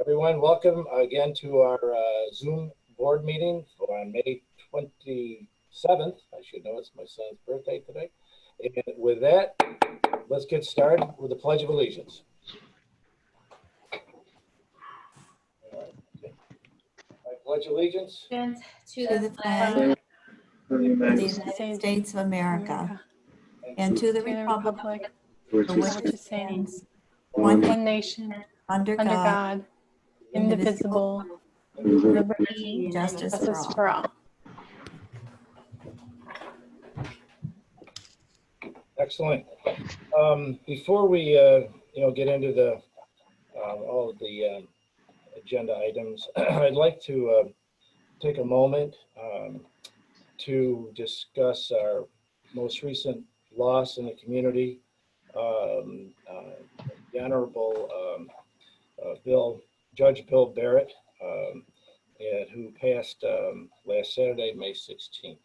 Everyone, welcome again to our Zoom board meeting on May 27th. I should know it's my son's birthday today. And with that, let's get started with the Pledge of Allegiance. I pledge allegiance to the flag of the United States of America and to the republic for which it stands, one nation, under God, indivisible, with liberty and justice for all. Excellent. Before we get into the all of the agenda items, I'd like to take a moment to discuss our most recent loss in the community. The Honorable Judge Bill Barrett, who passed last Saturday, May 16th.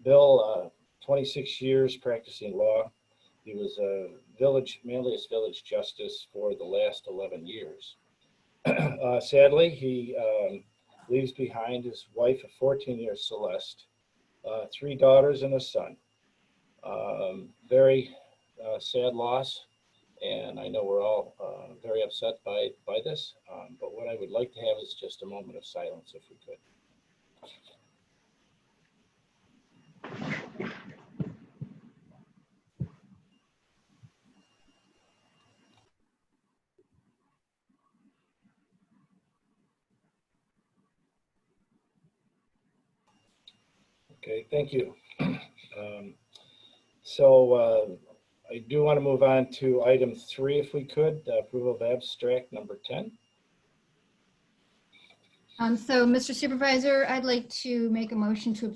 Bill, 26 years practicing law. He was a Manlius Village Justice for the last 11 years. Sadly, he leaves behind his wife of 14 years, Celeste, 3 daughters and a son. Very sad loss, and I know we're all very upset by this, but what I would like to have is just a moment of silence, if we could. Okay, thank you. I do want to move on to item 3, if we could, approval of abstract number 10. So, Mr. Supervisor, I'd like to make a motion to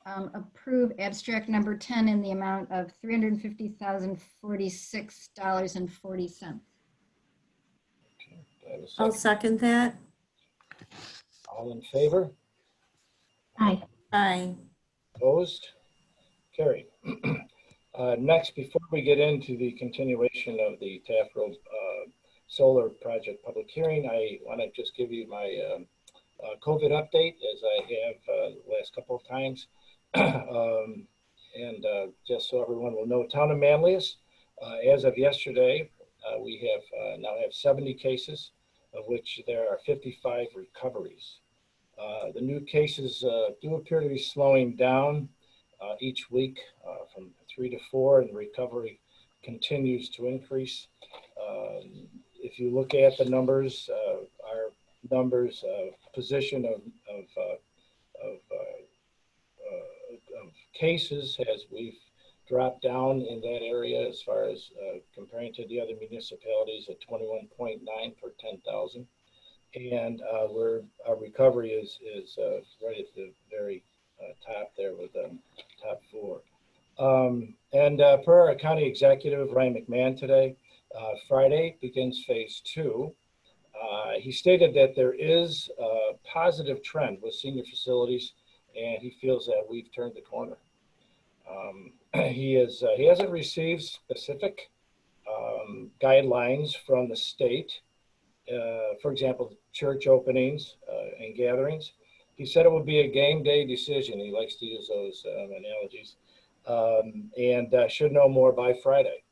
approve abstract number 10 in the amount of $350,046.40. I'll second that. All in favor? Aye. Aye. Opposed? Carried. Next, before we get into the continuation of the Taft Road Solar Project public hearing, I want to just give you my COVID update, as I have the last couple of times. Just so everyone will know, town of Manlius, as of yesterday, we now have 70 cases, of which there are 55 recoveries. The new cases do appear to be slowing down each week from 3 to 4, and the recovery continues to increase. If you look at the numbers, our numbers position of cases as we've dropped down in that area as far as comparing to the other municipalities at 21.9 per 10,000. And our recovery is right at the very top there with top 4. Per our county executive, Ryan McMahon, today, Friday begins phase 2. He stated that there is a positive trend with senior facilities, and he feels that we've turned the corner. He hasn't received specific guidelines from the state. For example, church openings and gatherings. He said it would be a game day decision. He likes to use those analogies, and should know more by Friday.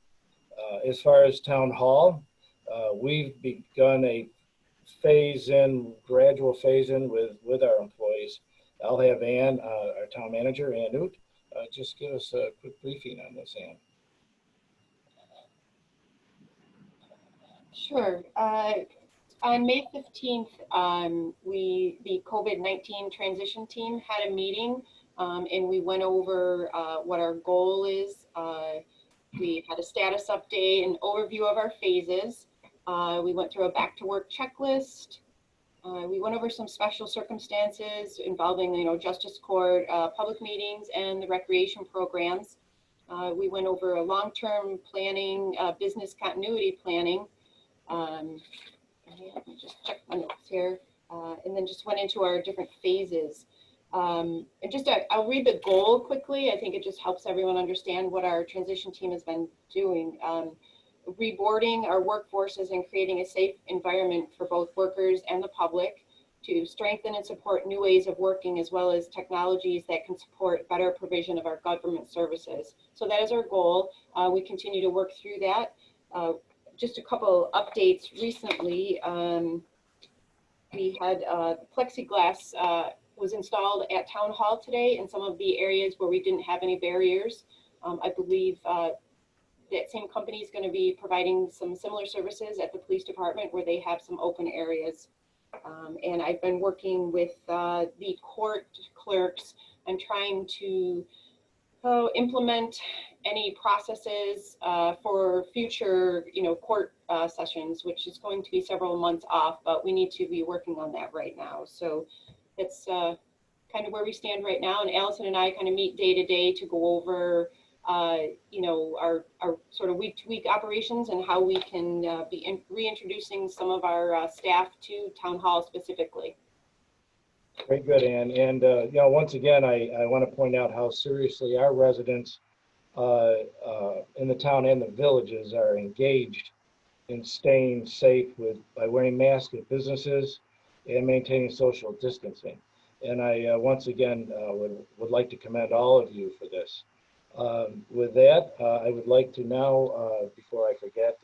As far as town hall, we've begun a gradual phase in with our employees. I'll have Ann, our town manager, Ann Newt, just give us a quick briefing on this, Ann. Sure. On May 15th, the COVID-19 transition team had a meeting, and we went over what our goal is. We had a status update, an overview of our phases. We went through a back to work checklist. We went over some special circumstances involving, justice court, public meetings, and the recreation programs. We went over a long-term planning, business continuity planning. Let me just check my notes here, and then just went into our different phases. I'll read the goal quickly. I think it just helps everyone understand what our transition team has been doing. reboarding our workforces and creating a safe environment for both workers and the public, to strengthen and support new ways of working, as well as technologies that can support better provision of our government services. So that is our goal. We continue to work through that. Just a couple updates recently. We had plexiglass was installed at Town Hall today in some of the areas where we didn't have any barriers. I believe that same company is going to be providing some similar services at the police department where they have some open areas. And I've been working with the court clerks and trying to implement any processes for future, court sessions, which is going to be several months off, but we need to be working on that right now. So it's kind of where we stand right now. And Allison and I kind of meet day to day to go over our sort of week-to-week operations and how we can be reintroducing some of our staff to Town Hall specifically. Very good, Ann. And, once again, I want to point out how seriously our residents in the town and the villages are engaged in staying safe by wearing masks at businesses and maintaining social distancing. And I, once again, would like to commend all of you for this. With that, I would like to now, before I forget,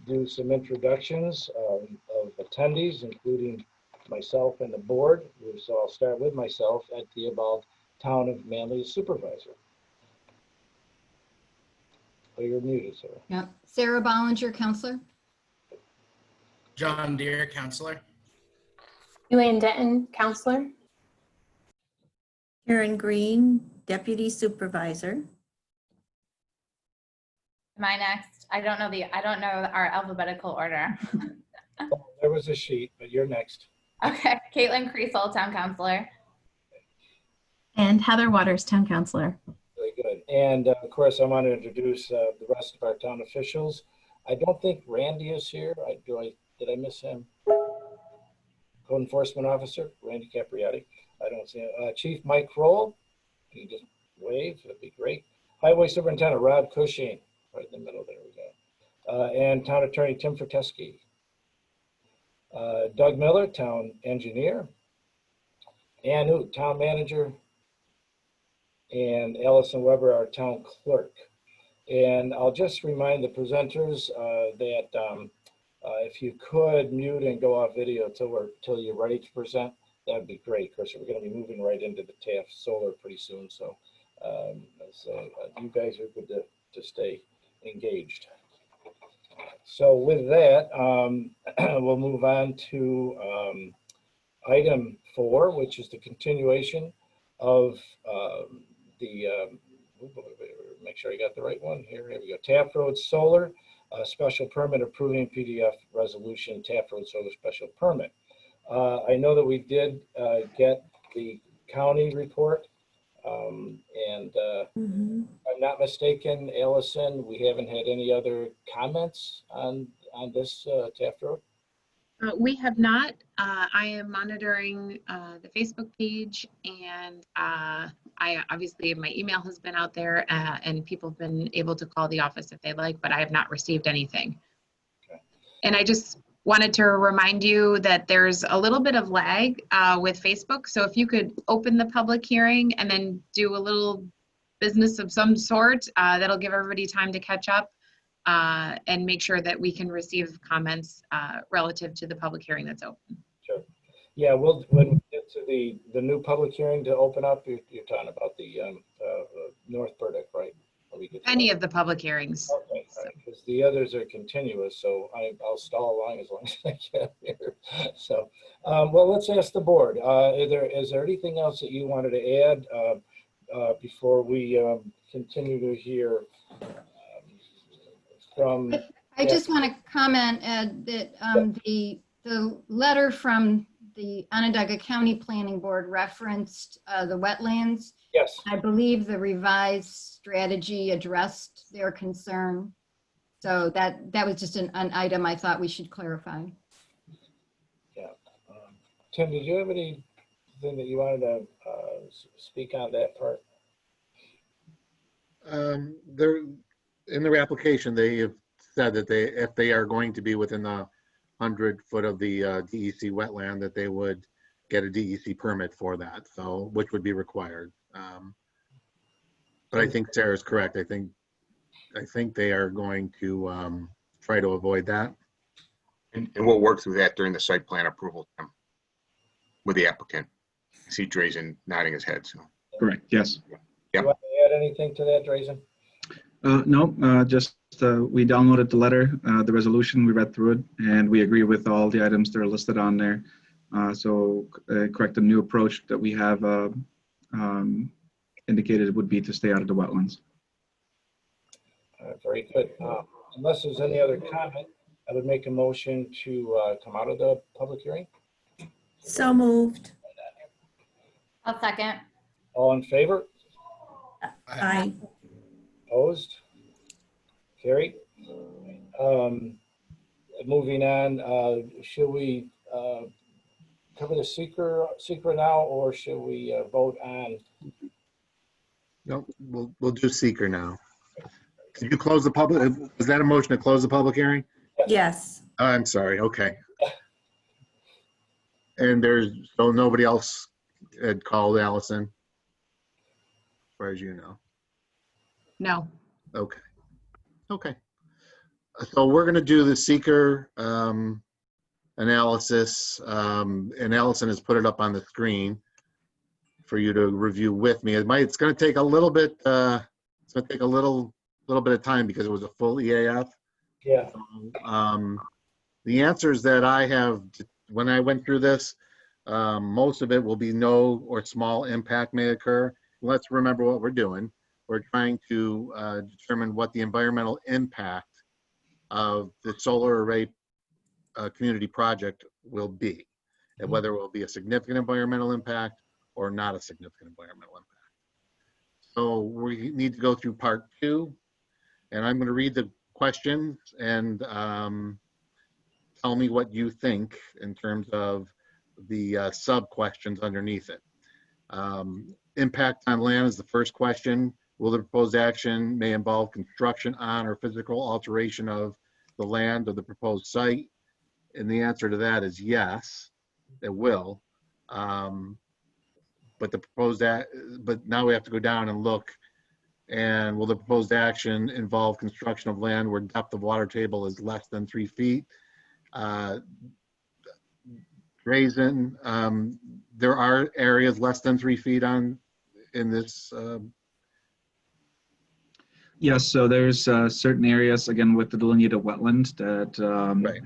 do some introductions of attendees, including myself and the board. So I'll start with myself at the above Town of Manlius Supervisor. Oh, you're muted, Sarah. Yeah. Sarah Bollinger, Counselor. John Deere, Counselor. Elaine Denton, Counselor. Karen Green, Deputy Supervisor. Am I next? I don't know our alphabetical order. Oh, there was a sheet, but you're next. Okay, Caitlin Creasel, Town Councilor. And Heather Waters, Town Councilor. Very good. And of course, I want to introduce the rest of our town officials. I don't think Randy is here. Did I miss him? Code Enforcement Officer, Randy Capriotti. I don't see him. Chief Mike Kroll. Can you just wave? That'd be great. Highway Superintendent Rod Cushing, right in the middle. There we go. And Town Attorney Tim Ferteski. Doug Miller, Town Engineer. Ann Oot, Town Manager. And Allison Weber, our Town Clerk. And I'll just remind the presenters that if you could mute and go off video till you're ready to present, that'd be great. Of course, we're going to be moving right into the Taft Solar pretty soon, so you guys are good to stay engaged. So with that, we'll move on to item 4, which is the continuation of make sure I got the right one here. Here we go. Taft Road Solar special permit approving PDF resolution. Taft Road Solar special permit. I know that we did get the county report, and if I'm not mistaken, Allison, we haven't had any other comments on this Taft Road? We have not. I am monitoring the Facebook page, and I obviously my email has been out there, and people have been able to call the office if they like, but I have not received anything. Okay. And I just wanted to remind you that there's a little bit of lag with Facebook. So if you could open the public hearing and then do a little business of some sort, that'll give everybody time to catch up. And make sure that we can receive comments relative to the public hearing that's open. Sure. Yeah, when we get to the new public hearing to open up, you're talking about the North Burdick, right? Any of the public hearings. Okay, because the others are continuous, so I'll stall along as I can here. So, well, let's ask the board. Is there anything else that you wanted to add before we continue to hear from? I just want to comment, Ed, that the letter from the Onondaga County Planning Board referenced the wetlands. Yes. I believe the revised strategy addressed their concern. So that was just an item I thought we should clarify. Yeah. Tim, did you have anything that you wanted to speak on that part? In their application, they have said that if they are going to be within the 100 foot of the DEC wetland, that they would get a DEC permit for that, so, which would be required. But I think Sarah's correct. I think they are going to try to avoid that. And we'll work through that during the site plan approval, Tim, with the applicant. I see Drazen nodding his head, so. Correct, yes. Do you want to add anything to that, Drazen? No, just we downloaded the letter, the resolution, we read through it, and we agree with all the items that are listed on there. So correct, the new approach that we have indicated would be to stay out of the wetlands. Very good. Unless there's any other comment, I would make a motion to come out of the public hearing. So moved. I'll second. All in favor? Aye. Opposed? Carried. Moving on, should we cover the seeker now, or should we vote on? No, we'll do seeker now. Did you close the public? Was that a motion to close the public hearing? Yes. I'm sorry. Okay. And so nobody else had called Allison, as far as you know. No. Okay. Okay. So we're going to do the seeker analysis, and Allison has put it up on the screen for you to review with me. It's going to take a little bit. It's going to take a little bit of time because it was a full EAF. Yeah. The answers that I have when I went through this, most of it will be no or small impact may occur. Let's remember what we're doing. We're trying to determine what the environmental impact of the solar array community project will be, and whether it will be a significant environmental impact or not a significant environmental impact. So we need to go through part 2, and I'm going to read the questions and tell me what you think in terms of the sub questions underneath it. Impact on land is the first question. Will the proposed action may involve construction on or physical alteration of the land of the proposed site? And the answer to that is yes, it will. But now we have to go down and look. And will the proposed action involve construction of land where depth of water table is less than 3 feet? Drazen, there are areas less than 3 feet in this. Yes, so there's certain areas, again, with the delineated wetland that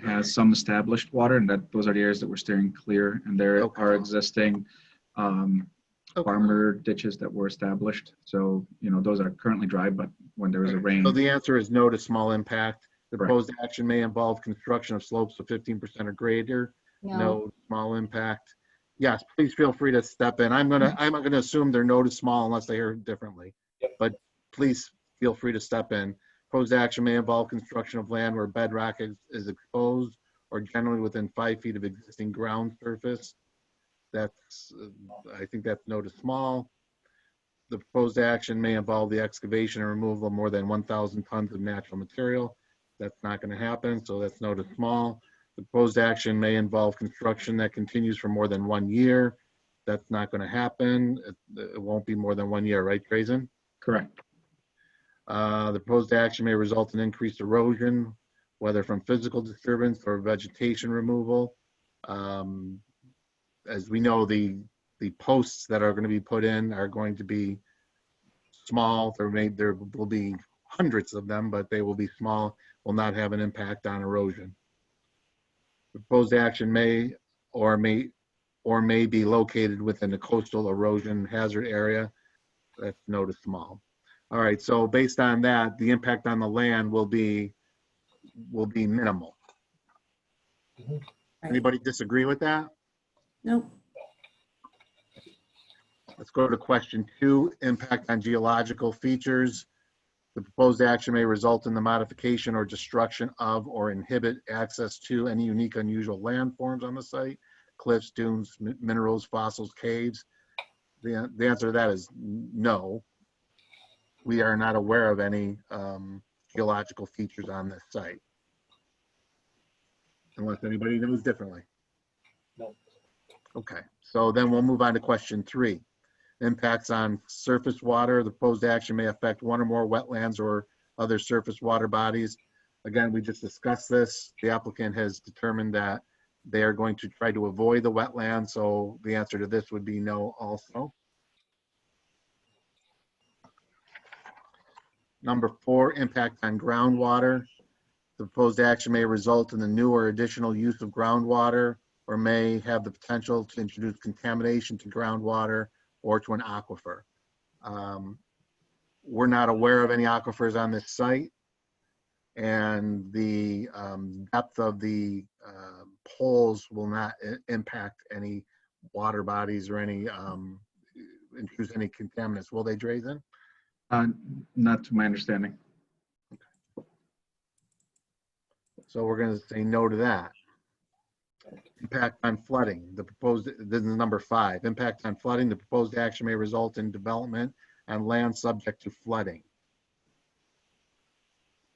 has some established water, and those are the areas that we're steering clear, and there are existing farmer ditches that were established. So, those are currently dry, but when there is a rain. So the answer is no to small impact. The proposed action may involve construction of slopes of 15% or greater. No small impact. Yes, please feel free to step in. I'm gonna assume they're no to small unless they heard differently. But please feel free to step in. Proposed action may involve construction of land where bedrock is exposed or generally within 5 feet of existing ground surface. I think that's no to small. The proposed action may involve the excavation and removal of more than 1,000 tons of natural material. That's not going to happen, so that's no to small. The proposed action may involve construction that continues for more than 1 year. That's not going to happen. It won't be more than 1 year, right, Drazen? Correct. The proposed action may result in increased erosion, whether from physical disturbance or vegetation removal. As we know, the posts that are going to be put in are going to be small. There will be hundreds of them, but they will be small, will not have an impact on erosion. The proposed action may be located within a coastal erosion hazard area. That's no to small. All right, so based on that, the impact on the land will be minimal. Anybody disagree with that? Nope. Let's go to question 2, impact on geological features. The proposed action may result in the modification or destruction of or inhibit access to any unique, unusual landforms on the site, cliffs, dunes, minerals, fossils, caves. The answer to that is no. We are not aware of any geological features on this site. Unless anybody knows differently. No. Okay, so then we'll move on to question 3. Impacts on surface water. The proposed action may affect one or more wetlands or other surface water bodies. Again, we just discussed this. The applicant has determined that they are going to try to avoid the wetland, so the answer to this would be no also. Number 4, impact on groundwater. The proposed action may result in the new or additional use of groundwater or may have the potential to introduce contamination to groundwater or to an aquifer. We're not aware of any aquifers on this site, and the depth of the poles will not impact any water bodies or any introduce any contaminants. Will they, Drazen? Not to my understanding. So we're going to say no to that. Impact on flooding. The proposed, this is number 5. Impact on flooding. The proposed action may result in development on land subject to flooding.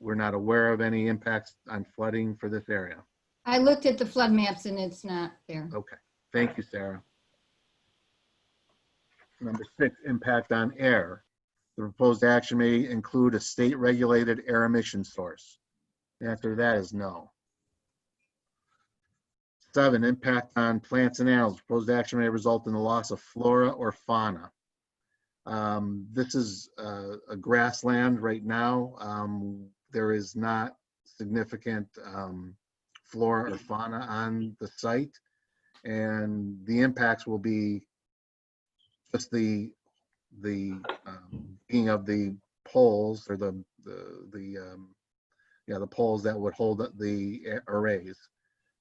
We're not aware of any impacts on flooding for this area. I looked at the flood maps and it's not there. Okay, thank you, Sarah. Number 6, impact on air. The proposed action may include a state-regulated air emission source. The answer to that is no. 7, impact on plants and animals. Proposed action may result in the loss of flora or fauna. This is a grassland right now. There is not significant flora or fauna on the site, and the impacts will be just the being of the poles or the poles that would hold the arrays.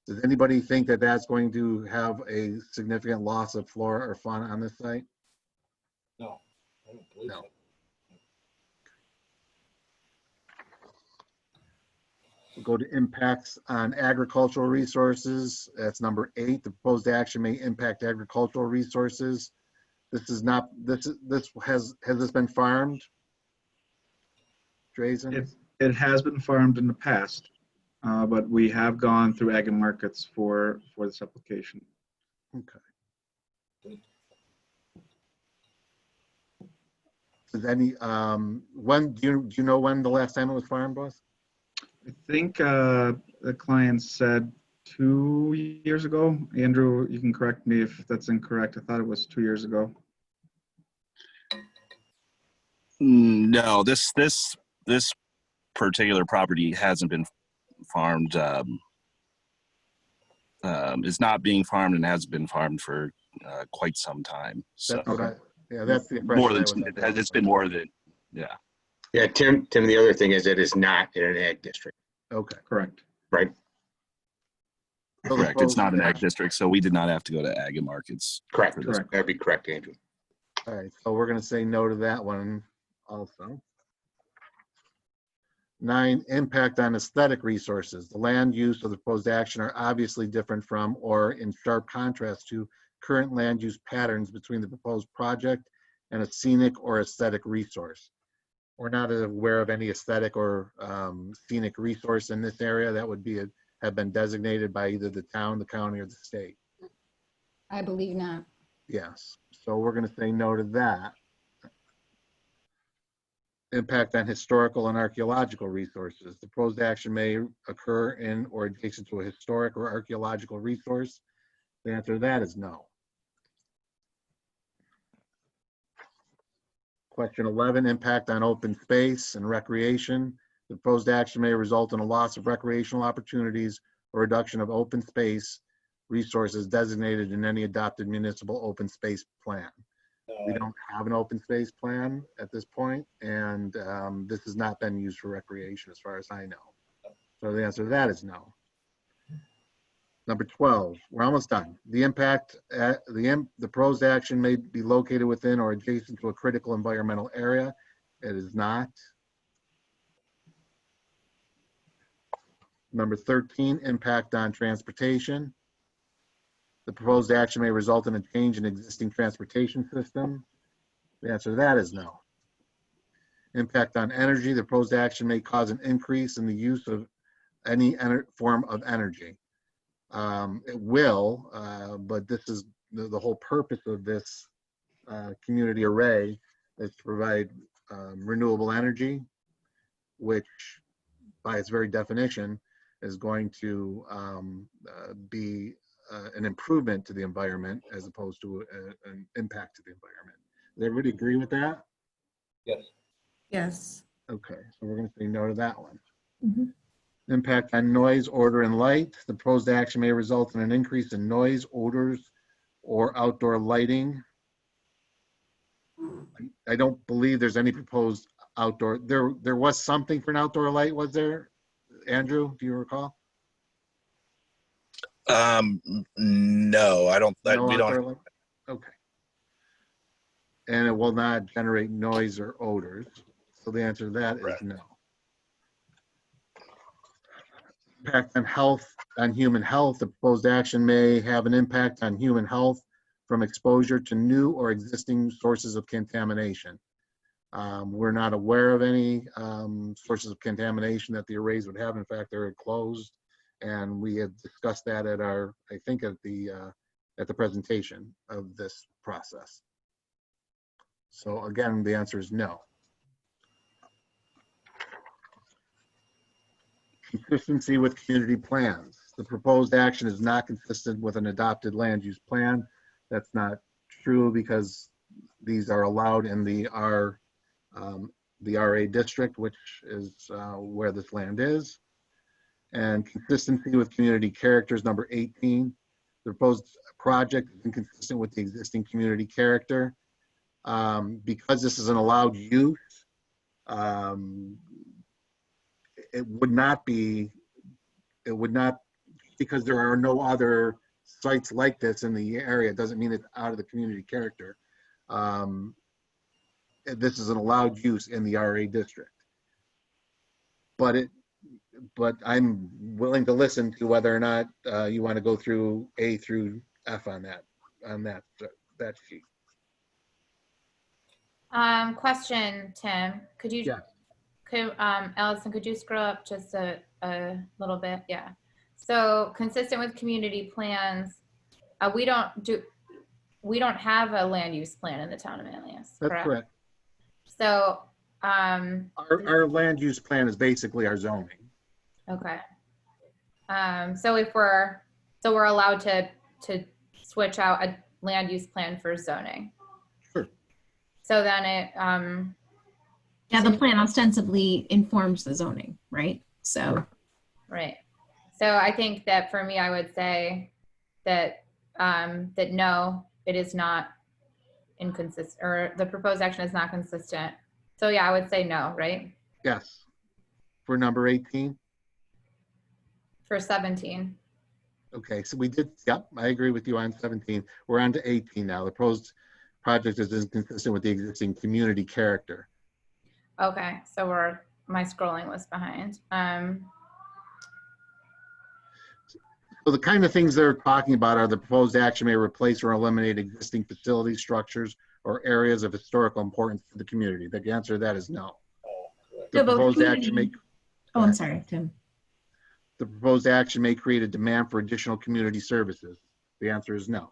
Does anybody think that that's going to have a significant loss of flora or fauna on this site? No, I don't believe No. so. We'll go to impacts on agricultural resources. That's number 8. The proposed action may impact agricultural resources. This is not, has this been farmed? Drazen? It has been farmed in the past, but we have gone through ag and markets for this application. Okay. Is any, when, do you know when the last time it was farmed was? I think the client said 2 years ago. Andrew, you can correct me if that's incorrect. I thought it was 2 years ago. No, this particular property hasn't been farmed. Is not being farmed and has been farmed for quite some time. So That's what yeah, that's the impression more than I was it's been more than Yeah, Tim, the other thing is it is not in an ag district, Okay. Correct. right? correct. It's not an ag district, so we did not have to go to ag and markets. Correct. For this. Correct. That'd be correct, Andrew. All right, so we're going to say no to that one also. 9, impact on aesthetic resources. The land use of the proposed action are obviously different from or in sharp contrast to current land use patterns between the proposed project and a scenic or aesthetic resource. We're not aware of any aesthetic or scenic resource in this area that would be have been designated by either the town, the county, or the state. I believe not. Yes, so we're going to say no to that. Impact on historical and archaeological resources. The proposed action may occur in or adjacent to a historic or archaeological resource. The answer to that is no. Question 11, impact on open space and recreation. The proposed action may result in a loss of recreational opportunities or reduction of open space resources designated in any adopted municipal open space plan. We don't have an open space plan at this point, and this has not been used for recreation as far as I know. So the answer to that is no. Number 12, we're almost done. The impact, the proposed action may be located within or adjacent to a critical environmental area. It is not. Number 13, impact on transportation. The proposed action may result in a change in existing transportation system. The answer to that is no. Impact on energy, the proposed action may cause an increase in the use of any form of energy. It will, but this is the whole purpose of this community array is to provide renewable energy, which by its very definition is going to be an improvement to the environment as opposed to an impact to the environment. Does everybody agree with that? Yes. Yes. Okay, so we're going to say no to that one. Mhm. Impact on noise, odor, and light. The proposed action may result in an increase in noise, odors, or outdoor lighting. I don't believe there's any proposed outdoor. There was something for an outdoor light, was there? Andrew, do you recall? No, I don't. No We outdoor don't. light? Okay. And it will not generate noise or odors. So the answer to that is Correct. no. Impact on health, on human health. The proposed action may have an impact on human health from exposure to new or existing sources of contamination. We're not aware of any sources of contamination that the arrays would have. In fact, they're closed, and we had discussed that at our, I think, at the presentation of this process. So again, the answer is no. Consistency with community plans. The proposed action is not consistent with an adopted land use plan. That's not true because these are allowed in the RA district, which is where this land is. And consistency with community characters, number 18. The proposed project is inconsistent with the existing community character. Because this is an allowed use, it would not, because there are no other sites like this in the area, doesn't mean it's out of the community character. This is an allowed use in the RA district. But I'm willing to listen to whether or not you want to go through A through F on that sheet. Question, Tim, could you, Yeah. Allison, could you scroll up just a little bit? Yeah. So consistent with community plans, we don't have a land use plan in the town of Manlius, That's correct. So, our land use plan is basically our zoning. okay. So if we're allowed to switch out a land use plan for zoning. Sure. So then it, Yeah, the plan ostensibly informs the zoning, right? So. right. So I think that for me, I would say that, that no, it is not inconsistent, or the proposed action is not consistent. So yeah, I would say no, right? Yes. For number 18. For 17. Okay, so we did, yep, I agree with you on 17. We're on to 18 now. The proposed project is inconsistent with the existing community character. Okay, so my scrolling was behind. So the kind of things they're talking about are the proposed action may replace or eliminate existing facilities, structures, or areas of historical importance to the community. The answer to that is no. The proposed action may. Oh, I'm sorry, Tim. The proposed action may create a demand for additional community services. The answer is no.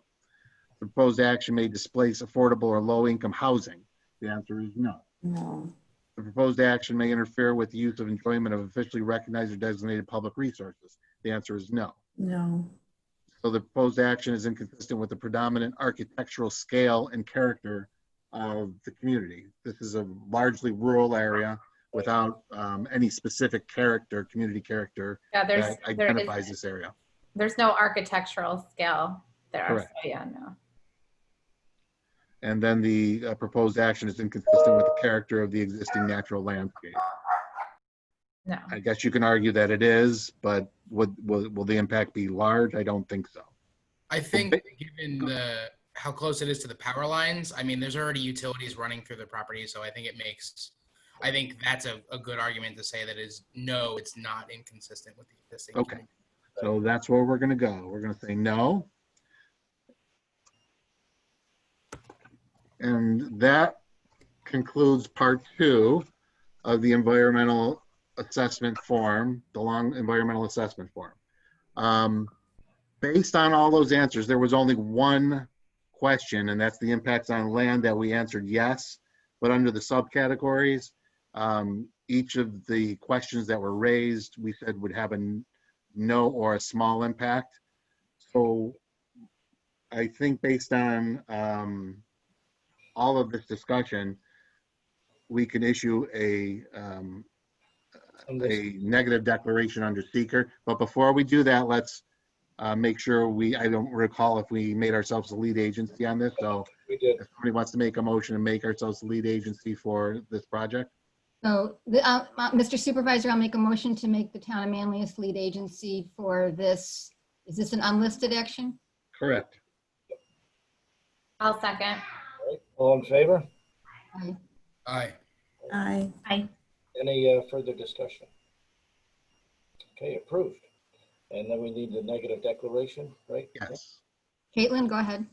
The proposed action may displace affordable or low-income housing. The answer is no. No. The proposed action may interfere with the use of enjoyment of officially recognized or designated public resources. The answer is no. No. So the proposed action is inconsistent with the predominant architectural scale and character of the community. This is a largely rural area without any specific character, community character that identifies this area. There's no architectural scale there. Correct. So yeah, no. And then the proposed action is inconsistent with the character of the existing natural landscape. No. I guess you can argue that it is, but will the impact be large? I don't think so. I think given how close it is to the power lines, I mean, there's already utilities running through the property, so I think that's a good argument to say that is no, it's not inconsistent with the existing. Okay, so that's where we're going to go. We're going to say no. And that concludes part 2 of the environmental assessment form, the long environmental assessment form. Based on all those answers, there was only one question, and that's the impacts on land that we answered yes. But under the subcategories, each of the questions that were raised, we said would have a no or a small impact. So I think based on all of this discussion, we can issue a negative declaration under seeker. But before we do that, let's make sure I don't recall if we made ourselves the lead agency on this. So We did. if somebody wants to make a motion and make ourselves the lead agency for this project. So, Mr. Supervisor, I'll make a motion to make the town of Manlius lead agency for this. Is this an unlisted action? Correct. I'll second. All right. All in favor? Aye. Aye. Aye. Aye. Any further discussion? Okay, approved. And then we need the negative declaration, right? Yes. Caitlin, go ahead.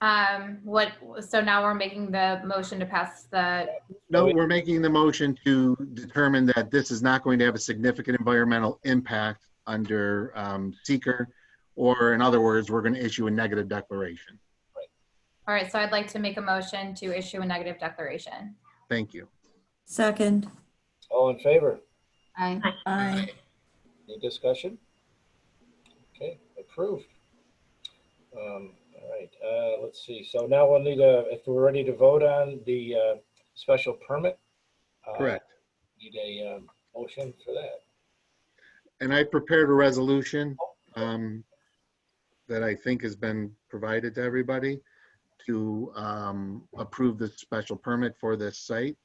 So now we're making the motion to pass the, No, we're making the motion to determine that this is not going to have a significant environmental impact under seeker, or in other words, we're going to issue a negative declaration. all right, so I'd like to make a motion to issue a negative declaration. Thank you. Second. All in favor? Aye. Aye. Any discussion? Okay, approved. All right, let's see. So now we'll need if we're ready to vote on the special permit. Correct. Need a motion for that. And I prepared a resolution that I think has been provided to everybody to approve the special permit for this site.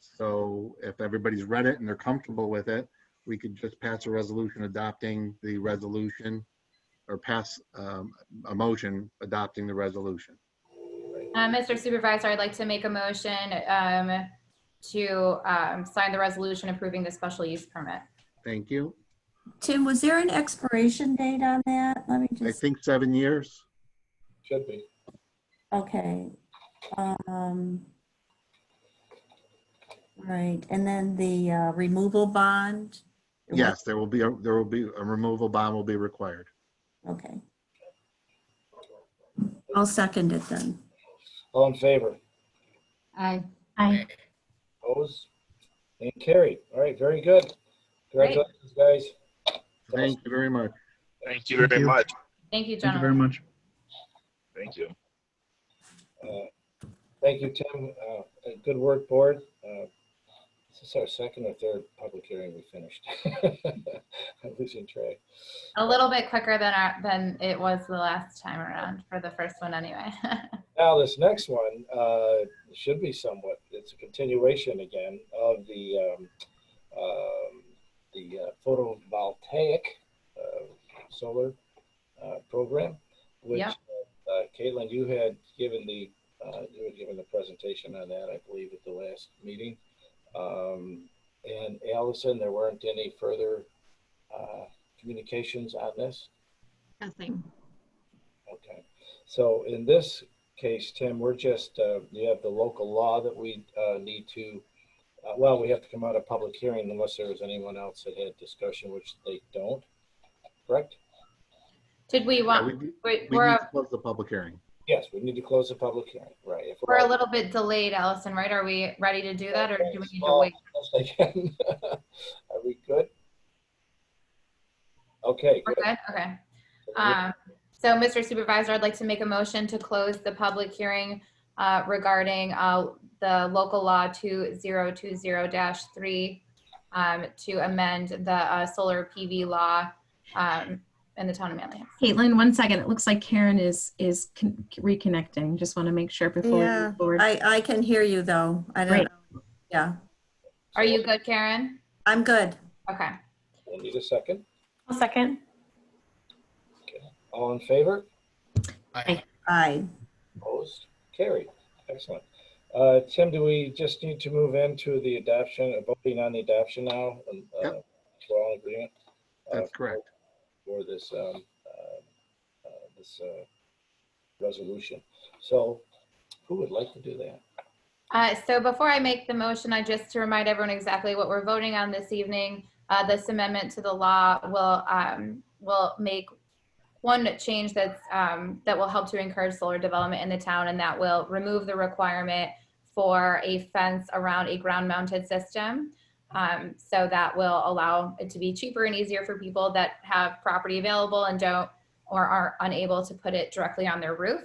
So if everybody's read it and they're comfortable with it, we could just pass a resolution adopting the resolution, or pass a motion adopting the resolution. Mr. Supervisor, I'd like to make a motion to sign the resolution approving the special use permit. Thank you. Tim, was there an expiration date on that? Let me I just, think 7 years. Should be. okay. Right, and then the removal bond? Yes, there will be a removal bond will be required. Okay. I'll second it then. All in favor? Aye. Aye. Opposed? And carried. All right, very good. Congratulations, guys. Thank you very much. Thank you very much. Thank you, Thank you very gentlemen. much. Thank you. Thank you, Tim. Good work, board. This is our second or third public hearing we finished. I'm losing track. A little bit quicker than it was the last time around for the first one anyway. Now, this next one should be somewhat, it's a continuation again of the photovoltaic solar program, which Yep. Caitlin, you had given the presentation on that, I believe, at the last meeting. And Allison, there weren't any further communications on this? Nothing. Okay. So in this case, Tim, we're just, you have the local law that we need to, well, we have to come out of public hearing unless there was anyone else that had discussion, which they don't, correct? Did we Yeah, want, we we're, need to close the public hearing. Yes, we need to close the public hearing, right? If we're a little bit delayed, Allison, right? Are we ready to do that or do we need to Well, wait? yes, I can. Are we good? Okay, We're good. good? Okay. So Mr. Supervisor, I'd like to make a motion to close the public hearing regarding the local law 2020-3 to amend the solar PV law in the town of Manlius. Caitlin, 1 second. It looks like Karen is reconnecting. Just want to make sure before we Yeah, move forward. I can hear you though. I don't Great. know. Yeah, Are you good, Karen? I'm good. Okay. We'll need a second. I'll second. All in favor? Aye. Aye. Opposed? Carried. Excellent. Tim, do we just need to move into the adoption, voting on the adoption now? Yep. We're all in agreement? That's correct. For this, resolution. So who would like to do that? So before I make the motion, just to remind everyone exactly what we're voting on this evening, this amendment to the law will make one change that will help to encourage solar development in the town, and that will remove the requirement for a fence around a ground-mounted system. So that will allow it to be cheaper and easier for people that have property available and don't or are unable to put it directly on their roof.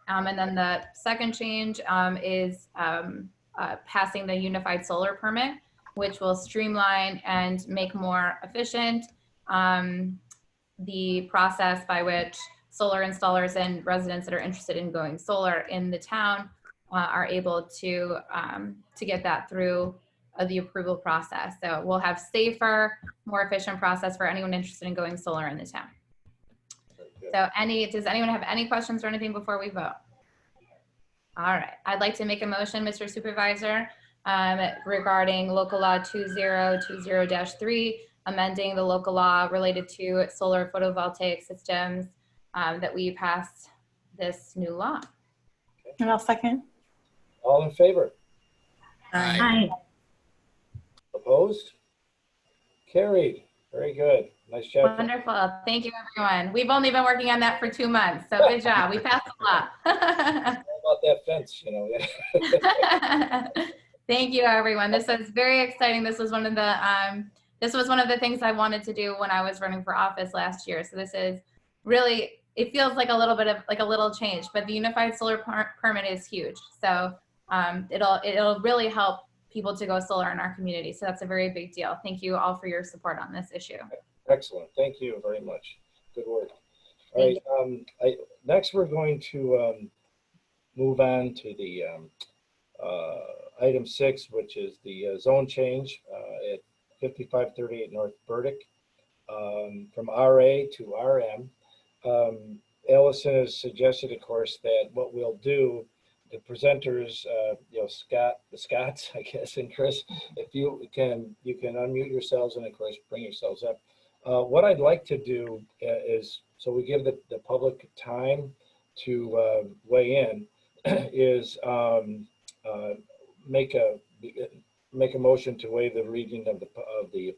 And then the second change is passing the unified solar permit, which will streamline and make more efficient the process by which solar installers and residents that are interested in going solar in the town are able to get that through the approval process. So we'll have safer, more efficient process for anyone interested in going solar in the town. So does anyone have any questions or anything before we vote? All right, I'd like to make a motion, Mr. Supervisor, regarding local law 2020-3, amending the local law related to solar photovoltaic systems, that we pass this new law. And I'll second. All in favor? Aye. Opposed? Carried. Very good. Nice job. Wonderful. Thank you, everyone. We've only been working on that for 2 months, so good job. We passed a lot. How about that fence, you know? Thank you, everyone. This is very exciting. This was one of the things I wanted to do when I was running for office last year. So this is really, it feels like a little bit of like a little change, but the unified solar permit is huge. So it'll really help people to go solar in our community. So that's a very big deal. Thank you all for your support on this issue. Excellent. Thank you very much. Good work. All right. Next, we're going to move on to the item 6, which is the zone change at 5538 North Burdick, from RA to RM. Allison has suggested, of course, that what we'll do, the presenters, you know, the Scotts, I guess, and Chris, if you can unmute yourselves and, of course, bring yourselves up. What I'd like to do is, so we give the public time to weigh in, is make a motion to waive the reading of the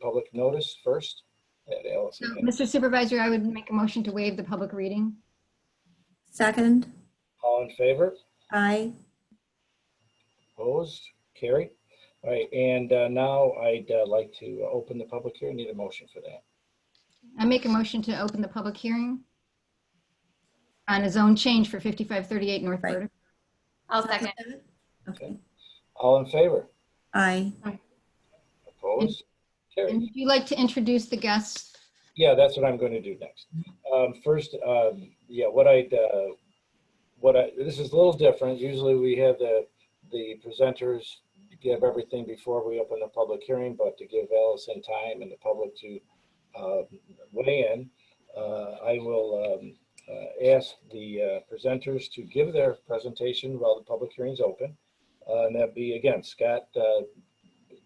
public notice first. Allison. So, Mr. Supervisor, I would make a motion to waive the public reading. Second. All in favor? Aye. Opposed? Carried. All right, and now I'd like to open the public hearing. Need a motion for that. I make a motion to open the public hearing on a zone change for 5538 North Burdick. I'll second. Okay. All in favor? Aye. Opposed? Carried. And would you like to introduce the guests? Yeah, that's what I'm going to do next. First, yeah, this is a little different. Usually we have the presenters give everything before we open the public hearing, but to give Allison time and the public to weigh in, I will ask the presenters to give their presentation while the public hearing is open. And that'd be, again, Scott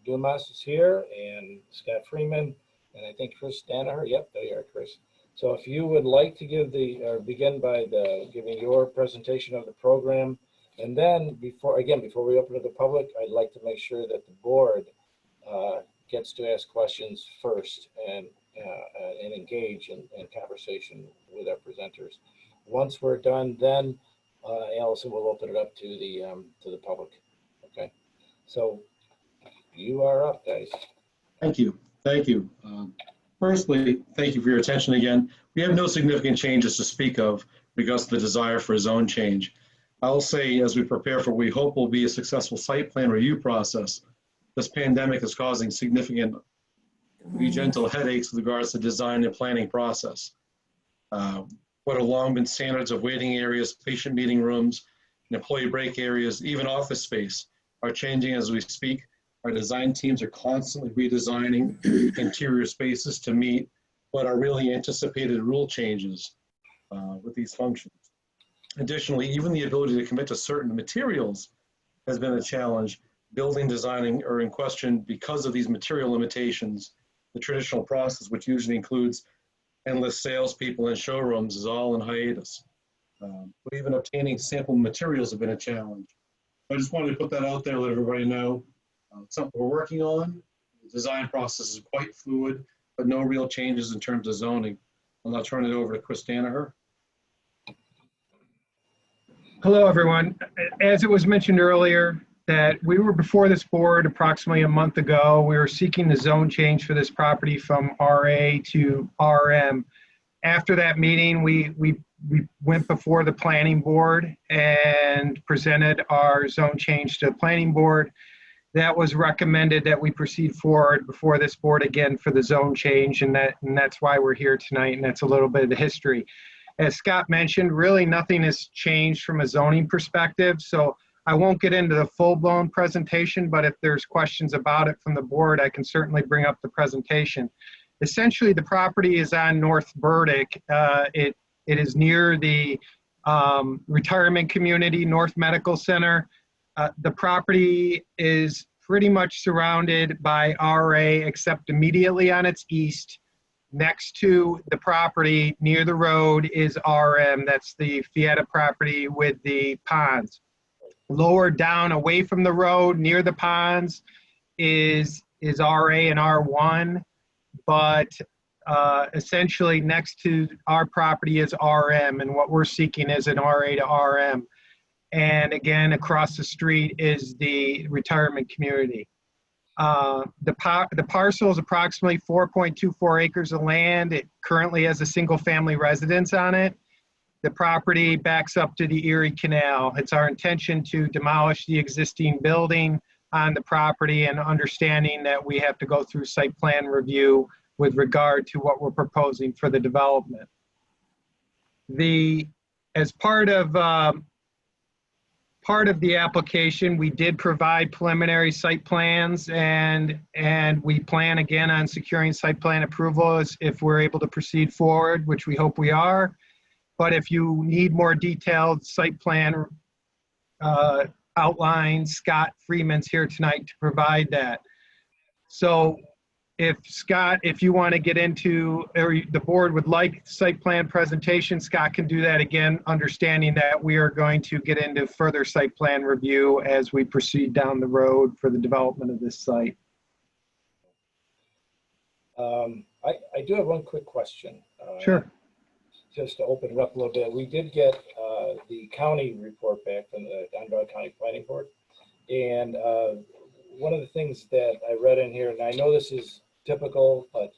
Dumas is here, and Scott Freeman, and I think Chris Danaher. Yep, there you are, Chris. So if you would like to give begin by giving your presentation of the program, and then before we open to the public, I'd like to make sure that the board gets to ask questions first and engage in conversation with our presenters. Once we're done, then Allison will open it up to the public. Okay, so you are up, guys. Thank you. Thank you. Firstly, thank you for your attention again. We have no significant changes to speak of because of the desire for a zone change. I'll say, as we prepare for what we hope will be a successful site plan review process, this pandemic is causing significant gentle headaches with regards to design and planning process. What have long been standards of waiting areas, patient meeting rooms, and employee break areas, even office space, are changing as we speak. Our design teams are constantly redesigning interior spaces to meet what are really anticipated rule changes with these functions. Additionally, even the ability to commit to certain materials has been a challenge. Building designing are in question because of these material limitations. The traditional process, which usually includes endless salespeople in showrooms, is all in hiatus. But even obtaining sample materials have been a challenge. I just wanted to put that out there, let everybody know. It's something we're working on. The design process is quite fluid, but no real changes in terms of zoning. I'll now turn it over to Chris Danaher. Hello, everyone. As it was mentioned earlier, that we were before this board approximately a month ago. We were seeking the zone change for this property from RA to RM. After that meeting, we went before the planning board and presented our zone change to the planning board. That was recommended that we proceed forward before this board again for the zone change, and that's why we're here tonight, and that's a little bit of the history. As Scott mentioned, really nothing has changed from a zoning perspective, so I won't get into the full-blown presentation, but if there's questions about it from the board, I can certainly bring up the presentation. Essentially, the property is on North Burdick. It is near the retirement community, North Medical Center. The property is pretty much surrounded by RA, except immediately on its east. Next to the property near the road is RM. That's the Fietta property with the ponds. Lower down away from the road near the ponds is RA and R1, but essentially next to our property is RM, and what we're seeking is an RA to RM. And again, across the street is the retirement community. The parcel is approximately 4.24 acres of land. It currently has a single family residence on it. The property backs up to the Erie Canal. It's our intention to demolish the existing building on the property, and understanding that we have to go through site plan review with regard to what we're proposing for the development. As part of the application, we did provide preliminary site plans, and we plan again on securing site plan approval if we're able to proceed forward, which we hope we are. But if you need more detailed site plan outlines, Scott Freeman's here tonight to provide that. So if Scott, if you want to get into, or the board would like site plan presentation, Scott can do that again, understanding that we are going to get into further site plan review as we proceed down the road for the development of this site. I do have one quick question. Sure. Just to open it up a little bit, we did get the county report back from the Onondaga County Planning Board. And one of the things that I read in here, and I know this is typical, but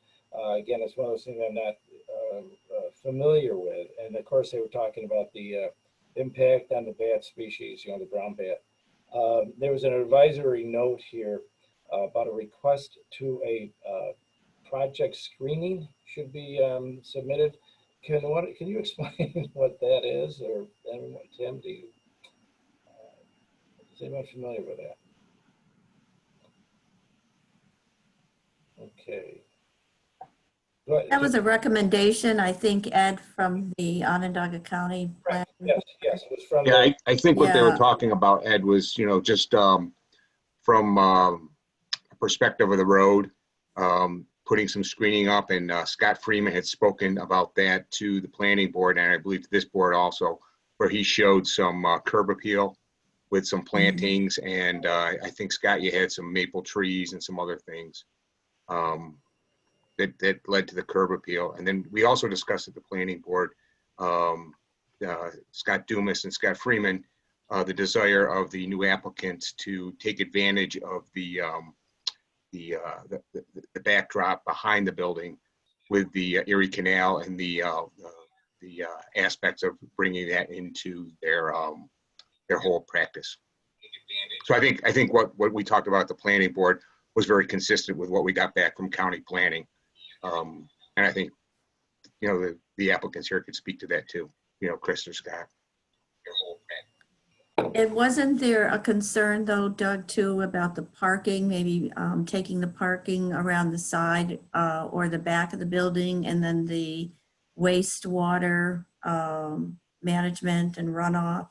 again, it's one of those things I'm not familiar with. And of course, they were talking about the impact on the bat species, the brown bat. There was an advisory note here about a request to a project screening should be submitted. Can you explain what that is, or anyone, Tim? Is anyone familiar with that? Okay. That was a recommendation, I think, Ed, from the Onondaga County. Right. Yes, it was from. Yeah, I think what they were Yeah. talking about, Ed, was, just from a perspective of the road, putting some screening up, and Scott Freeman had spoken about that to the planning board, and I believe to this board also, where he showed some curb appeal with some plantings, and I think, Scott, you had some maple trees and some other things that led to the curb appeal. And then we also discussed at the planning board, Scott Dumas and Scott Freeman, the desire of the new applicants to take advantage of the backdrop behind the building with the Erie Canal and the aspects of bringing that into their whole practice. So I think what we talked about at the planning board was very consistent with what we got back from county planning. And I think, the applicants here could speak to that too, Chris or Scott. And wasn't there a concern though, Doug, too, about the parking, maybe taking the parking around the side or the back of the building, and then the wastewater management and runoff?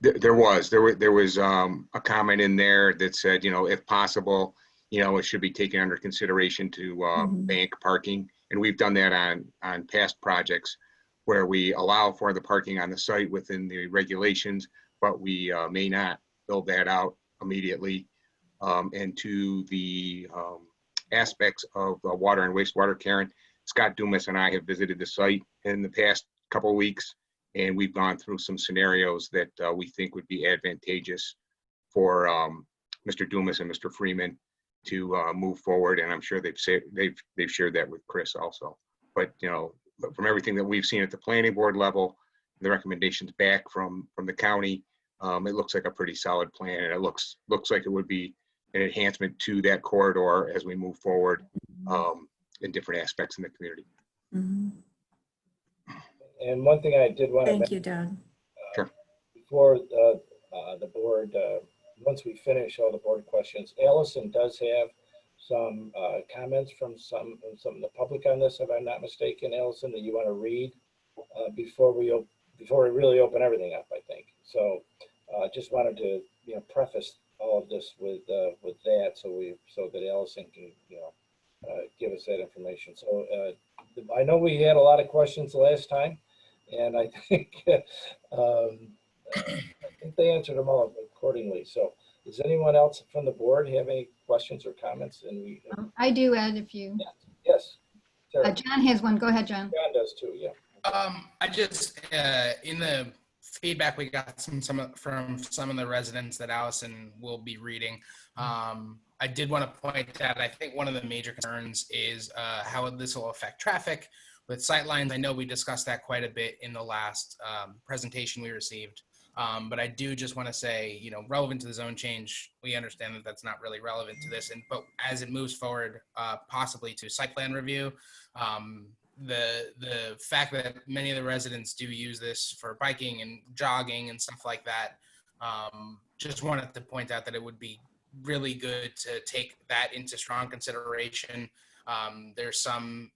There was a comment in there that said, if possible, it should be taken under consideration to bank parking. And we've done that on past projects where we allow for the parking on the site within the regulations, but we may not build that out immediately. And to the aspects of water and wastewater, Karen, Scott Dumas and I have visited the site in the past couple of weeks, and we've gone through some scenarios that we think would be advantageous for Mr. Dumas and Mr. Freeman to move forward. And I'm sure they've shared that with Chris also. But from everything that we've seen at the planning board level, the recommendations back from the county, it looks like a pretty solid plan, and it looks like it would be an enhancement to that corridor as we move forward in different aspects in the community. Mhm. And one thing I did want to Thank mention you, Don. Sure. before the board, once we finish all the board questions, Allison does have some comments from some of the public on this, if I'm not mistaken, Allison, that you want to read before we really open everything up, I think. So just wanted to preface all of this with that, so that Allison can give us that information. So I know we had a lot of questions the last time, and I think they answered them all accordingly. So does anyone else from the board have any questions or comments? And I do, Ed, if you. Yes. Sarah. John has one. Go ahead, John. John does too, yeah. I just, in the feedback we got from some of the residents that Allison will be reading, I did want to point out, I think one of the major concerns is how this will affect traffic with sightlines. I know we discussed that quite a bit in the last presentation we received. But I do just want to say, relevant to the zone change, we understand that that's not really relevant to this. But as it moves forward, possibly to site plan review, the fact that many of the residents do use this for biking and jogging and stuff like that, just wanted to point out that it would be really good to take that into strong consideration. There's some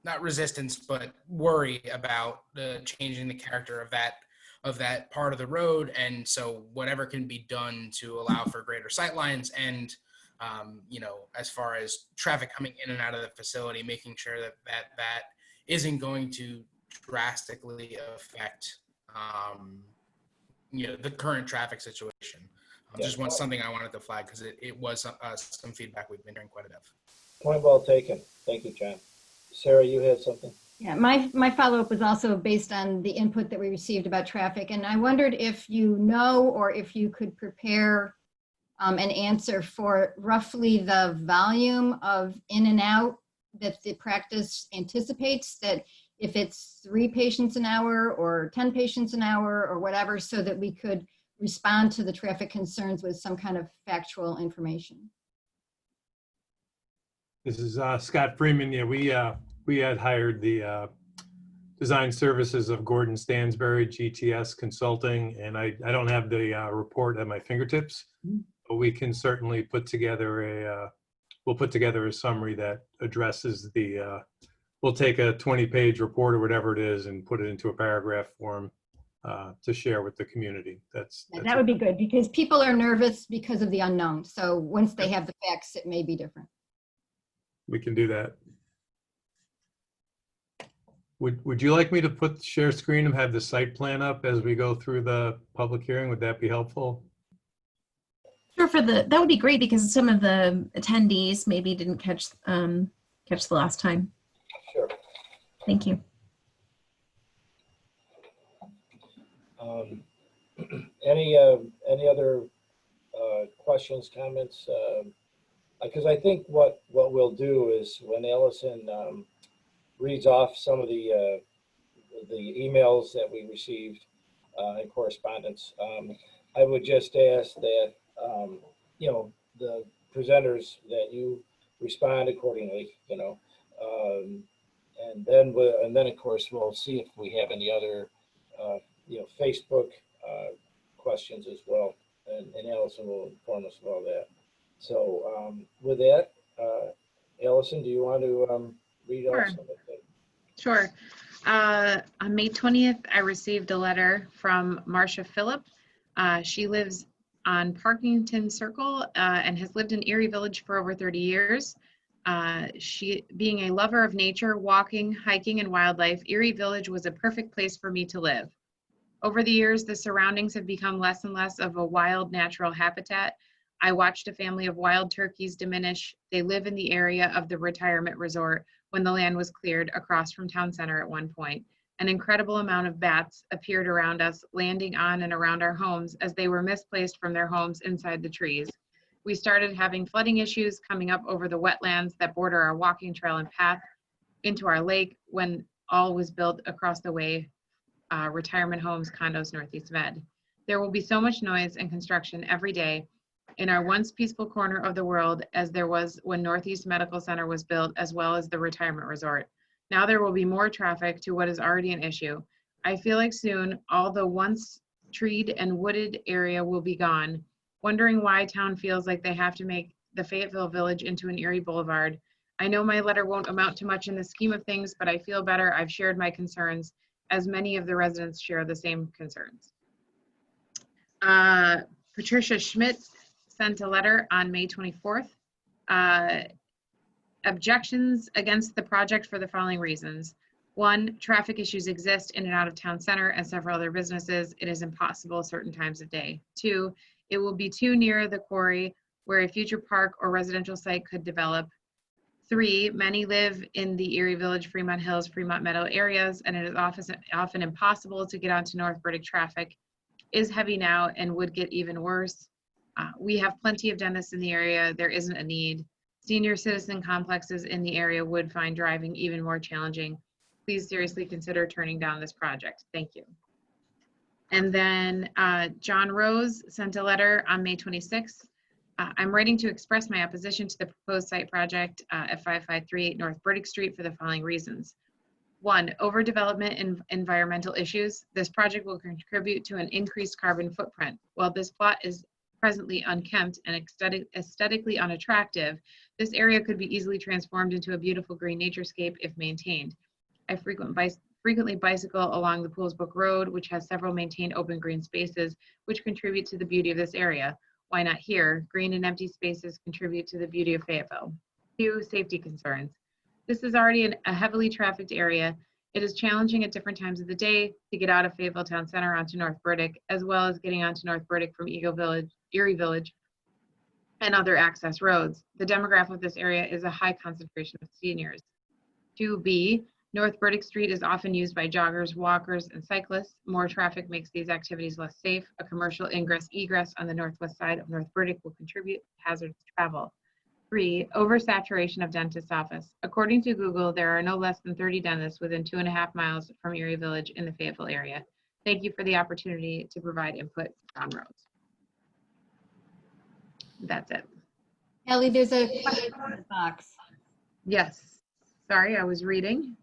not resistance, but worry about changing the character of that part of the road. And so whatever can be done to allow for greater sightlines and, as far as traffic coming in and out of the facility, making sure that isn't going to drastically affect, the current traffic situation. Just something I wanted to flag because it was some feedback we've been hearing quite a bit of. Point well taken. Thank you, John. Sarah, you had something? Yeah, my follow-up was also based on the input that we received about traffic. And I wondered if or if you could prepare an answer for roughly the volume of in and out that the practice anticipates, that if it's 3 patients an hour or 10 patients an hour or whatever, so that we could respond to the traffic concerns with some kind of factual information. This is Scott Freeman. Yeah, we had hired the design services of Gordon Stansberry, GTS Consulting, and I don't have the report at my fingertips, but we can certainly put together we'll put together a summary that addresses we'll take a 20-page report or whatever it is and put it into a paragraph form to share with the community. That would be good, because people are nervous because of the unknown. So once they have the facts, it may be different. We can do that. Would you like me to share screen and have the site plan up as we go through the public hearing? Would that be helpful? Sure, that would be great, because some of the attendees maybe didn't catch the last time. Sure. Thank you. Any other questions, comments? Because I think what we'll do is when Allison reads off some of the emails that we received in correspondence, I would just ask that the presenters that you respond accordingly, and then of course we'll see if we have any other Facebook questions as well, and Allison will inform us of all that. So with that, Allison, do you want to read off some of that? Sure. On May 20th, I received a letter from Marcia Phillip. She lives on Parkington Circle and has lived in Erie Village for over 30 years. She, being a lover of nature, walking, hiking, and wildlife, Erie Village was a perfect place for me to live. Over the years, the surroundings have become less and less of a wild natural habitat. I watched a family of wild turkeys diminish. They live in the area of the retirement resort when the land was cleared across from town center at one point. An incredible amount of bats appeared around us, landing on and around our homes as they were misplaced from their homes inside the trees. We started having flooding issues coming up over the wetlands that border our walking trail and path into our lake when all was built across the way, retirement homes, condos, northeast of Ed. There will be so much noise and construction every day in our once peaceful corner of the world as there was when Northeast Medical Center was built, as well as the retirement resort. Now there will be more traffic to what is already an issue. I feel like soon all the once treed and wooded area will be gone. Wondering why town feels like they have to make the Fayetteville Village into an Erie Boulevard. I know my letter won't amount to much in the scheme of things, but I feel better. I've shared my concerns, as many of the residents share the same concerns. Patricia Schmidt sent a letter on May 24th. Objections against the project for the following reasons. 1, traffic issues exist in and out of town center and several other businesses. It is impossible certain times of day. 2, it will be too near the quarry where a future park or residential site could develop. 3, many live in the Erie Village, Fremont Hills, Fremont Meadow areas, and it is often impossible to get onto North Burdick. Traffic is heavy now and would get even worse. We have plenty of dentists in the area. There isn't a need. Senior citizen complexes in the area would find driving even more challenging. Please seriously consider turning down this project. Thank you. And then John Rose sent a letter on May 26th. I'm writing to express my opposition to the proposed site project at 5538 North Burdick Street for the following reasons. 1, overdevelopment and environmental issues. This project will contribute to an increased carbon footprint. While this plot is presently unkempt and aesthetically unattractive, this area could be easily transformed into a beautiful green naturescape if maintained. I frequently bicycle along the Poolsbrook Road, which has several maintained open green spaces, which contribute to the beauty of this area. Why not here? Green and empty spaces contribute to the beauty of Fayetteville. 2, safety concerns. This is already a heavily trafficked area. It is challenging at different times of the day to get out of Fayetteville Town Center onto North Burdick, as well as getting onto North Burdick from Erie Village, and other access roads. The demographic of this area is a high concentration of seniors. 2B, North Burdick Street is often used by joggers, walkers, and cyclists. More traffic makes these activities less safe. A commercial ingress-egress on the northwest side of North Burdick will contribute to hazardous travel. 3, oversaturation of dentist office. According to Google, there are no less than 30 dentists within 2.5 miles from Erie Village in the Fayetteville area. Thank you for the opportunity to provide input, John Rose. That's it. Ellie, there's a question in the box. Yes, sorry, I was reading.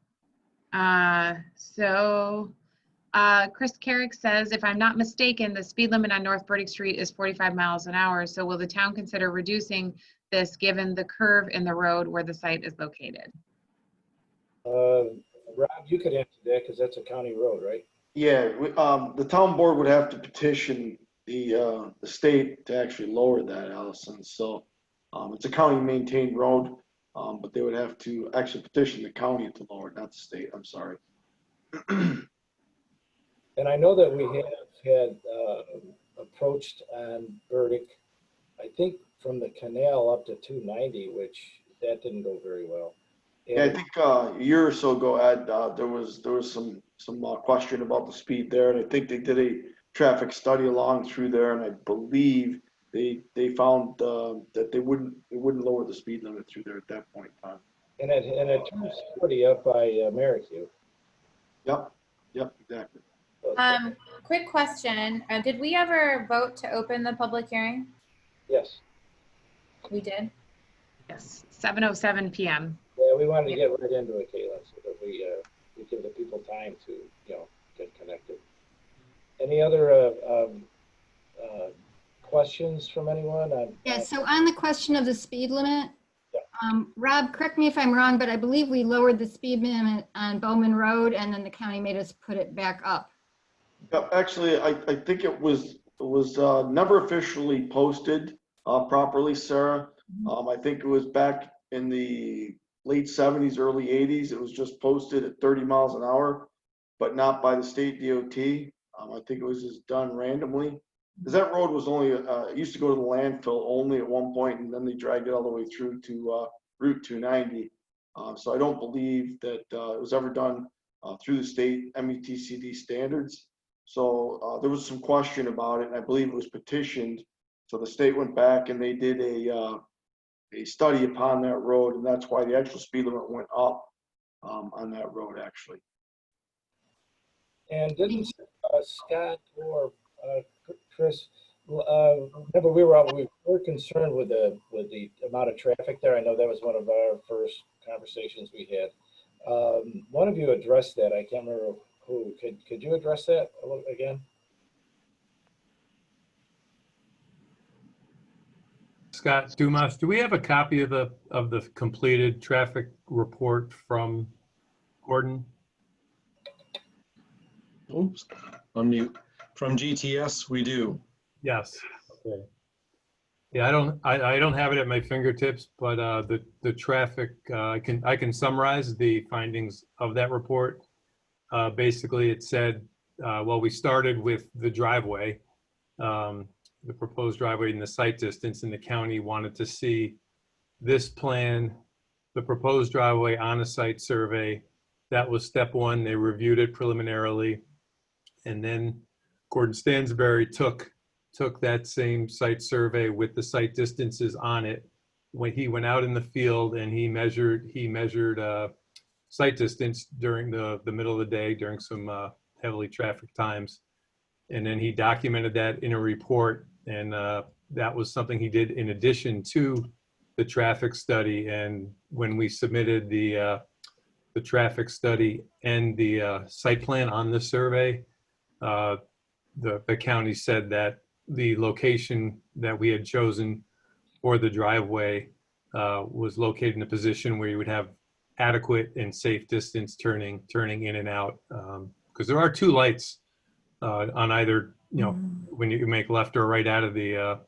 Chris Carrick says, if I'm not mistaken, the speed limit on North Burdick Street is 45 miles an hour. So will the town consider reducing this given the curve in the road where the site is located? Rob, you could answer that because that's a county road, right? Yeah, the town board would have to petition the state to actually lower that, Allison. So it's a county maintained road, but they would have to actually petition the county to lower it, not the state. I'm sorry. And I know that we have had approached on Burdick, I think from the canal up to 290, which that didn't go very well. And yeah, I think a year or so ago, Ed, there was some question about the speed there, and I think they did a traffic study along through there, and I believe they found that they wouldn't lower the speed limit through there at that point in time. And it turns 40 up by Merrick. Yep, exactly. Quick question. Did we ever vote to open the public hearing? Yes. We did? Yes, 7:07 p.m. Yeah, we wanted to get right into it, Kayla, so that we give the people time to, get connected. Any other questions from anyone? Yeah, so on the question of the speed limit, Rob, correct me if I'm wrong, but I believe we lowered the speed limit on Bowman Road and then the county made us put it back up. Actually, I think it was never officially posted properly, Sarah. I think it was back in the late 70s, early 80s. It was just posted at 30 miles an hour, but not by the state DOT. I think it was just done randomly. Because that road was only, it used to go to the landfill only at one point, and then they dragged it all the way through to Route 290. So I don't believe that it was ever done through the state METCD standards. So there was some question about it, and I believe it was petitioned. So the state went back and they did a study upon that road, and that's why the actual speed limit went up on that road, actually. And didn't Scott or Chris, remember we were concerned with the amount of traffic there. I know that was one of our first conversations we had. One of you addressed that. I can't remember who. Could you address that a little again? Scott Dumas, do we have a copy of the completed traffic report from Gordon? Oops, unmute. From GTS, we do. Yes. Okay. Yeah, I don't have it at my fingertips, but the traffic I can summarize the findings of that report. Basically, it said, well, we started with the driveway, the proposed driveway and the site distance, and the county wanted to see this plan, the proposed driveway on a site survey. That was step one. They reviewed it preliminarily, and then Gordon Stansberry took that same site survey with the site distances on it. When he went out in the field and he measured site distance during the middle of the day during some heavily trafficked times. And then he documented that in a report, and that was something he did in addition to the traffic study. And when we submitted the traffic study and the site plan on the survey, the county said that the location that we had chosen for the driveway was located in a position where you would have adequate and safe distance turning in and out, because there are two lights on either, when you make left or right out of the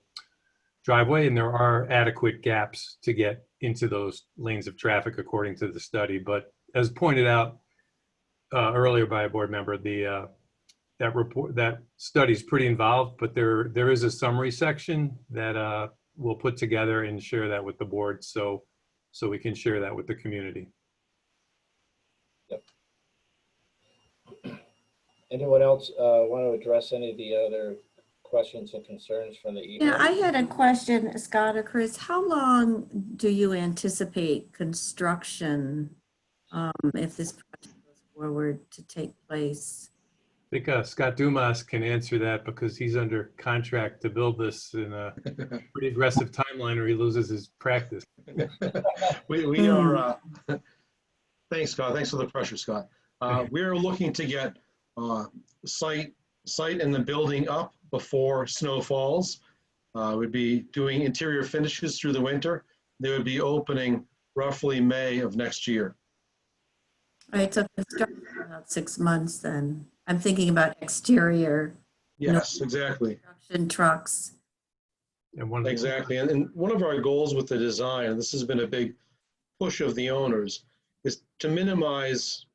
driveway, and there are adequate gaps to get into those lanes of traffic according to the study. But as pointed out earlier by a board member, that study is pretty involved, but there is a summary section that we'll put together and share that with the board, so we can share that with the community. Yep. Anyone else want to address any of the other questions and concerns from the email? Yeah, I had a question, Scott or Chris. How long do you anticipate construction if this project goes forward to take place? I think Scott Dumas can answer that because he's under contract to build this in a pretty aggressive timeline or he loses his practice. We are, thanks, Scott. Thanks for the pressure, Scott. We're looking to get site and the building up before snow falls. We'd be doing interior finishes through the winter. They would be opening roughly May of next year. All right, so construction about 6 months then. I'm thinking about exterior. Yes, exactly. Construction trucks. Exactly. And one of our goals with the design, and this has been a big push of the owners, is to minimize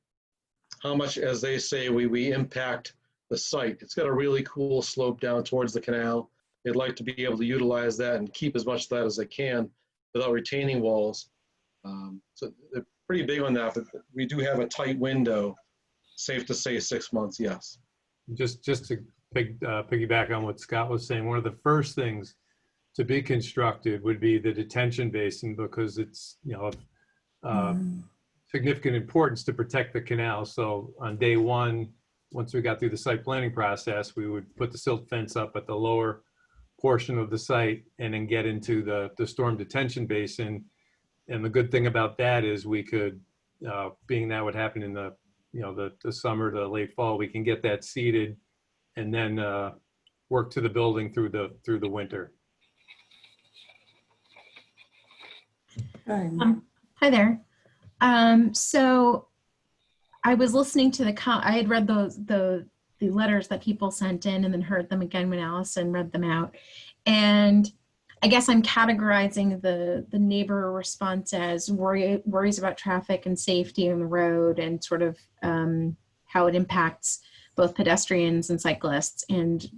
how much, as they say, we impact the site. It's got a really cool slope down towards the canal. They'd like to be able to utilize that and keep as much of that as they can without retaining walls. So they're pretty big on that, but we do have a tight window. Safe to say 6 months, yes. Just to piggyback on what Scott was saying, one of the first things to be constructed would be the detention basin, because it's of significant importance to protect the canal. So on day one, once we got through the site planning process, we would put the silt fence up at the lower portion of the site and then get into the storm detention basin. And the good thing about that is we could, being that would happen in the summer to late fall, we can get that seeded and then work to the building through the winter. Hi there. So I was listening to I had read the letters that people sent in and then heard them again when Allison read them out. And I guess I'm categorizing the neighbor response as worries about traffic and safety on the road and sort of how it impacts both pedestrians and cyclists and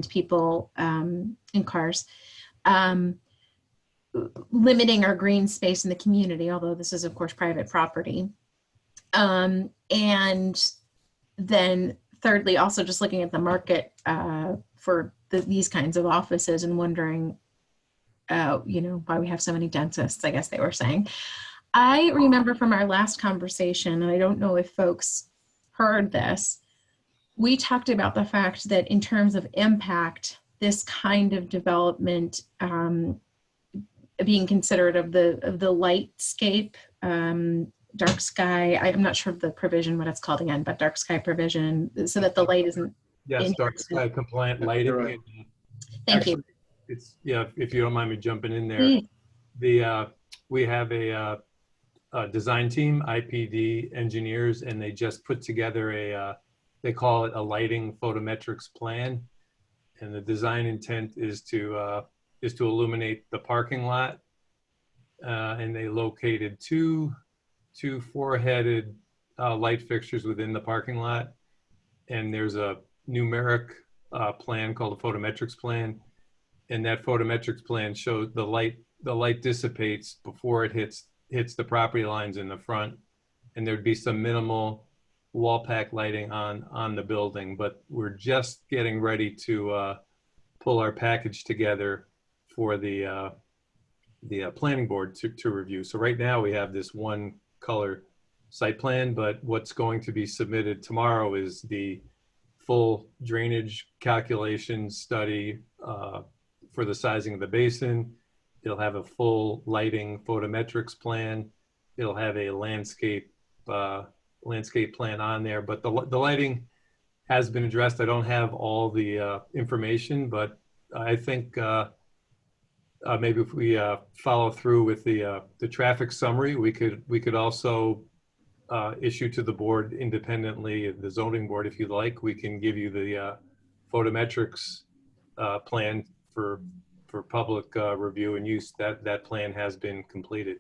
people in cars. Limiting our green space in the community, although this is of course private property. And then thirdly, also just looking at the market for these kinds of offices and wondering, why we have so many dentists, I guess they were saying. I remember from our last conversation, and I don't know if folks heard this, we talked about the fact that in terms of impact, this kind of development being considered of the lightscape, dark sky, I'm not sure of the provision, what it's called again, but dark sky provision, so that the light isn't. Yes, dark sky compliant lighting. Right. Thank you. It's, if you don't mind me jumping in there, we have a design team, IPD engineers, and they just put together they call it a lighting photometrics plan. And the design intent is to illuminate the parking lot. And they located two four-headed light fixtures within the parking lot. And there's a numeric plan called a photometrics plan. And that photometrics plan shows the light dissipates before it hits the property lines in the front. And there'd be some minimal wall pack lighting on the building, but we're just getting ready to pull our package together for the planning board to review. So right now we have this one color site plan, but what's going to be submitted tomorrow is the full drainage calculation study for the sizing of the basin. It'll have a full lighting photometrics plan. It'll have a landscape plan on there, but the lighting has been addressed. I don't have all the information, but I think maybe if we follow through with the traffic summary, we could also issue to the board independently, the zoning board, if you'd like. We can give you the photometrics plan for public review and use. That plan has been completed.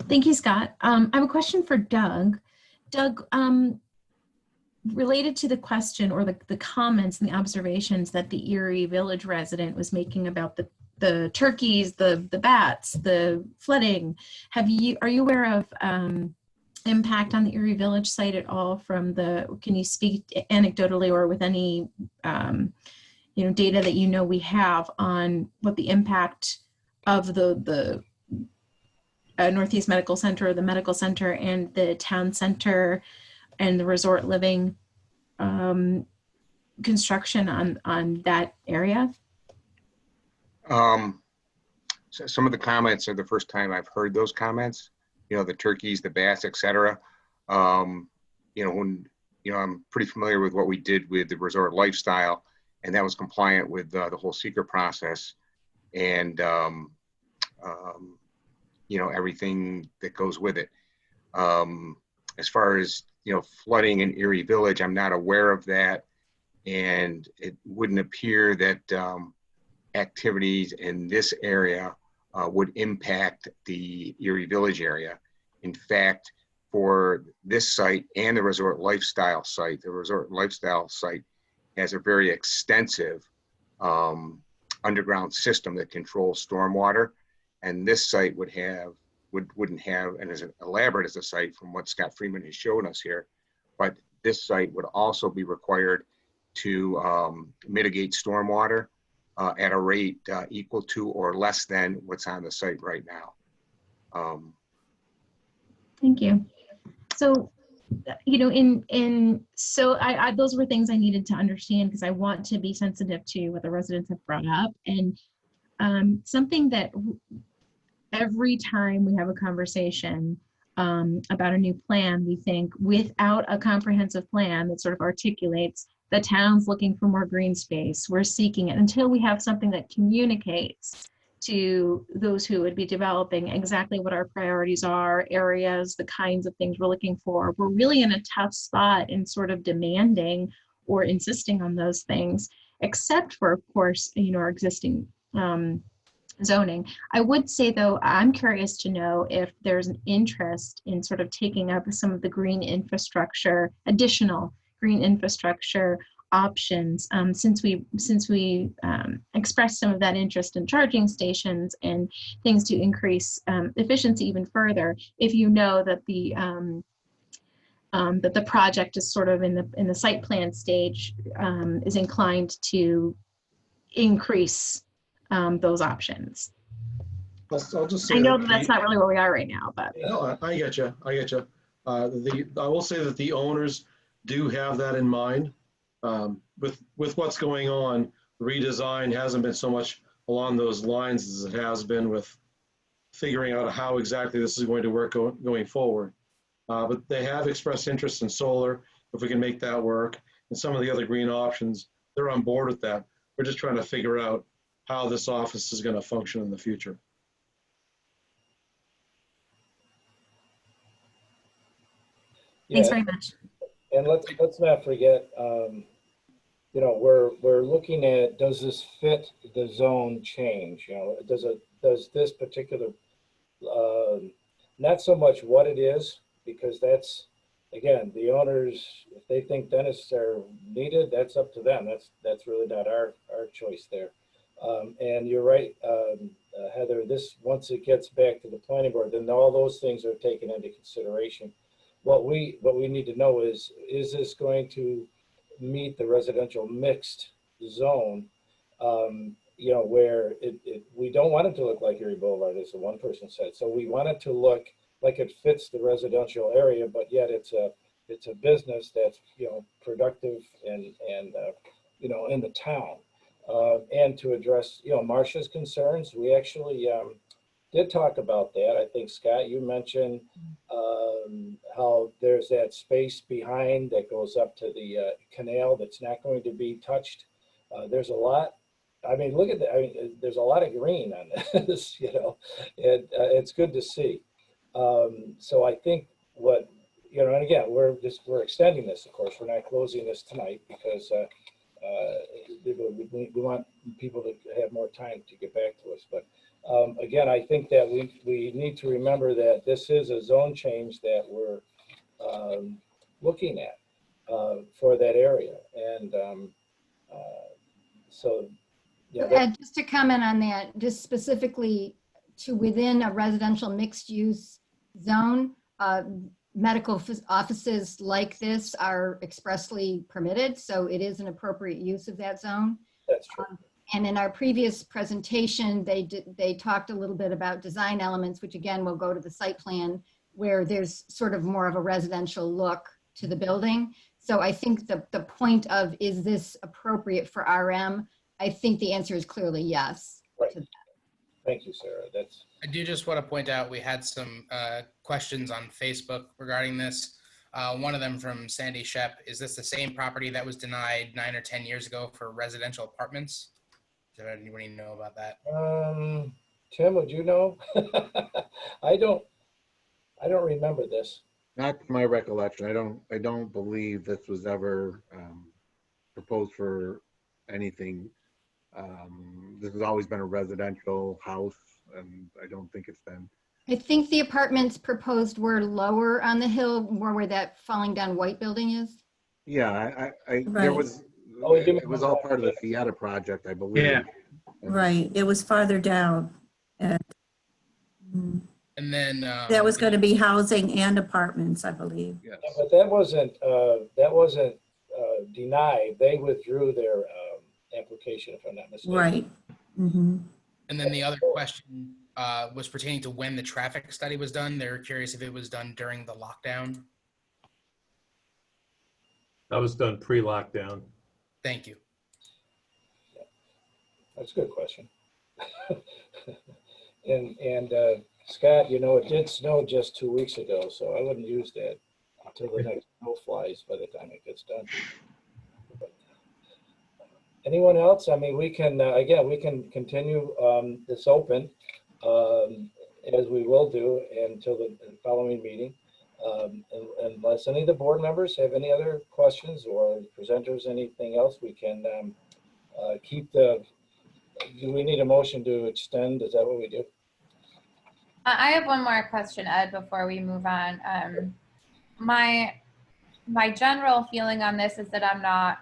Thank you, Scott. I have a question for Doug. Doug, related to the question or the comments and the observations that the Erie Village resident was making about the turkeys, the bats, the flooding, are you aware of impact on the Erie Village site at all from can you speak anecdotally or with any data that we have on what the impact of the Northeast Medical Center, or the medical center, and the town center and the resort living construction on that area? So some of the comments are the first time I've heard those comments, the turkeys, the bats, et cetera. I'm pretty familiar with what we did with the resort lifestyle, and that was compliant with the whole seeker process and everything that goes with it. As far as flooding in Erie Village, I'm not aware of that, and it wouldn't appear that activities in this area would impact the Erie Village area. In fact, for this site and the resort lifestyle site has a very extensive underground system that controls stormwater, and this site wouldn't have, and as elaborate as a site from what Scott Freeman has shown us here, but this site would also be required to mitigate stormwater at a rate equal to or less than what's on the site right now. Thank you. So, those were things I needed to understand because I want to be sensitive to what the residents have brought up, and something that every time we have a conversation about a new plan, we think without a comprehensive plan that sort of articulates the town's looking for more green space, we're seeking it, until we have something that communicates to those who would be developing exactly what our priorities are, areas, the kinds of things we're looking for. We're really in a tough spot in sort of demanding or insisting on those things, except for, of course, our existing zoning. I would say, though, I'm curious to know if there's an interest in sort of taking up some of the green infrastructure, additional green infrastructure options. Since we expressed some of that interest in charging stations and things to increase efficiency even further, if you know that the project is sort of in the site plan stage, is inclined to increase those options. I'll just say I know that that's not really where we are right now, but. No, I get you. I get you. I will say that the owners do have that in mind. With what's going on, the redesign hasn't been so much along those lines as it has been with figuring out how exactly this is going to work going forward. But they have expressed interest in solar, if we can make that work, and some of the other green options. They're on board with that. We're just trying to figure out how this office is going to function in the future. Thanks very much. And let's not forget, you know, we're looking at, does this fit the zone change? You know, does this particular, not so much what it is, because that's, again, the owners, if they think dentists are needed, that's up to them. That's really not our choice there. And you're right, Heather, this, once it gets back to the planning board, then all those things are taken into consideration. What we need to know is this going to meet the residential mixed zone, you know, where we don't want it to look like Erie Boulevard, as the one person said. So we want it to look like it fits the residential area, but yet it's a business that's, you know, productive and you know, in the town. And to address, you know, Marcia's concerns, we actually did talk about that. I think, Scott, you mentioned how there's that space behind that goes up to the canal that's not going to be touched. There's a lot. I mean, look at that. I mean, there's a lot of green on this, you know, and it's good to see. So I think what, you know, and again, we're extending this, of course. We're not closing this tonight because we want people to have more time to get back to us. But again, I think that we need to remember that this is a zone change that we're looking at for that area. And so, yeah. Ed, just to comment on that, just specifically to within a residential mixed use zone, medical offices like this are expressly permitted. So it is an appropriate use of that zone. That's true. And in our previous presentation, they talked a little bit about design elements, which again will go to the site plan, where there's sort of more of a residential look to the building. So I think the point of, is this appropriate for RM? I think the answer is clearly yes. Right. Thank you, Sarah. I do just want to point out we had some questions on Facebook regarding this. One of them from Sandy Shep. Is this the same property that was denied 9 or 10 years ago for residential apartments? Does anybody know about that? Tim, would you know? I don't remember this. Not to my recollection. I don't believe this was ever proposed for anything. This has always been a residential house, and I don't think it's been. I think the apartments proposed were lower on the hill, more where that falling down white building is. Yeah, Right. There was. Oh, it was all part of the Fiata project, I believe. Yeah. Right, it was farther down. And then that was going to be housing and apartments, I believe. Yes. Yeah, but that wasn't denied. They withdrew their application, if I'm not mistaken. Right. Mm-hmm. And then the other question was pertaining to when the traffic study was done. They were curious if it was done during the lockdown. That was done pre-lockdown. Thank you. Yeah. That's a good question. and Scott, you know, it did snow just 2 weeks ago, so I wouldn't use that until the next snow flies by the time it gets done. But, anyone else? I mean, we can, again, we can continue this open as we will do until the following meeting. Unless any of the board members have any other questions or presenters, anything else, we can keep the, do we need a motion to extend? Is that what we do? I have one more question, Ed, before we move on. My my general feeling on this is that I'm not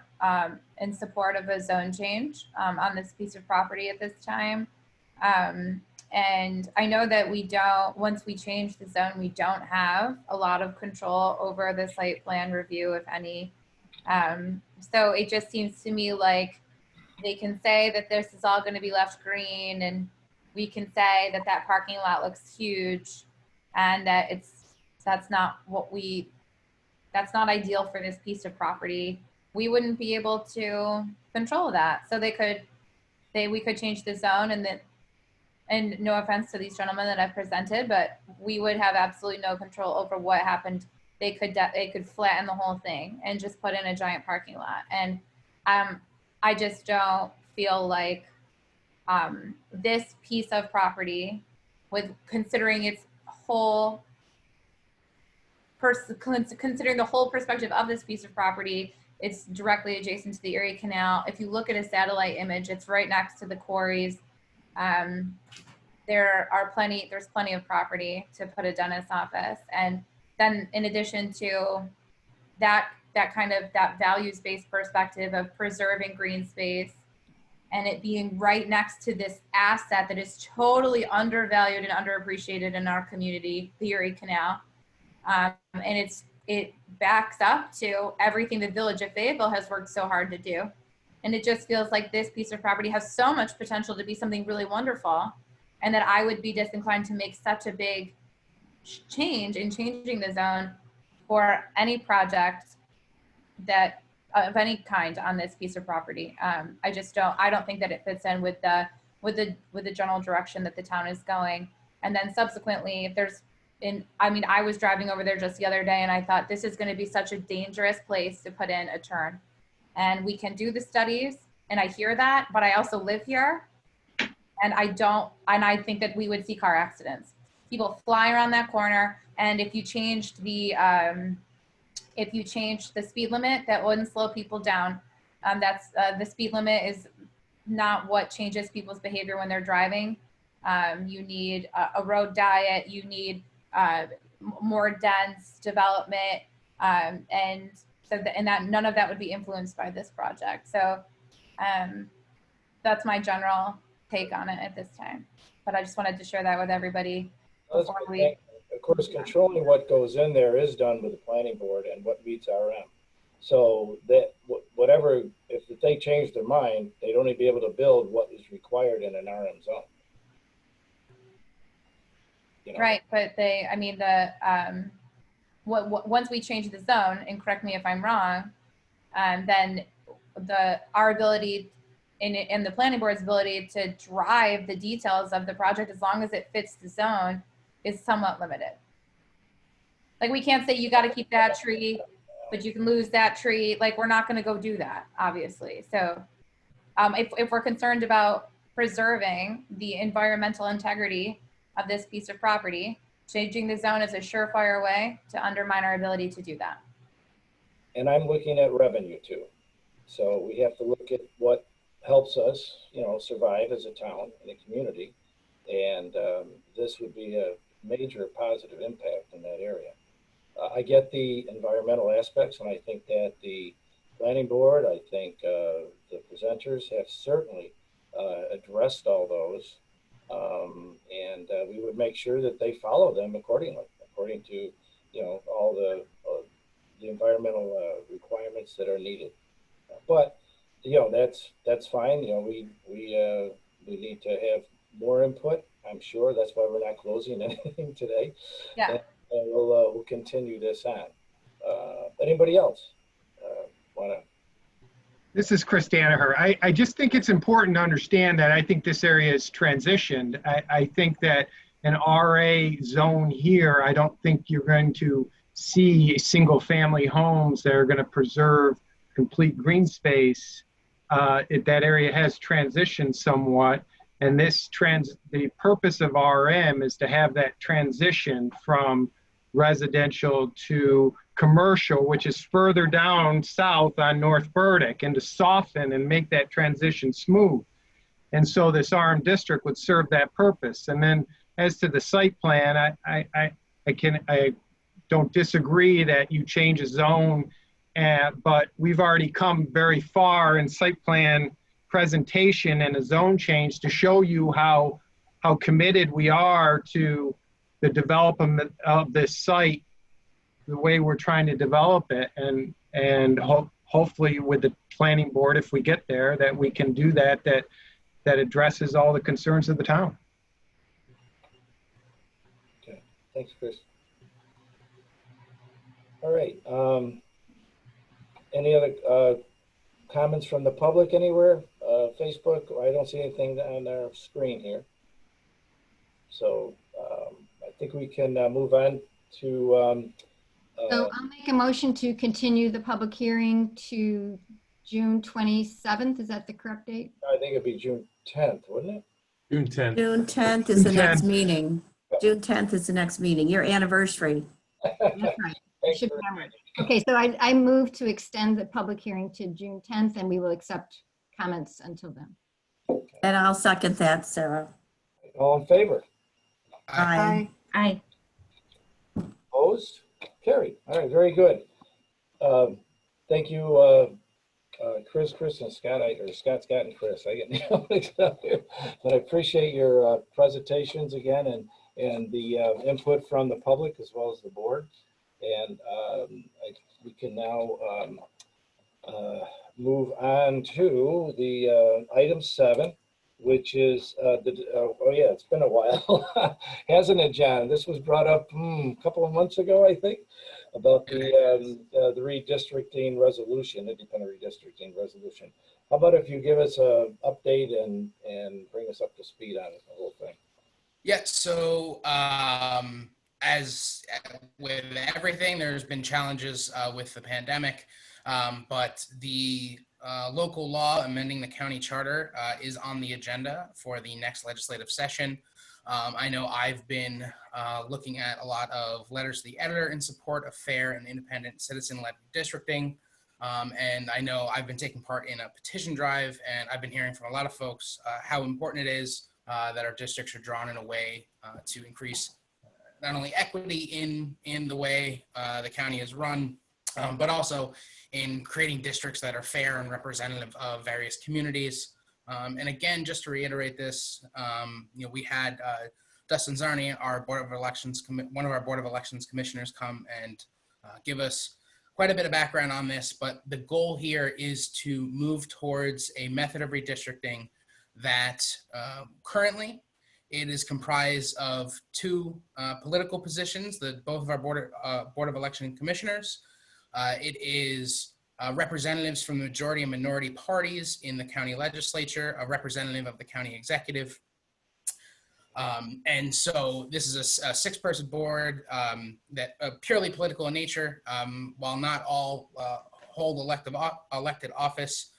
in support of a zone change on this piece of property at this time. And I know that we don't, once we change the zone, we don't have a lot of control over the site plan review, if any. So it just seems to me like they can say that this is all going to be left green, and we can say that that parking lot looks huge, and that that's not ideal for this piece of property. We wouldn't be able to control that. So we could change the zone, and no offense to these gentlemen that I've presented, but we would have absolutely no control over what happened. They could flatten the whole thing and just put in a giant parking lot. And I just don't feel like this piece of property, with considering its whole considering the whole perspective of this piece of property, it's directly adjacent to the Erie Canal. If you look at a satellite image, it's right next to the quarries. There's plenty of property to put a dentist's office. And then in addition to that values-based perspective of preserving green space and it being right next to this asset that is totally undervalued and underappreciated in our community, the Erie Canal. And it backs up to everything the Village of Fayetteville has worked so hard to do. And it just feels like this piece of property has so much potential to be something really wonderful, and that I would be disinclined to make such a big change in changing the zone for any project that of any kind on this piece of property. I don't think that it fits in with the general direction that the town is going. And then subsequently, if there's I was driving over there just the other day, and I thought this is going to be such a dangerous place to put in a turn. And we can do the studies, and I hear that, but I also live here, and I think that we would see car accidents. People fly around that corner, and if you changed the speed limit, that wouldn't slow people down. The speed limit is not what changes people's behavior when they're driving. You need a road diet, you need more dense development, and that none of that would be influenced by this project. So that's my general take on it at this time. But I just wanted to share that with everybody before we. Of course, controlling what goes in there is done with the planning board and what meets RM. So that whatever, if they change their mind, they'd only be able to build what is required in an RM zone. You know? Right, but once we change the zone, and correct me if I'm wrong, then our ability and the planning board's ability to drive the details of the project, as long as it fits the zone, is somewhat limited. Like, we can't say you got to keep that tree, but you can lose that tree. Like, we're not going to go do that, obviously. So if we're concerned about preserving the environmental integrity of this piece of property, changing the zone is a surefire way to undermine our ability to do that. And I'm looking at revenue too. So we have to look at what helps us, survive as a town and a community. And this would be a major positive impact in that area. I get the environmental aspects, and I think that the planning board, I think the presenters have certainly addressed all those. And we would make sure that they follow them according to, all the environmental requirements that are needed. But, that's fine. We need to have more input. I'm sure that's why we're not closing anything today. Yeah. And we'll continue this on. Anybody else want to? This is Chris Danaher. I just think it's important to understand that I think this area is transitioned. I think that an RA zone here, I don't think you're going to see single family homes that are going to preserve complete green space. That area has transitioned somewhat. And the purpose of RM is to have that transition from residential to commercial, which is further down south on North Burdick, and to soften and make that transition smooth. And so this RM district would serve that purpose. And then as to the site plan, I don't disagree that you change a zone, but we've already come very far in site plan presentation and a zone change to show you how committed we are to the development of this site, the way we're trying to develop it, and hopefully with the planning board, if we get there, that we can do that addresses all the concerns of the town. Okay, thanks, Chris. All right. Any other comments from the public anywhere? Facebook, I don't see anything on our screen here. So I think we can move on to. So I'll make a motion to continue the public hearing to June 27th. Is that the correct date? I think it'd be June 10th, wouldn't it? June 10th. June 10th is the next meeting. June 10th is the next meeting, your anniversary. That's right. I should remember. Okay, so I move to extend the public hearing to June 10th, and we will accept comments until then. And I'll second that, Sarah. All in favor? Aye. Aye. Opposed? Carried. All right, very good. Thank you, Chris, and Scott, or Scott, and Chris. I get mixed up here. But I appreciate your presentations again and the input from the public as well as the board. And we can now move on to the item 7, which is oh yeah, it's been a while, hasn't it, John? This was brought up a couple of months ago, I think, about the redistricting resolution, independent redistricting resolution. How about if you give us an update and bring us up to speed on the whole thing? Yeah, so as with everything, there's been challenges with the pandemic, but the local law amending the county charter is on the agenda for the next legislative session. I know I've been looking at a lot of letters to the editor in support of fair and independent citizen-led districting. And I know I've been taking part in a petition drive, and I've been hearing from a lot of folks how important it is that our districts are drawn in a way to increase not only equity in the way the county is run, but also in creating districts that are fair and representative of various communities. And again, just to reiterate this, we had Dustin Zarni, our Board of Elections, one of our Board of Elections commissioners, come and give us quite a bit of background on this. But the goal here is to move towards a method of redistricting that currently it is comprised of 2 political positions, both of our Board of Election commissioners. It is representatives from the majority and minority parties in the county legislature, a representative of the county executive. And so this is a 6-person board that purely political in nature, while not all hold elected office.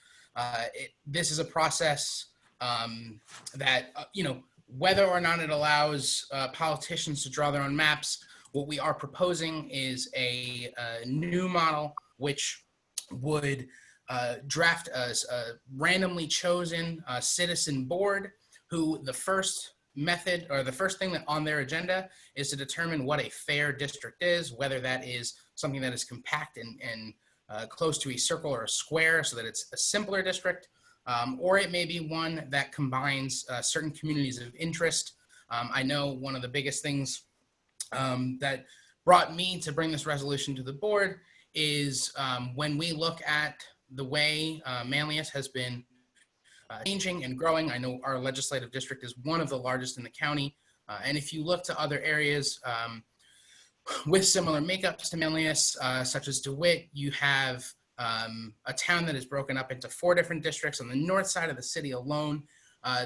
This is a process that, whether or not it allows politicians to draw their own maps, what we are proposing is a new model which would draft a randomly chosen citizen board who the first method or the first thing that on their agenda is to determine what a fair district is, whether that is something that is compact and close to a circle or a square so that it's a simpler district, or it may be one that combines certain communities of interest. I know one of the biggest things that brought me to bring this resolution to the board is when we look at the way Manlius has been changing and growing. I know our legislative district is one of the largest in the county. And if you look to other areas with similar makeups to Manlius, such as DeWitt, you have a town that is broken up into 4 different districts. On the north side of the city alone,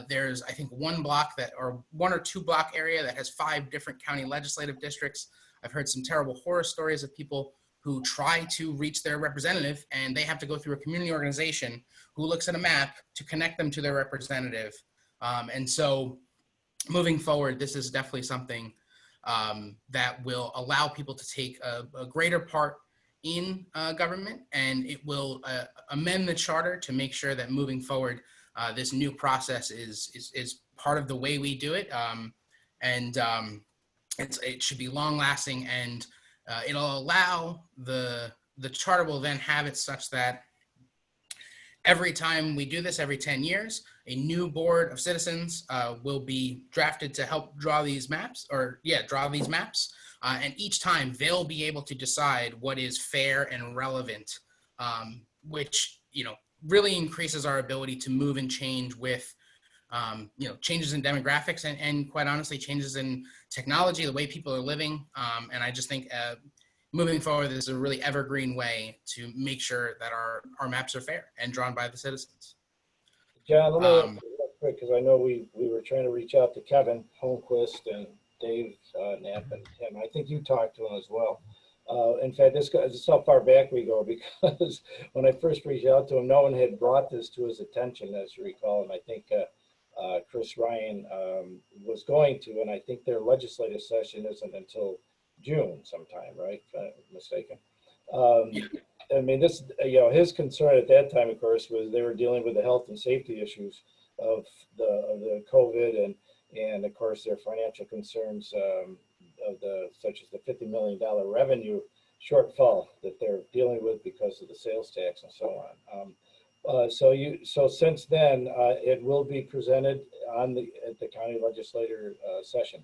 there's, I think, 1 or 2 block area that has 5 different county legislative districts. I've heard some terrible horror stories of people who try to reach their representative and they have to go through a community organization who looks at a map to connect them to their representative. And so moving forward, this is definitely something that will allow people to take a greater part in government, and it will amend the charter to make sure that moving forward, this new process is part of the way we do it. It should be long lasting and it'll allow the charter will then have it such that every time we do this, every 10 years, a new board of citizens will be drafted to help draw these maps, and each time they'll be able to decide what is fair and relevant, which, really increases our ability to move and change with, changes in demographics and quite honestly, changes in technology, the way people are living. And I just think moving forward, this is a really evergreen way to make sure that our maps are fair and drawn by the citizens. John, let me ask you real quick, because I know we were trying to reach out to Kevin Holmquist and Dave Knapp and Tim. I think you talked to him as well. In fact, this is how far back we go, because when I first reached out to him, no one had brought this to his attention, as you recall. And I think Chris Ryan was going to, and I think their legislative session isn't until June sometime, right? If I'm mistaken. I mean, this, his concern at that time, of course, was they were dealing with the health and safety issues of the COVID and of course their financial concerns such as the $50 million revenue shortfall that they're dealing with because of the sales tax and so on. So since then, it will be presented at the county legislature session.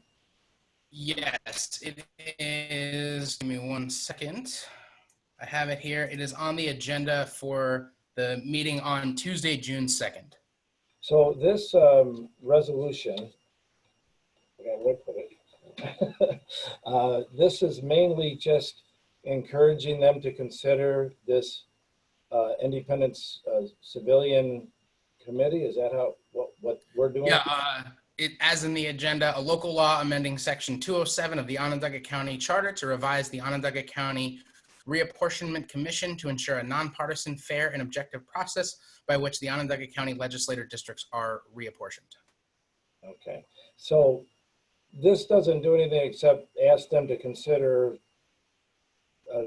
Yes, it is. Give me 1 second. I have it here. It is on the agenda for the meeting on Tuesday, June 2nd. So this resolution, I gotta look for it. This is mainly just encouraging them to consider this independent civilian committee. Is that what we're doing? Yeah, as in the agenda, a local law amending section 207 of the Onondaga County Charter to revise the Onondaga County Reapportionment Commission to ensure a nonpartisan, fair, and objective process by which the Onondaga County legislative districts are reapportioned. Okay, so this doesn't do anything except ask them to consider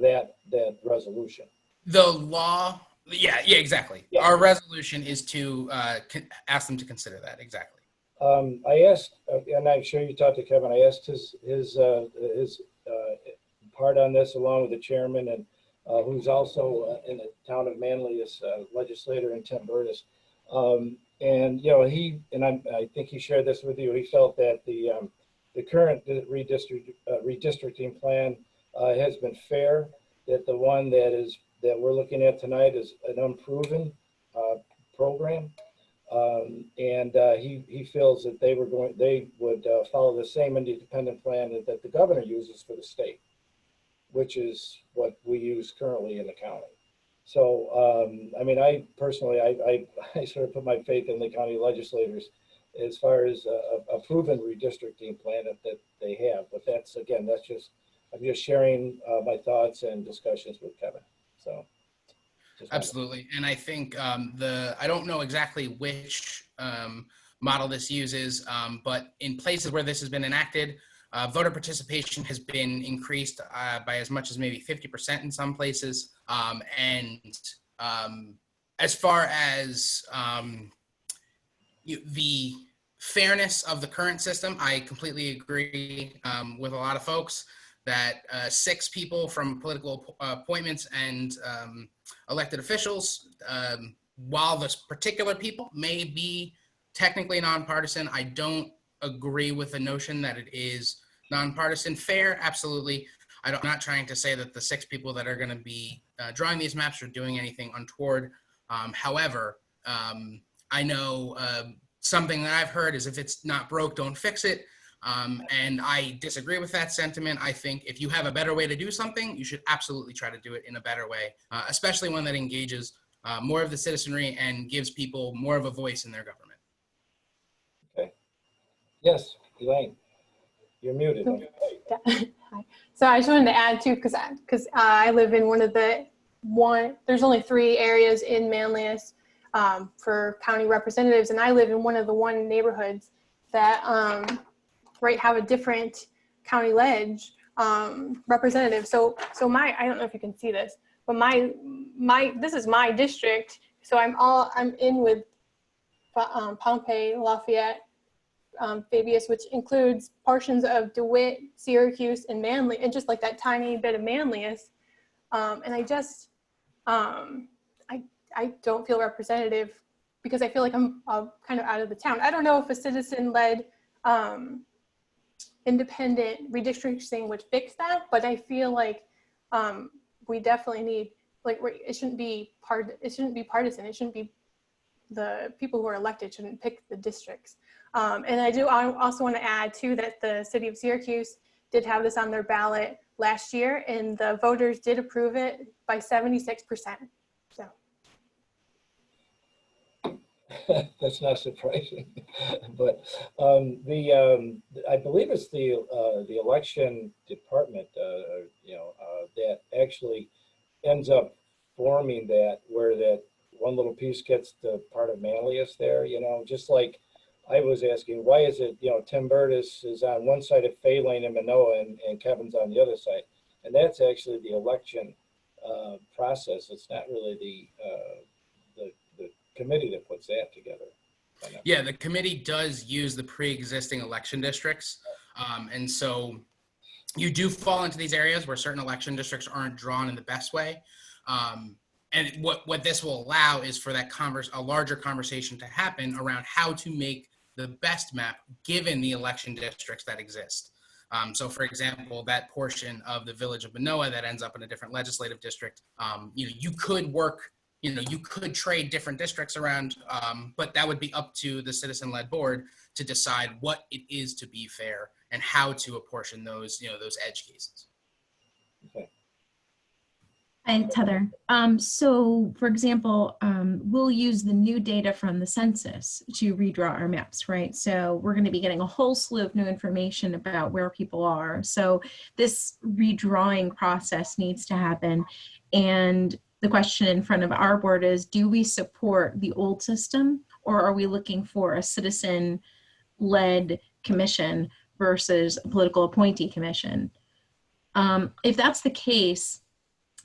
that resolution. The law, yeah, exactly. Yeah. Our resolution is to ask them to consider that, exactly. I asked, and I'm sure you talked to Kevin, I asked his part on this along with the chairman and who's also in the town of Manlius legislator, and Tim Burtis. And I think he shared this with you. He felt that the current redistricting plan has been fair. That the one that we're looking at tonight is an unproven program, and he feels that they would follow the same independent plan that the governor uses for the state, which is what we use currently in the county. So, I mean, I personally, I sort of put my faith in the county legislators as far as a proven redistricting plan that they have. But that's, again, I'm just sharing my thoughts and discussions with Kevin. So. Absolutely. And I think I don't know exactly which model this uses, but in places where this has been enacted, voter participation has been increased by as much as maybe 50% in some places. As far as the fairness of the current system, I completely agree with a lot of folks that 6 people from political appointments and elected officials, while those particular people may be technically nonpartisan, I don't agree with the notion that it is nonpartisan. Fair, absolutely. I'm not trying to say that the 6 people that are going to be drawing these maps are doing anything untoward. However, I know something that I've heard is if it's not broke, don't fix it. And I disagree with that sentiment. I think if you have a better way to do something, you should absolutely try to do it in a better way, especially one that engages more of the citizenry and gives people more of a voice in their government. Okay. Yes, Elaine, you're muted. Hi. So I just wanted to add too, because I live in there's only 3 areas in Manlius for county representatives, and I live in one of the neighborhoods that have a different county ledge representative. So I don't know if you can see this, but this is my district. So I'm in with Pompey, Lafayette, Fabius, which includes portions of DeWitt, Syracuse, and Manly, and just like that tiny bit of Manlius. And I just, I don't feel representative because I feel like I'm kind of out of the town. I don't know if a citizen-led independent redistricting would fix that, but I feel like we definitely need, like, it shouldn't be partisan. It shouldn't be, the people who are elected shouldn't pick the districts. And I also want to add too that the city of Syracuse did have this on their ballot last year, and the voters did approve it by 76%. So that's not surprising, but I believe it's the election department, that actually ends up forming that, where that one little piece gets the part of Manlius there, just like I was asking, why is it, Tim Burtis is on one side of Fay Lane and Manoa, and Kevin's on the other side. And that's actually the election process. It's not really the committee that puts that together. Yeah, the committee does use the pre-existing election districts. And so you do fall into these areas where certain election districts aren't drawn in the best way. And what this will allow is for that a larger conversation to happen around how to make the best map given the election districts that exist. So for example, that portion of the village of Manoa that ends up in a different legislative district, you could work, you could trade different districts around, but that would be up to the citizen-led board to decide what it is to be fair and how to apportion those, those edge cases. Okay. And Heather, so for example, we'll use the new data from the census to redraw our maps, right? So we're going to be getting a whole slew of new information about where people are. So this redrawing process needs to happen. And the question in front of our board is, do we support the old system, or are we looking for a citizen-led commission versus a political appointee commission? If that's the case,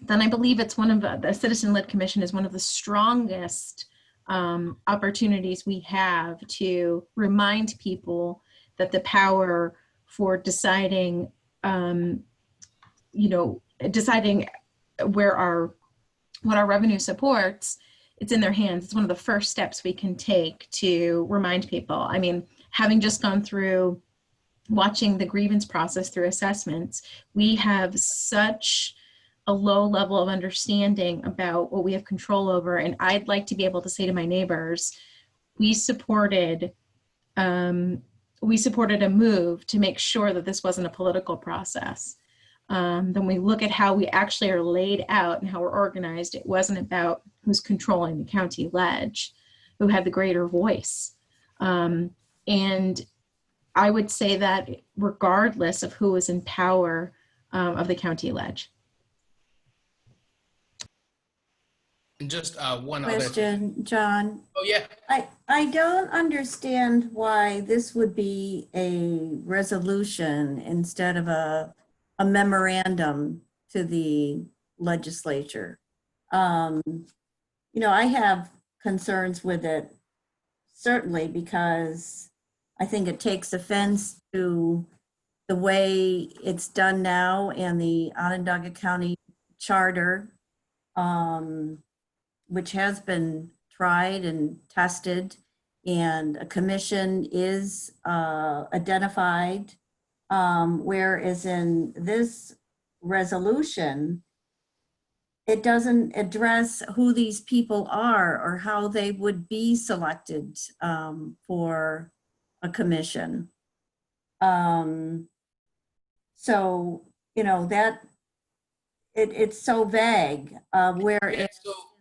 then I believe it's the citizen-led commission is one of the strongest opportunities we have to remind people that the power for deciding, deciding what our revenue supports, it's in their hands. It's one of the first steps we can take to remind people. I mean, having just gone through watching the grievance process through assessments, we have such a low level of understanding about what we have control over. And I'd like to be able to say to my neighbors, we supported a move to make sure that this wasn't a political process. Then we look at how we actually are laid out and how we're organized. It wasn't about who's controlling the county ledge, who had the greater voice. And I would say that regardless of who is in power of the county ledge. And just one question, John. Oh yeah. I don't understand why this would be a resolution instead of a memorandum to the legislature. I have concerns with it, certainly, because I think it takes offense to the way it's done now and the Onondaga County Charter, which has been tried and tested, and a commission is identified, whereas in this resolution, it doesn't address who these people are or how they would be selected for a commission. So, that it's so vague, where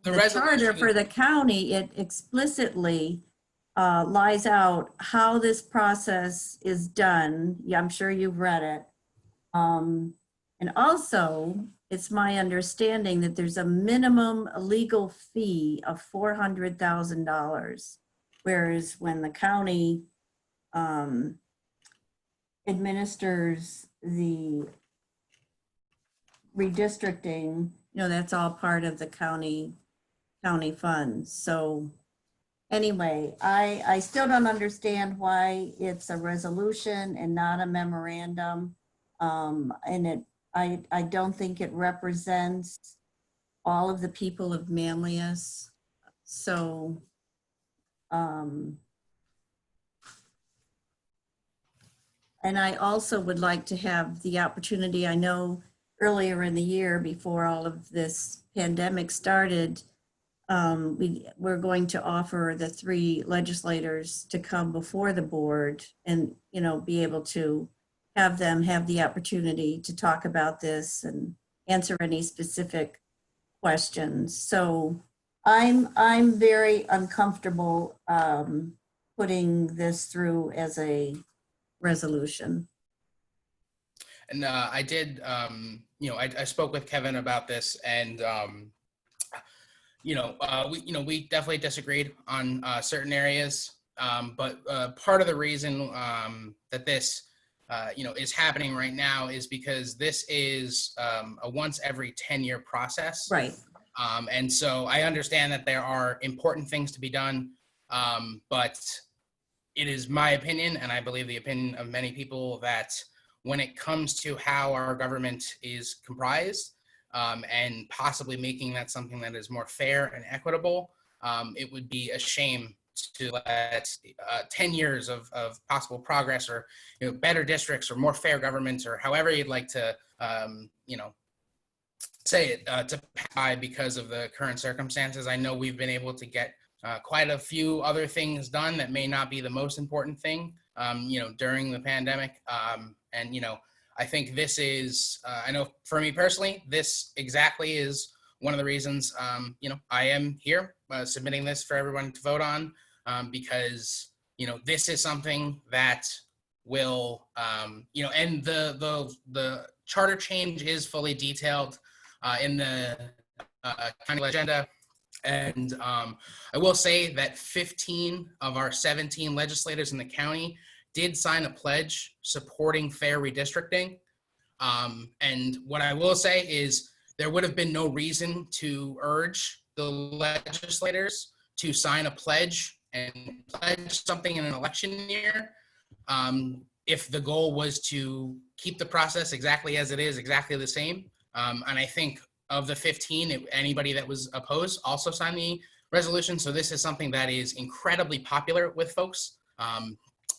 the charter for the county, it explicitly lies out how this process is done. Yeah, I'm sure you've read it. And also, it's my understanding that there's a minimum legal fee of $400,000, whereas when the county administers the redistricting, that's all part of the county funds. So anyway, I still don't understand why it's a resolution and not a memorandum. And I don't think it represents all of the people of Manlius. So, and I also would like to have the opportunity, I know earlier in the year before all of this pandemic started, we're going to offer the 3 legislators to come before the board and, you know, be able to have them have the opportunity to talk about this and answer any specific questions. So I'm very uncomfortable putting this through as a resolution. And I did, you know, I spoke with Kevin about this, and we definitely disagreed on certain areas. But part of the reason that this, is happening right now is because this is a once every 10-year process. Right. And so I understand that there are important things to be done, but it is my opinion, and I believe the opinion of many people, that when it comes to how our government is comprised, and possibly making that something that is more fair and equitable, it would be a shame to let 10 years of possible progress, or better districts, or more fair governments, or however you'd like to say it, to pass by because of the current circumstances. I know we've been able to get quite a few other things done that may not be the most important thing, during the pandemic. And I think this is, I know for me personally, this exactly is one of the reasons, I am here submitting this for everyone to vote on, because, this is something that will, and the charter change is fully detailed in the county agenda. And I will say that 15 of our 17 legislators in the county did sign a pledge supporting fair redistricting. And what I will say is there would have been no reason to urge the legislators to sign a pledge and pledge something in an election year, if the goal was to keep the process exactly as it is, exactly the same. And I think of the 15, anybody that was opposed also signed the resolution. So this is something that is incredibly popular with folks.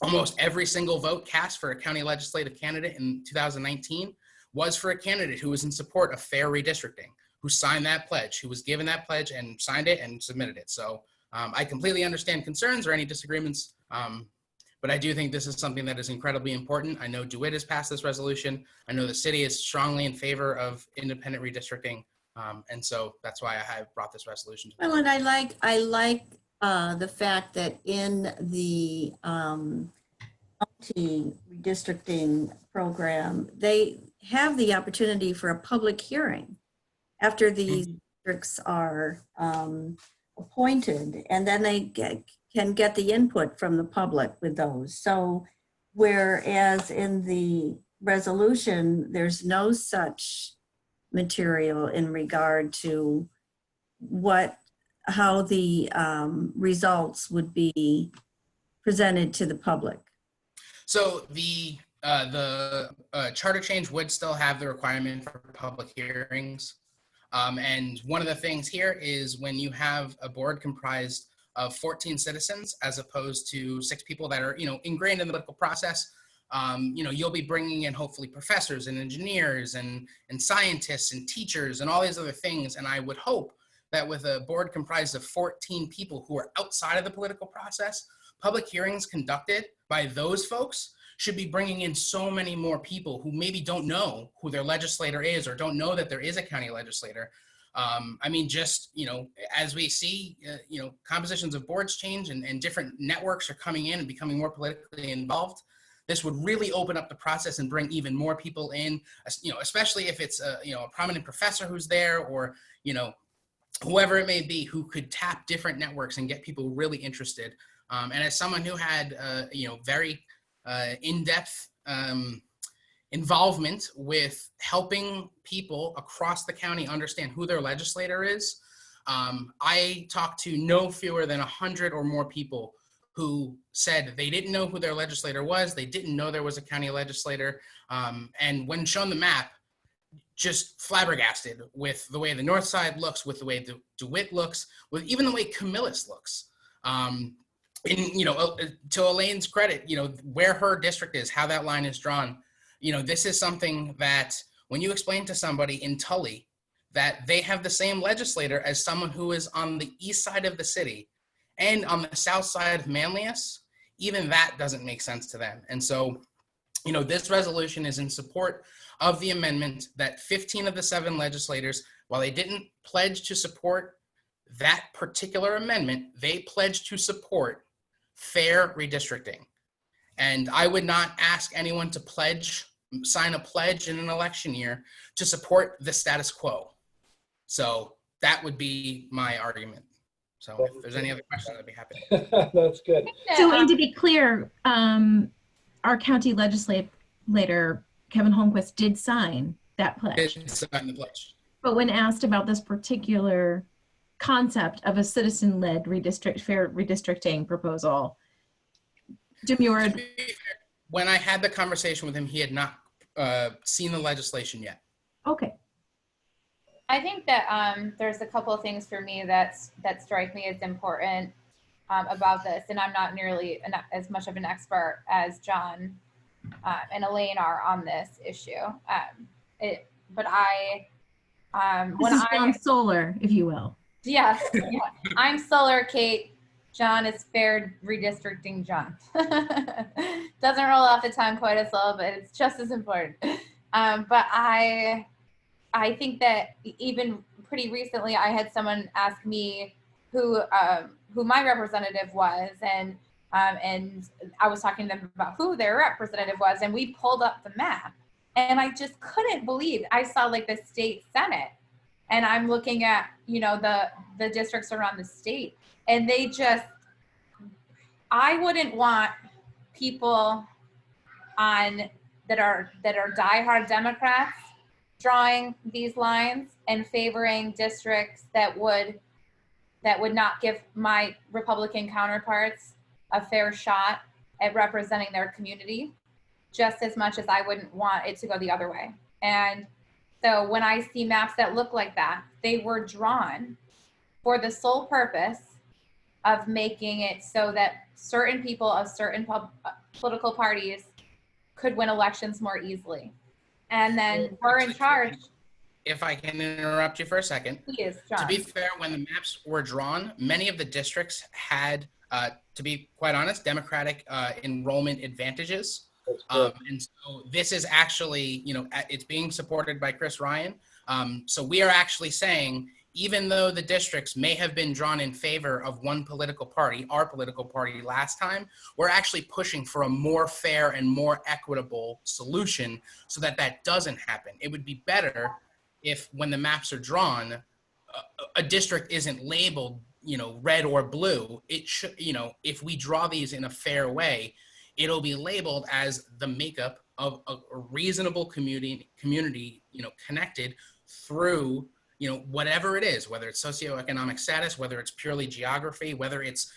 Almost every single vote cast for a county legislative candidate in 2019 was for a candidate who was in support of fair redistricting, who signed that pledge, who was given that pledge and signed it and submitted it. So I completely understand concerns or any disagreements, but I do think this is something that is incredibly important. I know DeWitt has passed this resolution. I know the city is strongly in favor of independent redistricting. And so that's why I have brought this resolution. Well, and I like the fact that in the county redistricting program, they have the opportunity for a public hearing after these districts are appointed, and then they can get the input from the public with those. So whereas in the resolution, there's no such material in regard to how the results would be presented to the public. So the charter change would still have the requirement for public hearings. And one of the things here is when you have a board comprised of 14 citizens, as opposed to 6 people that are, ingrained in the political process, you'll be bringing in hopefully professors and engineers and scientists and teachers and all these other things. And I would hope that with a board comprised of 14 people who are outside of the political process, public hearings conducted by those folks should be bringing in so many more people who maybe don't know who their legislator is or don't know that there is a county legislator. As we see, compositions of boards change and different networks are coming in and becoming more politically involved. This would really open up the process and bring even more people in, especially if it's a prominent professor who's there, or, whoever it may be, who could tap different networks and get people really interested. And as someone who had, very in-depth involvement with helping people across the county understand who their legislator is, I talked to no fewer than 100 or more people who said they didn't know who their legislator was. They didn't know there was a county legislator. And when shown the map, just flabbergasted with the way the north side looks, with the way DeWitt looks, with even the way Camillus looks. And, to Elaine's credit, where her district is, how that line is drawn, this is something that when you explain to somebody in Tully that they have the same legislator as someone who is on the east side of the city and on the south side of Manlius, even that doesn't make sense to them. And so, this resolution is in support of the amendment that 15 of the 7 legislators, while they didn't pledge to support that particular amendment, they pledged to support fair redistricting. And I would not ask anyone to sign a pledge in an election year to support the status quo. So that would be my argument. So if there's any other questions, I'd be happy. That's good. So, and to be clear, our county legislator, Kevin Holmquist, did sign that pledge. Did sign the pledge. But when asked about this particular concept of a citizen-led fair redistricting proposal, demurred. When I had the conversation with him, he had not seen the legislation yet. Okay. I think that there's a couple of things for me that strike me as important about this, and I'm not nearly as much of an expert as John and Elaine are on this issue. But This is John Solar, if you will. Yeah, I'm Solar Kate. John is fair redistricting John. Doesn't roll off the tongue quite as well, but it's just as important. But I think that even pretty recently, I had someone ask me who my representative was, and I was talking to them about who their representative was, and we pulled up the map, and I just couldn't believe I saw like the state senate, and I'm looking at the districts around the state, and they just, I wouldn't want people that are diehard Democrats drawing these lines and favoring districts that would not give my Republican counterparts a fair shot at representing their community, just as much as I wouldn't want it to go the other way. And so when I see maps that look like that, they were drawn for the sole purpose of making it so that certain people of certain political parties could win elections more easily. And then we're in charge. If I can interrupt you for a second. Please, John. To be fair, when the maps were drawn, many of the districts had, to be quite honest, Democratic enrollment advantages. And so this is actually, it's being supported by Chris Ryan. So we are actually saying, even though the districts may have been drawn in favor of one political party, our political party last time, we're actually pushing for a more fair and more equitable solution so that that doesn't happen. It would be better if when the maps are drawn, a district isn't labeled, red or blue. It should, if we draw these in a fair way, it'll be labeled as the makeup of a reasonable community, connected through, whatever it is, whether it's socioeconomic status, whether it's purely geography, whether it's,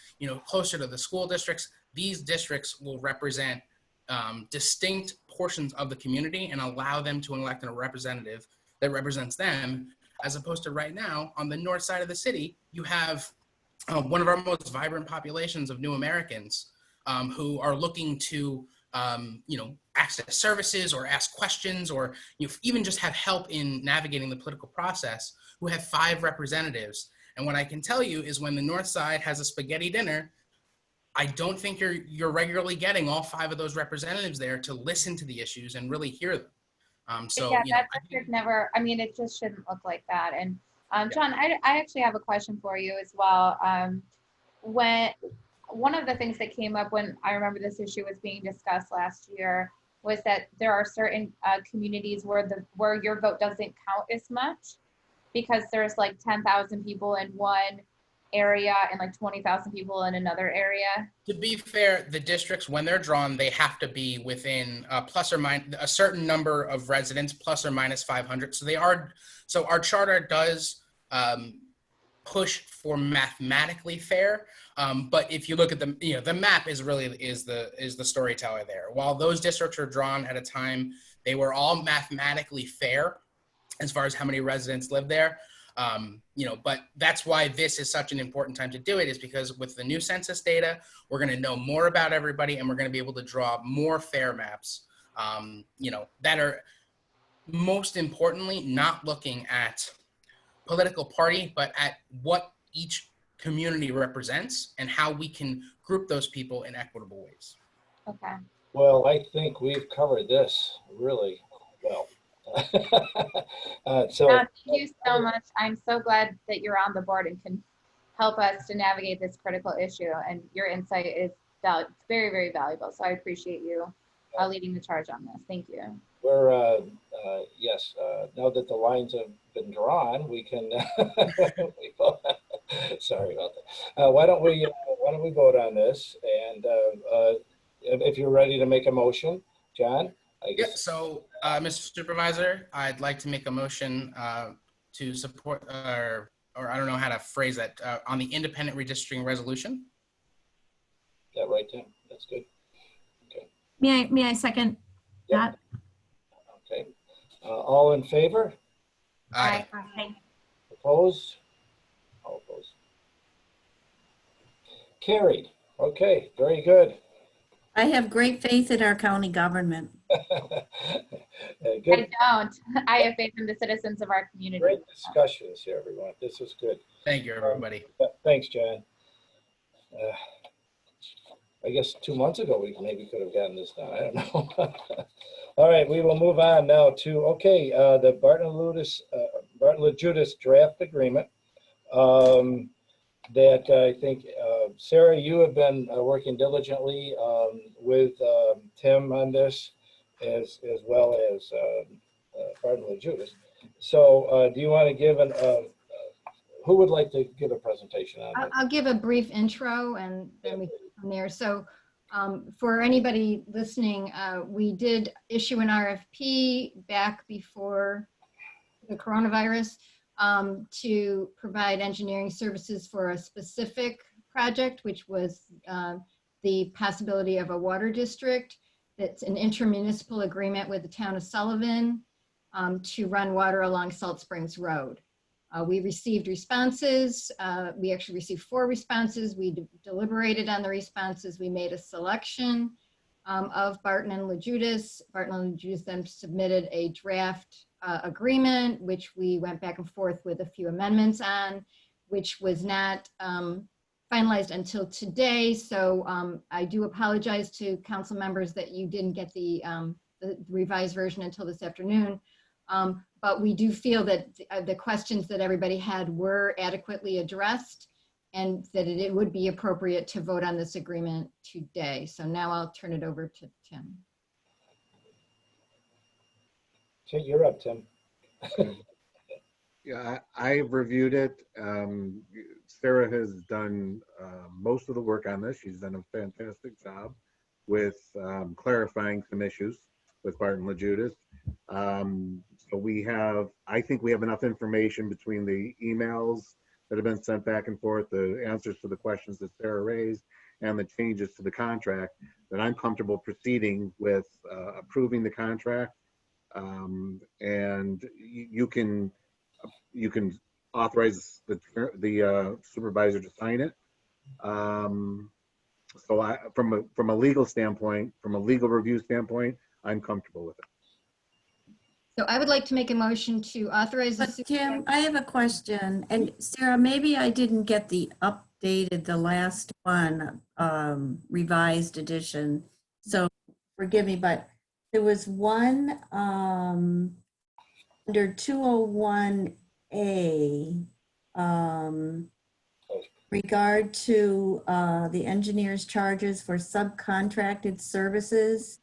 closer to the school districts. These districts will represent distinct portions of the community and allow them to elect a representative that represents them, as opposed to right now on the north side of the city, you have one of our most vibrant populations of new Americans who are looking to, access services or ask questions or even just have help in navigating the political process, who have 5 representatives. And what I can tell you is when the north side has a spaghetti dinner, I don't think you're regularly getting all 5 of those representatives there to listen to the issues and really hear them. That district never, it just shouldn't look like that. And John, I actually have a question for you as well. When one of the things that came up when I remember this issue was being discussed last year was that there are certain communities where your vote doesn't count as much because there's like 10,000 people in one area and like 20,000 people in another area. To be fair, the districts, when they're drawn, they have to be within plus or minus a certain number of residents, plus or minus 500. So they are. So our charter does push for mathematically fair. But if you look at the, the map is really the storyteller there. While those districts were drawn at a time, they were all mathematically fair as far as how many residents live there. But that's why this is such an important time to do it, is because with the new census data, we're going to know more about everybody, and we're going to be able to draw more fair maps, that are most importantly not looking at political party, but at what each community represents and how we can group those people in equitable ways. Okay. Well, I think we've covered this really well. Thank you so much. I'm so glad that you're on the board and can help us to navigate this critical issue. And your insight is very, very valuable. So I appreciate you leading the charge on this. Thank you. We're yes. Now that the lines have been drawn, we can. Sorry about that. Why don't we vote on this? And if you're ready to make a motion, John. Yeah, so, Mr. Supervisor, I'd like to make a motion to support, or I don't know how to phrase that, on the independent redistricting resolution. Is that right, Tim? That's good. Okay. May I second that? Okay. All in favor? Aye. Opposed? All opposed. Carried. Okay, very good. I have great faith in our county government. Good. I don't. I have faith in the citizens of our community. Great discussions here, everyone. This was good. Thank you, everybody. Thanks, John. I guess 2 months ago we maybe could have gotten this done. I don't know. All right, we will move on now to the Barton-Lujudas draft agreement. That I think, Sarah, you have been working diligently with Tim on this, as well as Barton-Lujudas. So do you want to give who would like to give a presentation on it? I'll give a brief intro and then we go from there. So for anybody listening, we did issue an RFP back before the coronavirus to provide engineering services for a specific project, which was the possibility of a water district. That's an intermunicipal agreement with the town of Sullivan to run water along Salt Springs Road. We received responses. We actually received 4 responses. We deliberated on the responses. We made a selection of Barton and Lujudas. Barton and Lujudas then submitted a draft agreement, which we went back and forth with a few amendments on, which was not finalized until today. So I do apologize to council members that you didn't get the revised version until this afternoon. But we do feel that the questions that everybody had were adequately addressed and that it would be appropriate to vote on this agreement today. So now I'll turn it over to Tim. Okay, you're up, Tim. Yeah, I've reviewed it. Sarah has done most of the work on this. She's done a fantastic job with clarifying some issues with Barton-Lujudas. So I think we have enough information between the emails that have been sent back and forth, the answers to the questions that Sarah raised, and the changes to the contract, that I'm comfortable proceeding with approving the contract. And you can authorize the supervisor to sign it. So from a legal standpoint, from a legal review standpoint, I'm comfortable with it. So I would like to make a motion to authorize. But Tim, I have a question. And Sarah, maybe I didn't get the last one, revised edition. So forgive me, but there was one under 201A, regard to the engineer's charges for subcontracted services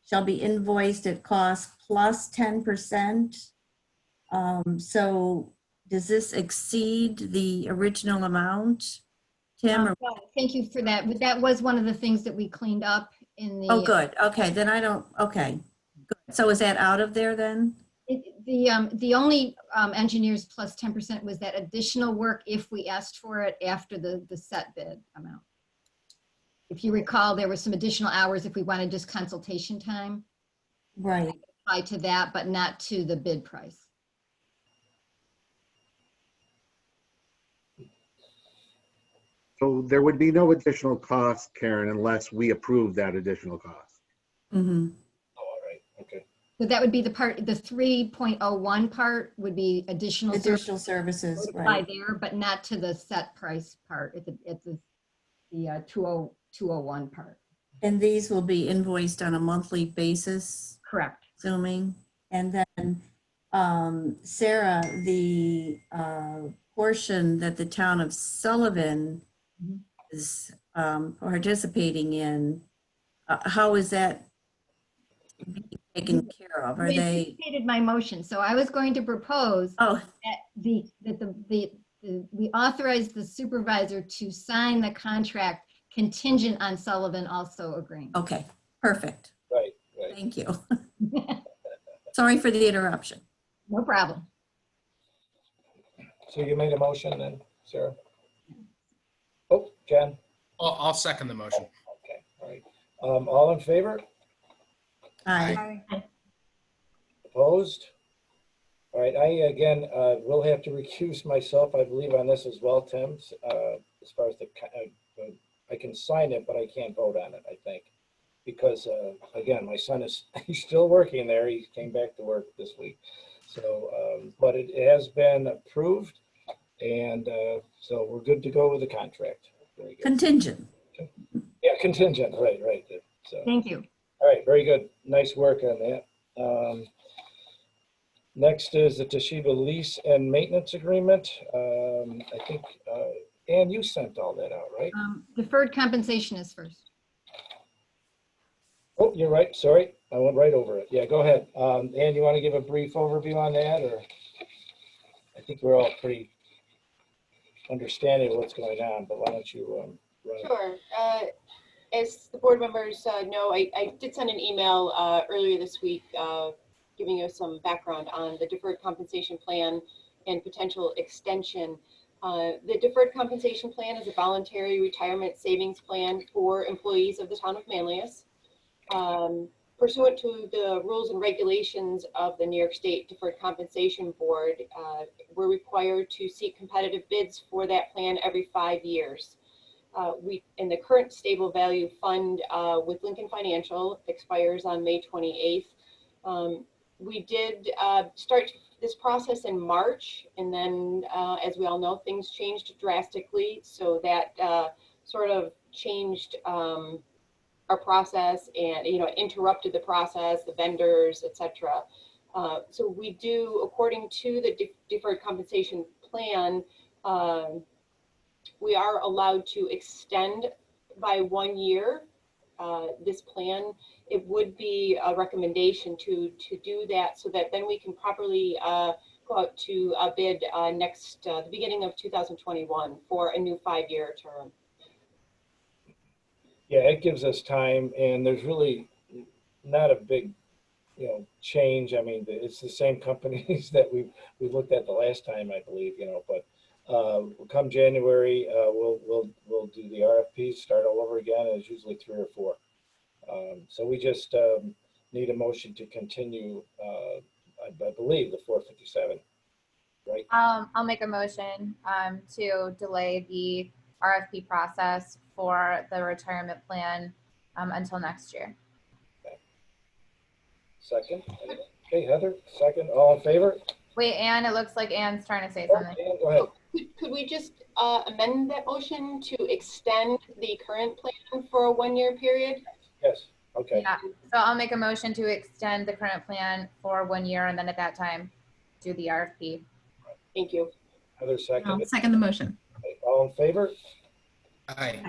shall be invoiced at cost plus 10%. So does this exceed the original amount, Tim? Thank you for that. But that was one of the things that we cleaned up in the. Oh, good. Okay, then okay, good. So is that out of there then? The only engineers plus 10% was that additional work if we asked for it after the set bid amount. If you recall, there was some additional hours if we wanted just consultation time. Right. Apply to that, but not to the bid price. So there would be no additional cost, Karen, unless we approve that additional cost. Mm-hmm. Oh, all right, okay. So that would be the part, the 3.01 part would be additional services, apply right. there, but not to the set price part at the 201 part. And these will be invoiced on a monthly basis? Correct. Assuming. And then, Sarah, the portion that the town of Sullivan is participating in, how is that being taken care of? Are You they? anticipated my motion, so I was going to propose that we authorize the supervisor to sign the contract contingent on Sullivan also agreeing. Okay, perfect. Right. Thank you. Sorry for the interruption. No problem. So you made a motion then, Sarah? Oh, Jen? I'll second the motion. Okay, all right. All in favor? Aye. Opposed? All right, I again will have to recuse myself, I believe, on this as well, Tim. As far as I can sign it, but I can't vote on it, I think. Because again, my son he's still working there. He came back to work this week. So, but it has been approved. And so we're good to go with the contract. Very good. Contingent. Yeah, contingent, right. So, thank you. All right, very good. Nice work on that. Next is the Toshiba lease and maintenance agreement. I think, Ann, you sent all that out, right? Deferred compensation is first. Oh, you're right. Sorry, I went right over it. Yeah, go ahead. Ann, you want to give a brief overview on that, or? I think we're all pretty understanding of what's going on, but why don't you run? Sure. As the board members know, I did send an email earlier this week giving you some background on the deferred compensation plan and potential extension. The deferred compensation plan is a voluntary retirement savings plan for employees of the town of Manlius. Pursuant to the rules and regulations of the New York State Deferred Compensation Board, we're required to seek competitive bids for that plan every 5 years. In the current stable value fund with Lincoln Financial expires on May 28th. We did start this process in March, and then as we all know, things changed drastically. So that sort of changed our process and, interrupted the process, the vendors, etc. So we do, according to the deferred compensation plan, we are allowed to extend by 1 year this plan. It would be a recommendation to do that so that then we can properly go out to bid the beginning of 2021 for a new 5-year term. Yeah, it gives us time, and there's really not a big, change. I mean, it's the same companies that we looked at the last time, I believe, but come January, we'll do the RFP, start all over again, and it's usually 3 or 4. So we just need a motion to continue, I believe, the 457, right? I'll make a motion to delay the RFP process for the retirement plan until next year. Okay. Second. Okay, Heather, second. All in favor? Wait, Anne, it looks like Anne's trying to say something. Ann, go ahead. Could we just amend that motion to extend the current plan for a 1-year period? Yes, okay. Yeah, so I'll make a motion to extend the current plan for 1 year, and then at that time, do the RFP. Thank you. Heather, second. I'll second the motion. Okay. All in favor? Aye.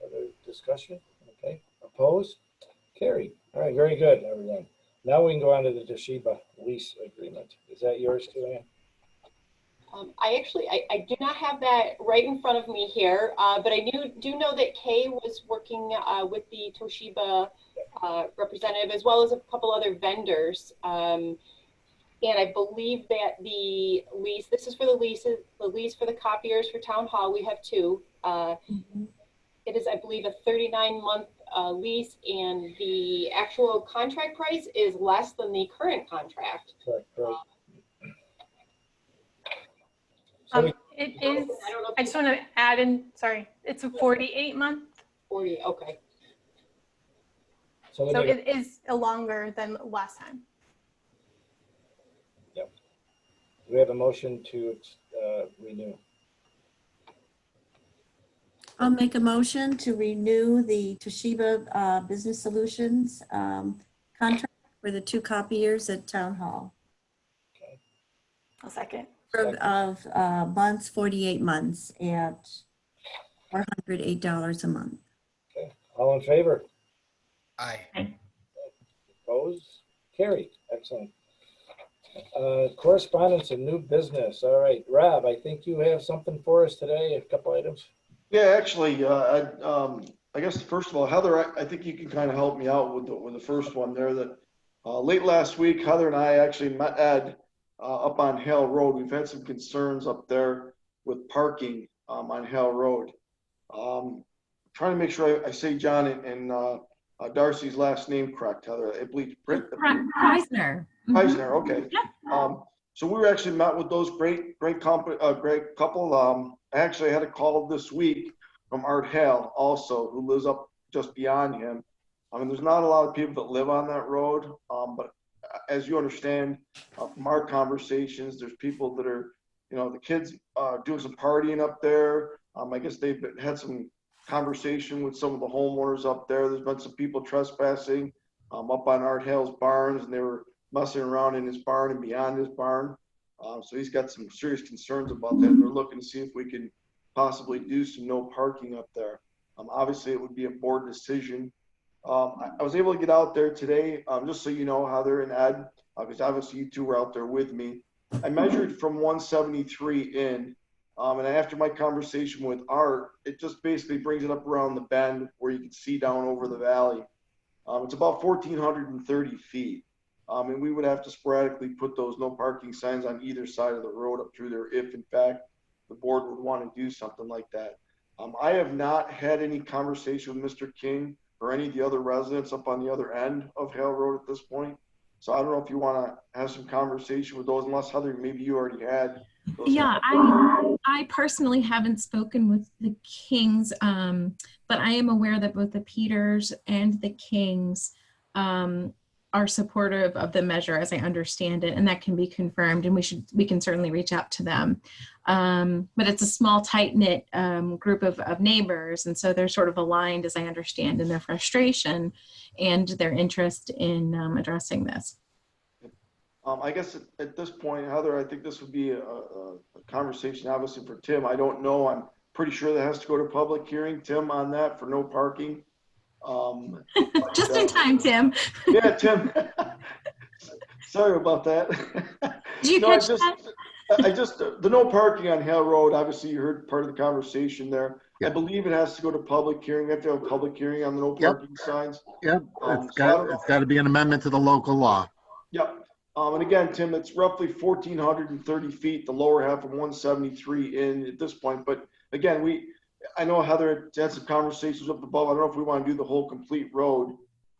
Other discussion? Okay. Opposed? Carried. All right, very good, everyone. Now we can go on to the Toshiba lease agreement. Is that yours too, Ann? I do not have that right in front of me here, but I do know that Kay was working with the Toshiba representative as well as a couple other vendors. And I believe that the lease, this is for the leases, the lease for the copiers for Town Hall, we have two. It is, I believe, a 39-month lease, and the actual contract price is less than the current contract. It is, I just want to add in, sorry, it's a 48-month. 40, okay. So it is longer than last time. Yep. Do we have a motion to renew? I'll make a motion to renew the Toshiba Business Solutions contract for the 2 copiers at Town Hall. Okay. I'll second. Of months, 48 months at $408 a month. Okay. All in favor? Aye. Opposed? Carried. Excellent. Correspondence and new business. All right, Rob, I think you have something for us today, a couple items. Yeah, actually, I guess first of all, Heather, I think you can kind of help me out with the first one there. That late last week, Heather and I actually met Ed up on Hale Road. We've had some concerns up there with parking on Hale Road. Trying to make sure I say John and Darcy's last name correct, Heather. I believe Preisner. Preisner, okay. So we were actually met with those great couple. I actually had a call this week from Art Hale also, who lives up just beyond him. I mean, there's not a lot of people that live on that road, but as you understand from our conversations, there's people that are, the kids doing some partying up there. I guess they've had some conversation with some of the homeowners up there. There's been some people trespassing up on Art Hale's barns, and they were messing around in his barn and beyond his barn. So he's got some serious concerns about that. They're looking to see if we can possibly do some no parking up there. Obviously, it would be a board decision. I was able to get out there today, just so you know, Heather and Ed, because obviously you two were out there with me. I measured from 173 in, and after my conversation with Art, it just basically brings it up around the bend where you can see down over the valley. It's about 1,430 feet. And we would have to sporadically put those no parking signs on either side of the road up through there if, in fact, the board would want to do something like that. I have not had any conversation with Mr. King or any of the other residents up on the other end of Hale Road at this point. So I don't know if you want to have some conversation with those, unless Heather, maybe you already had. Yeah, I personally haven't spoken with the Kings, but I am aware that both the Peters and the Kings are supportive of the measure, as I understand it, and that can be confirmed, and we can certainly reach out to them. But it's a small, tight-knit group of neighbors, and so they're sort of aligned, as I understand, in their frustration and their interest in addressing this. I guess at this point, Heather, I think this would be a conversation, obviously, for Tim. I don't know. I'm pretty sure that has to go to public hearing, Tim, on that for no parking. Just in time, Tim. Yeah, Tim. Sorry about that. Did you catch that? I just the no parking on Hale Road. Obviously, you heard part of the conversation there. Yep. I believe it has to go to public hearing. We have to have a public hearing on the no parking signs. Yep, it's got to be an amendment to the local law. Yep. And again, Tim, it's roughly 1,430 feet, the lower half of 173 in at this point. But again, I know Heather had some conversations up above. I don't know if we want to do the whole complete road.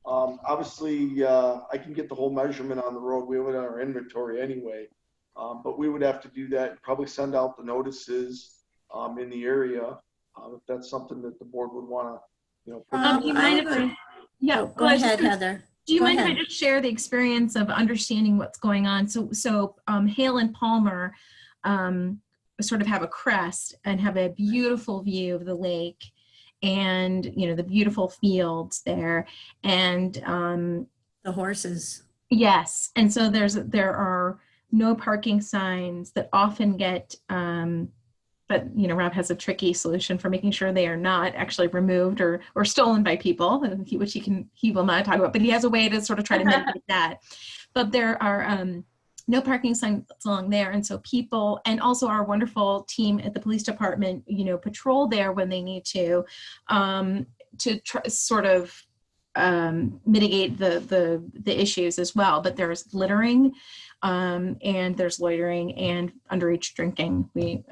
Obviously, I can get the whole measurement on the road. We have it on our inventory anyway. But we would have to do that and probably send out the notices in the area if that's something that the board would want to, do you mind if go ahead, Heather. Do you mind if I just share the experience of understanding what's going on? So Hale and Palmer sort of have a crest and have a beautiful view of the lake and, the beautiful fields there and the horses. Yes. And so there are no parking signs that often get, but Rob has a tricky solution for making sure they are not actually removed or stolen by people, which he will not talk about, but he has a way to sort of try to mitigate that. But there are no parking signs along there. And so people, and also our wonderful team at the police department, patrol there when they need to try, sort of mitigate the issues as well. But there's littering and there's loitering and underage drinking. We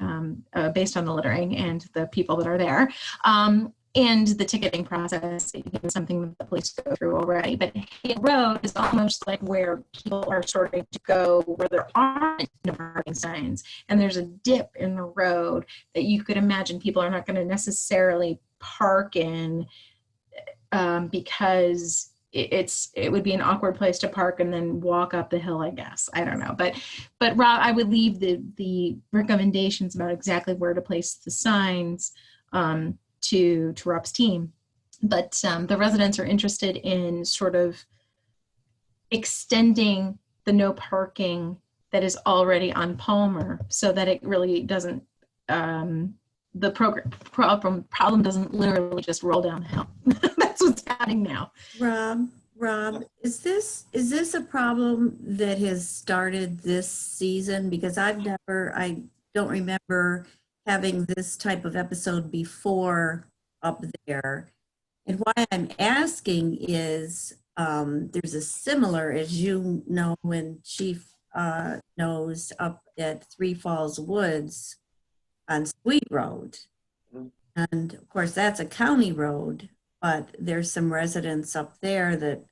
based on the littering and the people that are there. And the ticketing process is something that the police go through already. But Hill Road is almost like where people are starting to go where there aren't no parking signs. And there's a dip in the road that you could imagine people are not going to necessarily park in because it would be an awkward place to park and then walk up the hill, I guess. I don't know. But Rob, I would leave the recommendations about exactly where to place the signs to Rob's team. But the residents are interested in sort of extending the no parking that is already on Palmer so that it really doesn't, the problem doesn't literally just roll downhill. That's what's happening now. Rob, is this a problem that has started this season? Because I don't remember having this type of episode before up there. And why I'm asking is there's a similar, as you know, when Chief knows, up at Three Falls Woods on Sweet Road. And of course that's a county road, but there's some residents up there that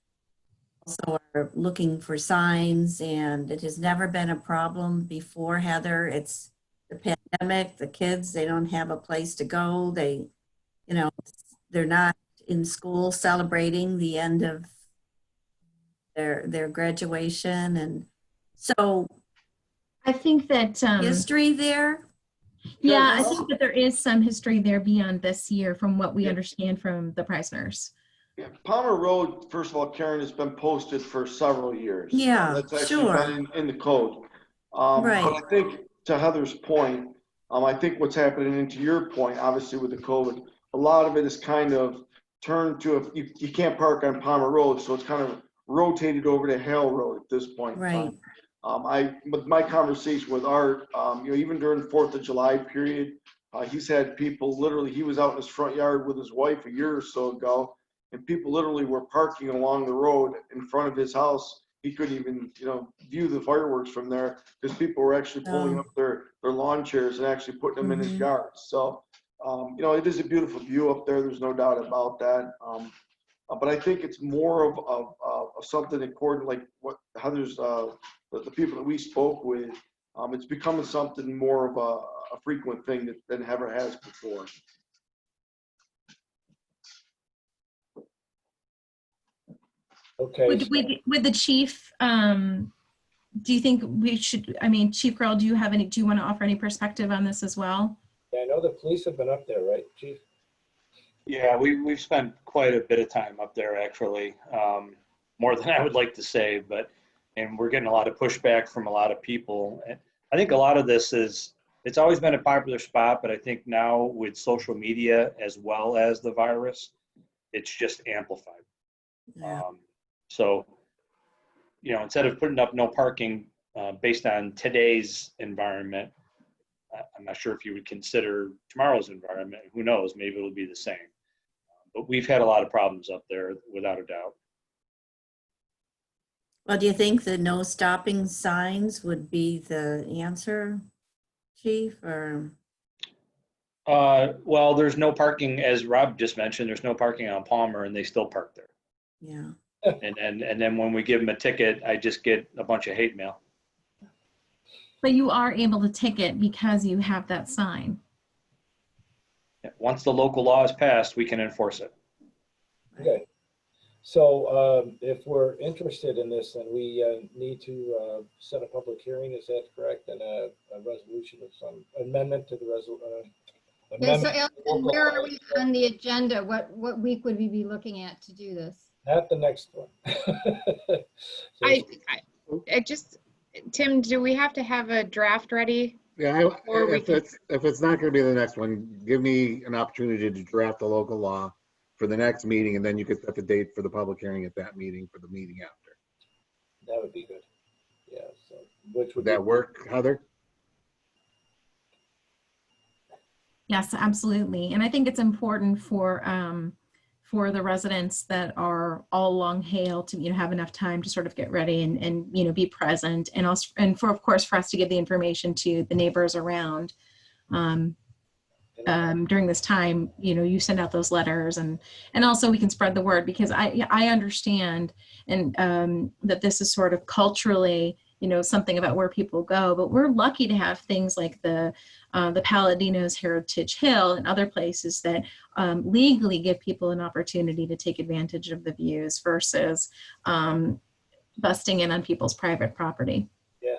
also are looking for signs, and it has never been a problem before, Heather. It's the pandemic, the kids, they don't have a place to go. They, they're not in school celebrating the end of their graduation. And so I think that history there. Yeah, I think that there is some history there beyond this year from what we understand from the Preisners. Yeah, Palmer Road, first of all, Karen, has been posted for several years. Yeah, that's actually been in the code. Right. But I think to Heather's point, I think what's happening, and to your point, obviously with the COVID, a lot of it is kind of turned to you can't park on Palmer Road, so it's kind of rotated over to Hale Road at this point. Right. With my conversation with Art, even during the 4th of July period, he's had people literally, he was out in his front yard with his wife a year or so ago, and people literally were parking along the road in front of his house. He couldn't even, view the fireworks from there because people were actually pulling up their lawn chairs and actually putting them in his yard. So, it is a beautiful view up there. There's no doubt about that. But I think it's more of something according like what Heather's, the people that we spoke with, it's becoming something more of a frequent thing than ever has before. Okay. With the chief, do you think we should, Chief Carl, do you want to offer any perspective on this as well? Yeah, I know the police have been up there, right, Chief? Yeah, we've spent quite a bit of time up there, actually, more than I would like to say, and we're getting a lot of pushback from a lot of people. And I think a lot of this it's always been a popular spot, but I think now with social media as well as the virus, it's just amplified. Yeah. So, instead of putting up no parking based on today's environment, I'm not sure if you would consider tomorrow's environment. Who knows? Maybe it'll be the same. But we've had a lot of problems up there, without a doubt. Well, do you think the no stopping signs would be the answer, Chief, or? Well, there's no parking, as Rob just mentioned, there's no parking on Palmer, and they still park there. Yeah. And then when we give them a ticket, I just get a bunch of hate mail. But you are able to ticket because you have that sign. Once the local law is passed, we can enforce it. Okay. So if we're interested in this, then we need to set a public hearing. Is that correct? And a resolution of some amendment to the resolution. Yeah, so Elton, where are we on the agenda? What week would we be looking at to do this? Not the next one. I just, Tim, do we have to have a draft ready? Yeah, if it's not going to be the next one, give me an opportunity to draft the local law for the next meeting, and then you could set the date for the public hearing at that meeting for the meeting after. That would be good. Yeah. So, would that work, Heather? Yes, absolutely. And I think it's important for for the residents that are all along Hale to, have enough time to sort of get ready and be present, and also, and for, of course, for us to give the information to the neighbors around. During this time, you send out those letters, and also we can spread the word, because I understand and that this is sort of culturally, something about where people go, but we're lucky to have things like the Paladinos Heritage Hill and other places that legally give people an opportunity to take advantage of the views versus busting in on people's private property. Yeah.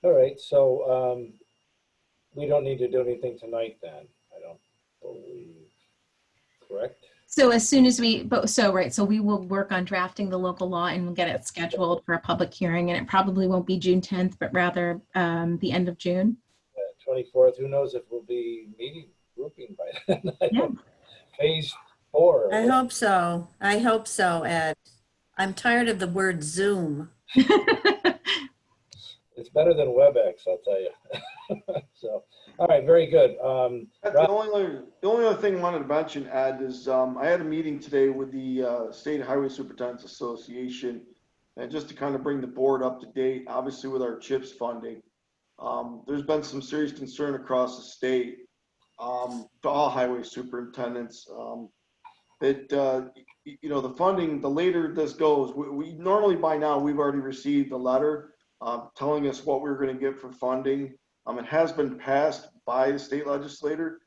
All right, so we don't need to do anything tonight then, I don't believe, correct? So as soon as so we will work on drafting the local law and we'll get it scheduled for a public hearing, and it probably won't be June 10th, but rather the end of June. 24th, who knows if we'll be grouping by then. Phase 4. I hope so. I hope so, Ed. I'm tired of the word Zoom. It's better than WebEx, I'll tell you. So, all right, very good. The only other thing I wanted to mention, Ed, is I had a meeting today with the State Highway Superintendents Association, and just to kind of bring the board up to date, obviously with our CHIPS funding. There's been some serious concern across the state to all highway superintendents that the funding, the later this goes, we normally by now we've already received a letter telling us what we're going to get for funding. It has been passed by the state legislator,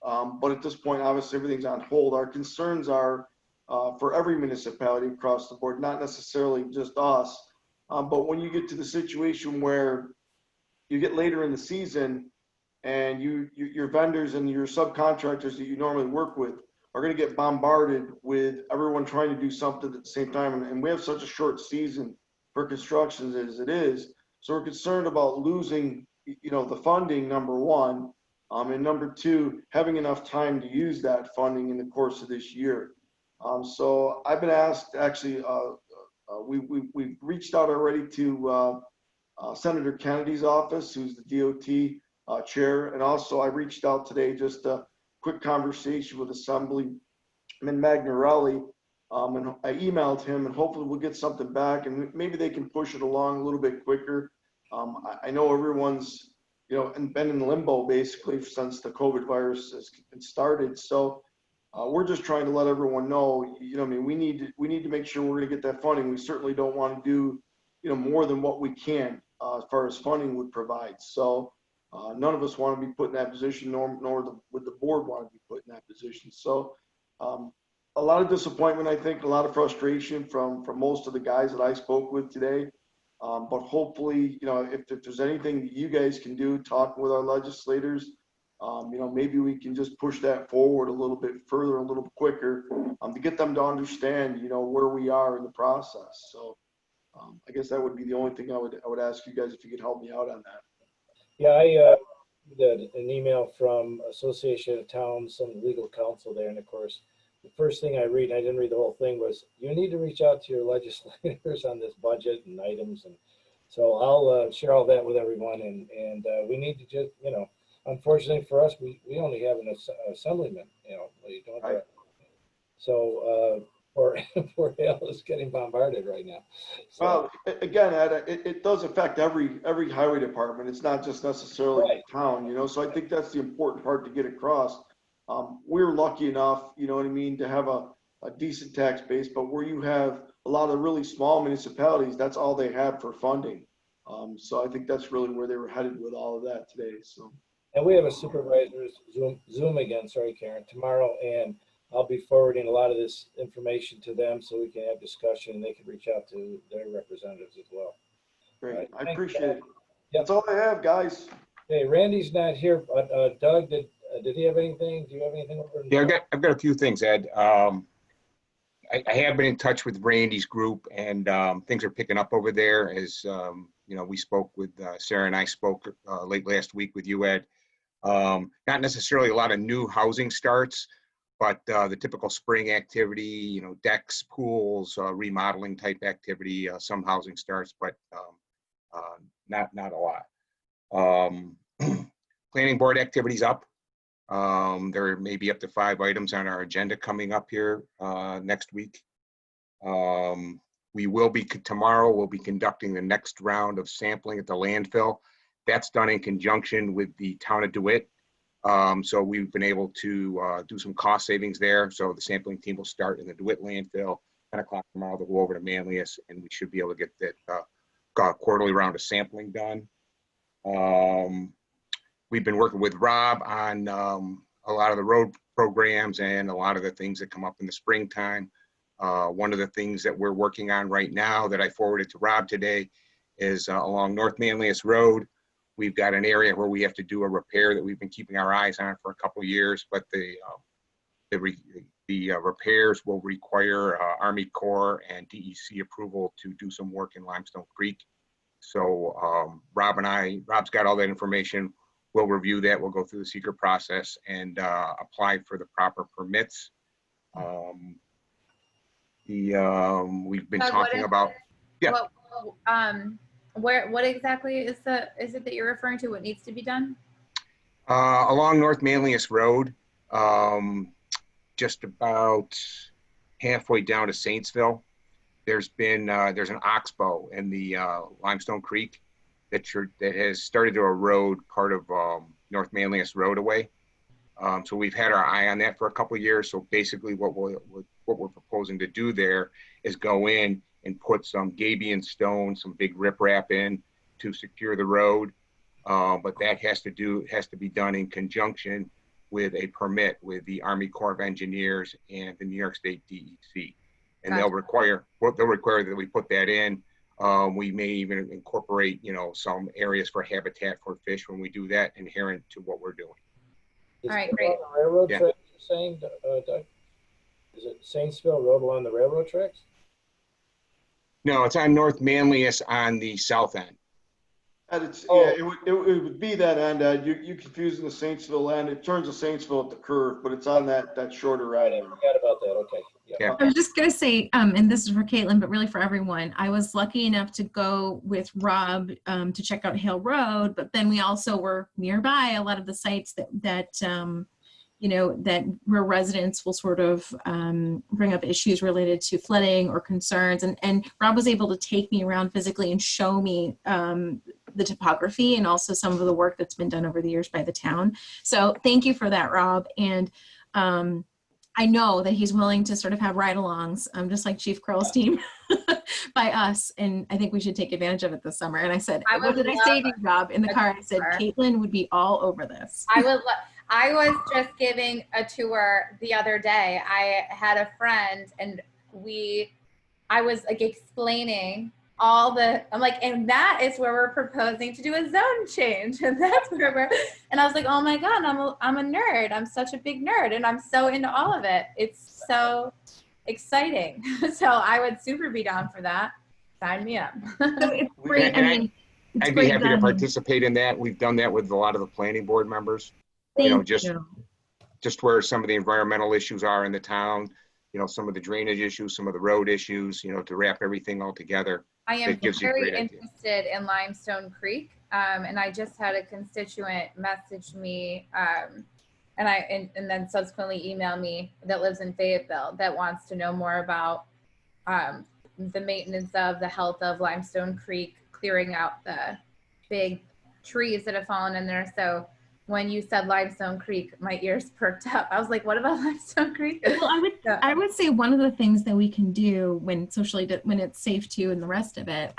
but at this point, obviously everything's on hold. Our concerns are for every municipality across the board, not necessarily just us, but when you get to the situation where you get later in the season and your vendors and your subcontractors that you normally work with are going to get bombarded with everyone trying to do something at the same time. And we have such a short season for construction as it is. So we're concerned about losing, the funding, number one, and number two, having enough time to use that funding in the course of this year. So I've been asked, actually, we've reached out already to Senator Kennedy's office, who's the DOT chair. And also I reached out today, just a quick conversation with Assemblyman Magnarelli. And I emailed him, and hopefully we'll get something back, and maybe they can push it along a little bit quicker. I know everyone's, been in limbo basically since the COVID virus has started. So we're just trying to let everyone know, we need to make sure we're going to get that funding. We certainly don't want to do, more than what we can as far as funding would provide. So none of us want to be put in that position, nor would the board want to be put in that position. So a lot of disappointment, I think, a lot of frustration from most of the guys that I spoke with today. But hopefully, if there's anything that you guys can do, talking with our legislators, maybe we can just push that forward a little bit further, a little quicker, to get them to understand, where we are in the process. So I guess that would be the only thing I would ask you guys, if you could help me out on that. Yeah, I got an email from Association of Towns, some legal counsel there, and of course, the first thing I read, and I didn't read the whole thing, was you need to reach out to your legislators on this budget and items. And so I'll share all that with everyone. And we need to just, unfortunately for us, we only have an assemblyman, we don't have, so poor Hale is getting bombarded right now. So, well, again, Ed, it does affect every highway department. It's not just necessarily the town, so I think that's the important part to get across. We're lucky enough, to have a decent tax base, but where you have a lot of really small municipalities, that's all they had for funding. So I think that's really where they were headed with all of that today. So, and we have a supervisor's Zoom again, sorry, Karen, tomorrow, and I'll be forwarding a lot of this information to them so we can have discussion, and they can reach out to their representatives as well. Great, right. I appreciate it. That's all I have, guys. Hey, Randy's not here, but Doug, did he have anything? Do you have anything over? Yeah, I've got a few things, Ed. I have been in touch with Randy's group, and things are picking up over there. As we spoke with Sarah, and I spoke late last week with you, Ed. Not necessarily a lot of new housing starts, but the typical spring activity, decks, pools, remodeling type activity, some housing starts, but not a lot. Planning board activities up. There may be up to 5 items on our agenda coming up here next week. Tomorrow we'll be conducting the next round of sampling at the landfill. That's done in conjunction with the town of DeWitt. So we've been able to do some cost savings there. So the sampling team will start in the DeWitt landfill, 10 o'clock tomorrow. They'll go over to Manlius, and we should be able to get that quarterly round of sampling done. We've been working with Rob on a lot of the road programs and a lot of the things that come up in the springtime. One of the things that we're working on right now that I forwarded to Rob today is along North Manlius Road. We've got an area where we have to do a repair that we've been keeping our eyes on for a couple of years, but the repairs will require Army Corps and DEC approval to do some work in Limestone Creek. So Rob's got all that information. We'll review that. We'll go through the secret process and apply for the proper permits. We've been talking about, yeah. What exactly is it that you're referring to? What needs to be done? Along North Manlius Road, just about halfway down to Saintsville, there's an oxbow in the Limestone Creek that has started to erode part of North Manlius Road away. So we've had our eye on that for a couple of years. So basically what we're proposing to do there is go in and put some gabion stone, some big riprap in to secure the road. But that has to be done in conjunction with a permit with the Army Corps of Engineers and the New York State DEC. And Gotcha. they'll require that we put that in. We may even incorporate, some areas for habitat for fish when we do that, inherent to what we're doing. All right, great. On the railroad Yeah. tracks, you're saying, Doug? Is it Saintsville Road along the railroad tracks? No, it's on North Manlius on the south end. And yeah, it would be that end. You confusing the Saintsville end. It turns to Saintsville at the curve, but it's on that shorter end. I forgot about that. Okay. Yeah. I was just going to say, and this is for Caitlin, but really for everyone, I was lucky enough to go with Rob to check out Hale Road, but then we also were nearby a lot of the sites that where residents will sort of bring up issues related to flooding or concerns. And Rob was able to take me around physically and show me the topography and also some of the work that's been done over the years by the town. So thank you for that, Rob. And I know that he's willing to sort of have ride-alongs, just like Chief Crowell's team by us. And I think we should take advantage of it this summer. And I said, what did I say to you, Rob, in the car? I said, Caitlin would be all over this. I was just giving a tour the other day. I had a friend and I was like explaining and that is where we're proposing to do a zone change. And that's where and I was like, oh my God, I'm a nerd. I'm such a big nerd and I'm so into all of it. It's so exciting. So I would super be down for that. Sign me up. So it's great. I'd be happy to participate in that. We've done that with a lot of the planning board members. Just where some of the environmental issues are in the town, some of the drainage issues, some of the road issues, to wrap everything all together. I am very interested in Limestone Creek, and I just had a constituent message me, and then subsequently email me that lives in Fayetteville that wants to know more about the maintenance of the health of Limestone Creek, clearing out the big trees that have fallen in there. So when you said Limestone Creek, my ears perked up. I was like, what about Limestone Creek? Well, I would say one of the things that we can do when it's safe to and the rest of it,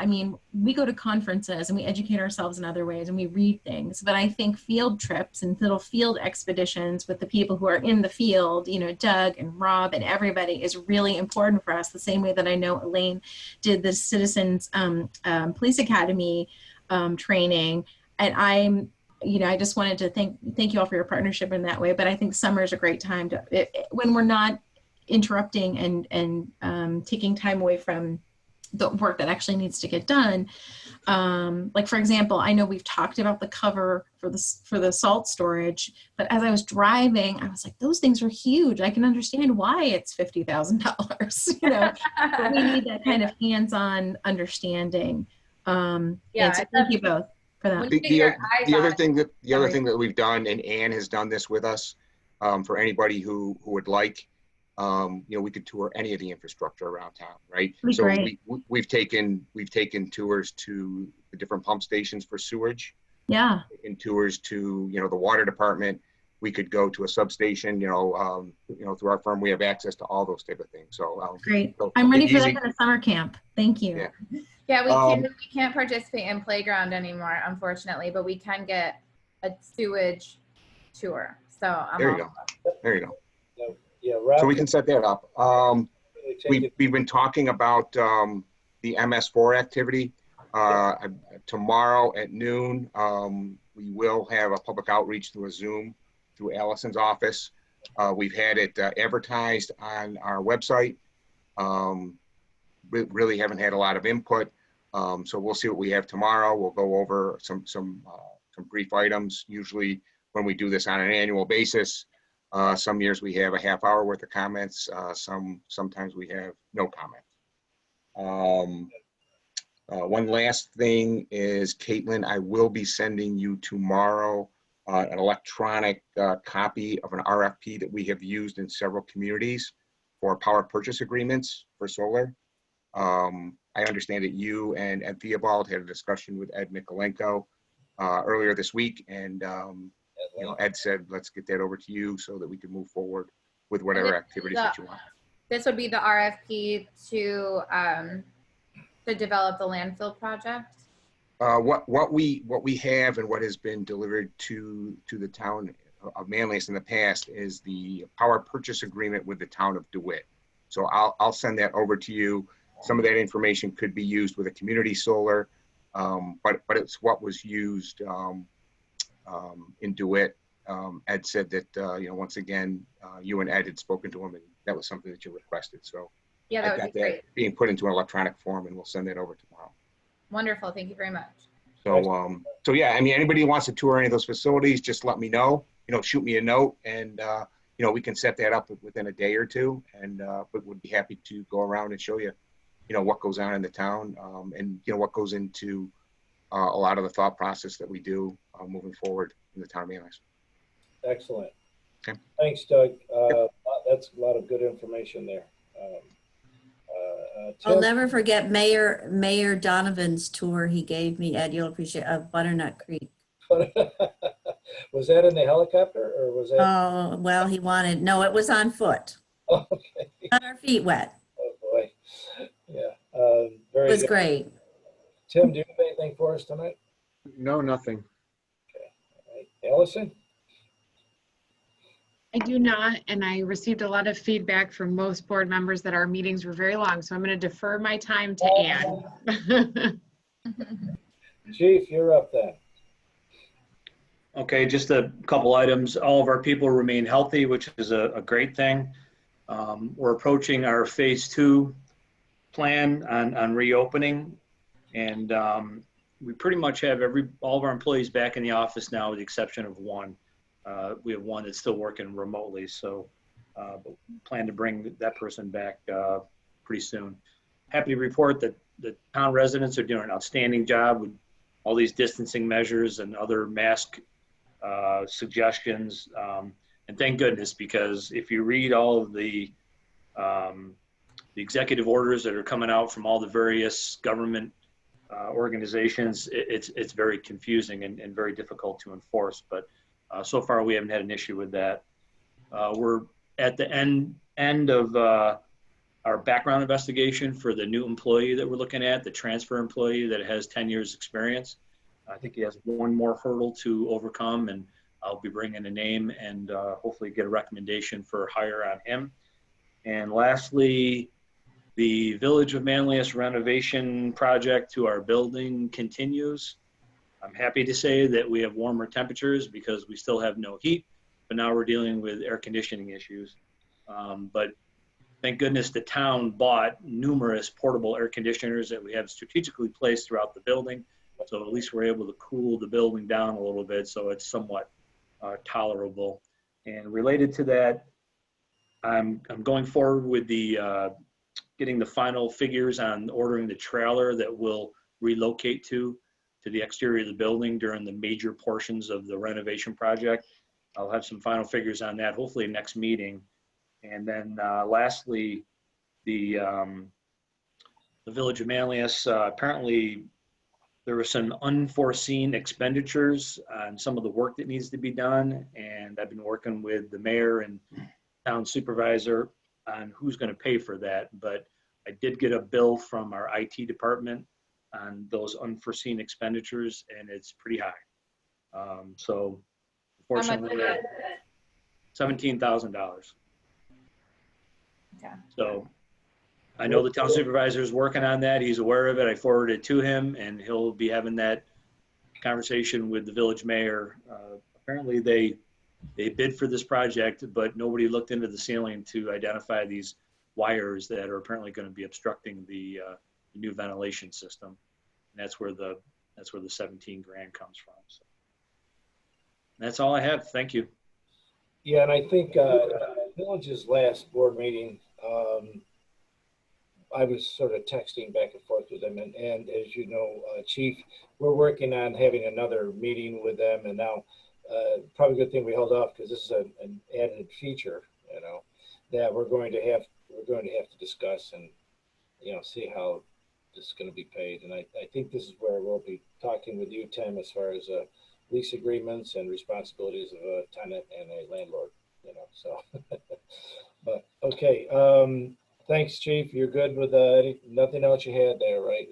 we go to conferences and we educate ourselves in other ways and we read things, but I think field trips and little field expeditions with the people who are in the field, Doug and Rob and everybody is really important for us, the same way that I know Elaine did the Citizens Police Academy training. And I just wanted to thank you all for your partnership in that way. But I think summer is a great time when we're not interrupting and taking time away from the work that actually needs to get done. Like for example, I know we've talked about the cover for the salt storage, but as I was driving, I was like, those things are huge. I can understand why it's $50,000. We need that kind of hands-on understanding. So thank you both. for that. The other thing that we've done, and Ann has done this with us, for anybody who would like, we could tour any of the infrastructure around town, right? That'd be So great. we've taken tours to the different pump stations for sewage. Yeah. Taken tours to the water department. We could go to a substation. Through our firm, we have access to all those type of things. So Great. so I'm ready for easy. that kind of summer camp. Thank you. Yeah. Yeah, we can't participate in playground anymore, unfortunately, but we can get a sewage tour. So There you go. There you go. Yeah, so we can set that up. We've been talking about the MS4 activity. Tomorrow at noon, we will have a public outreach through a Zoom through Allison's office. We've had it advertised on our website. We really haven't had a lot of input. So we'll see what we have tomorrow. We'll go over some brief items. Usually when we do this on an annual basis, some years we have a half hour worth of comments. Sometimes we have no comment. One last thing is, Caitlin, I will be sending you tomorrow an electronic copy of an RFP that we have used in several communities for power purchase agreements for solar. I understand that you and Ed Theobald had a discussion with Ed Mikolenko earlier this week, and Ed said, let's get that over to you so that we can move forward with whatever activities that you want. This would be the RFP to develop the landfill project. What we have and what has been delivered to the town of Manlius in the past is the power purchase agreement with the town of DeWitt. So I'll send that over to you. Some of that information could be used with a community solar, but it's what was used in DeWitt. Ed said that once again you and Ed had spoken to him, and that was something that you requested. So yeah, that would be great. Being put into an electronic form, and we'll send that over tomorrow. Wonderful, thank you very much. So yeah, I mean, anybody who wants to tour any of those facilities, just let me know. Shoot me a note, and we can set that up within a day or two, and but would be happy to go around and show you, what goes on in the town, and what goes into a lot of the thought process that we do moving forward in the town of Manlius. Excellent. Okay. Thanks, Doug. That's a lot of good information there. I'll never forget Mayor Donovan's tour he gave me, Ed, you'll appreciate, of Butternut Creek. Was that in the helicopter, or was that? Oh, well, no, it was on foot. Oh, okay. Got our feet wet. Oh boy. Yeah. Very It was good. great. Tim, do you have anything for us tonight? No, nothing. Okay. All right. Allison? I do not, and I received a lot of feedback from most board members that our meetings were very long, so I'm going to defer my time to Ann. Chief, you're up then. Okay, just a couple items. All of our people remain healthy, which is a great thing. We're approaching our phase 2 plan on reopening, and we pretty much have all of our employees back in the office now, with the exception of one. We have one that's still working remotely, so but plan to bring that person back pretty soon. Happy to report that the town residents are doing an outstanding job with all these distancing measures and other mask suggestions. And thank goodness, because if you read all of the executive orders that are coming out from all the various government organizations, it's very confusing and very difficult to enforce. But so far, we haven't had an issue with that. We're at the end of our background investigation for the new employee that we're looking at, the transfer employee that has 10 years experience. I think he has one more hurdle to overcome, and I'll be bringing a name and hopefully get a recommendation for hire on him. And lastly, the Village of Manlius renovation project to our building continues. I'm happy to say that we have warmer temperatures because we still have no heat, but now we're dealing with air conditioning issues. But thank goodness the town bought numerous portable air conditioners that we have strategically placed throughout the building. So at least we're able to cool the building down a little bit, so it's somewhat tolerable. And related to that, I'm going forward with the getting the final figures on ordering the trailer that we'll relocate to to the exterior of the building during the major portions of the renovation project. I'll have some final figures on that, hopefully next meeting. And then lastly, the Village of Manlius, apparently there were some unforeseen expenditures on some of the work that needs to be done. And I've been working with the mayor and town supervisor on who's going to pay for that. But I did get a bill from our IT department on those unforeseen expenditures, and it's pretty high. So unfortunately, $17,000. Okay. So I know the town supervisor is working on that. He's aware of it. I forwarded it to him, and he'll be having that conversation with the village mayor. Apparently they bid for this project, but nobody looked into the ceiling to identify these wires that are apparently going to be obstructing the new ventilation system. And that's where the 17 grand comes from. So that's all I have. Thank you. Yeah, and I think Village's last board meeting, I was sort of texting back and forth with them, and as you know, Chief, we're working on having another meeting with them, and now probably a good thing we held off because this is an added feature, you know, that we're going to have to discuss and, you know, see how this is going to be paid. And I think this is where we'll be talking with you, Tim, as far as lease agreements and responsibilities of a tenant and a landlord, you know, so. But okay, thanks, Chief. You're good with nothing else you had there, right?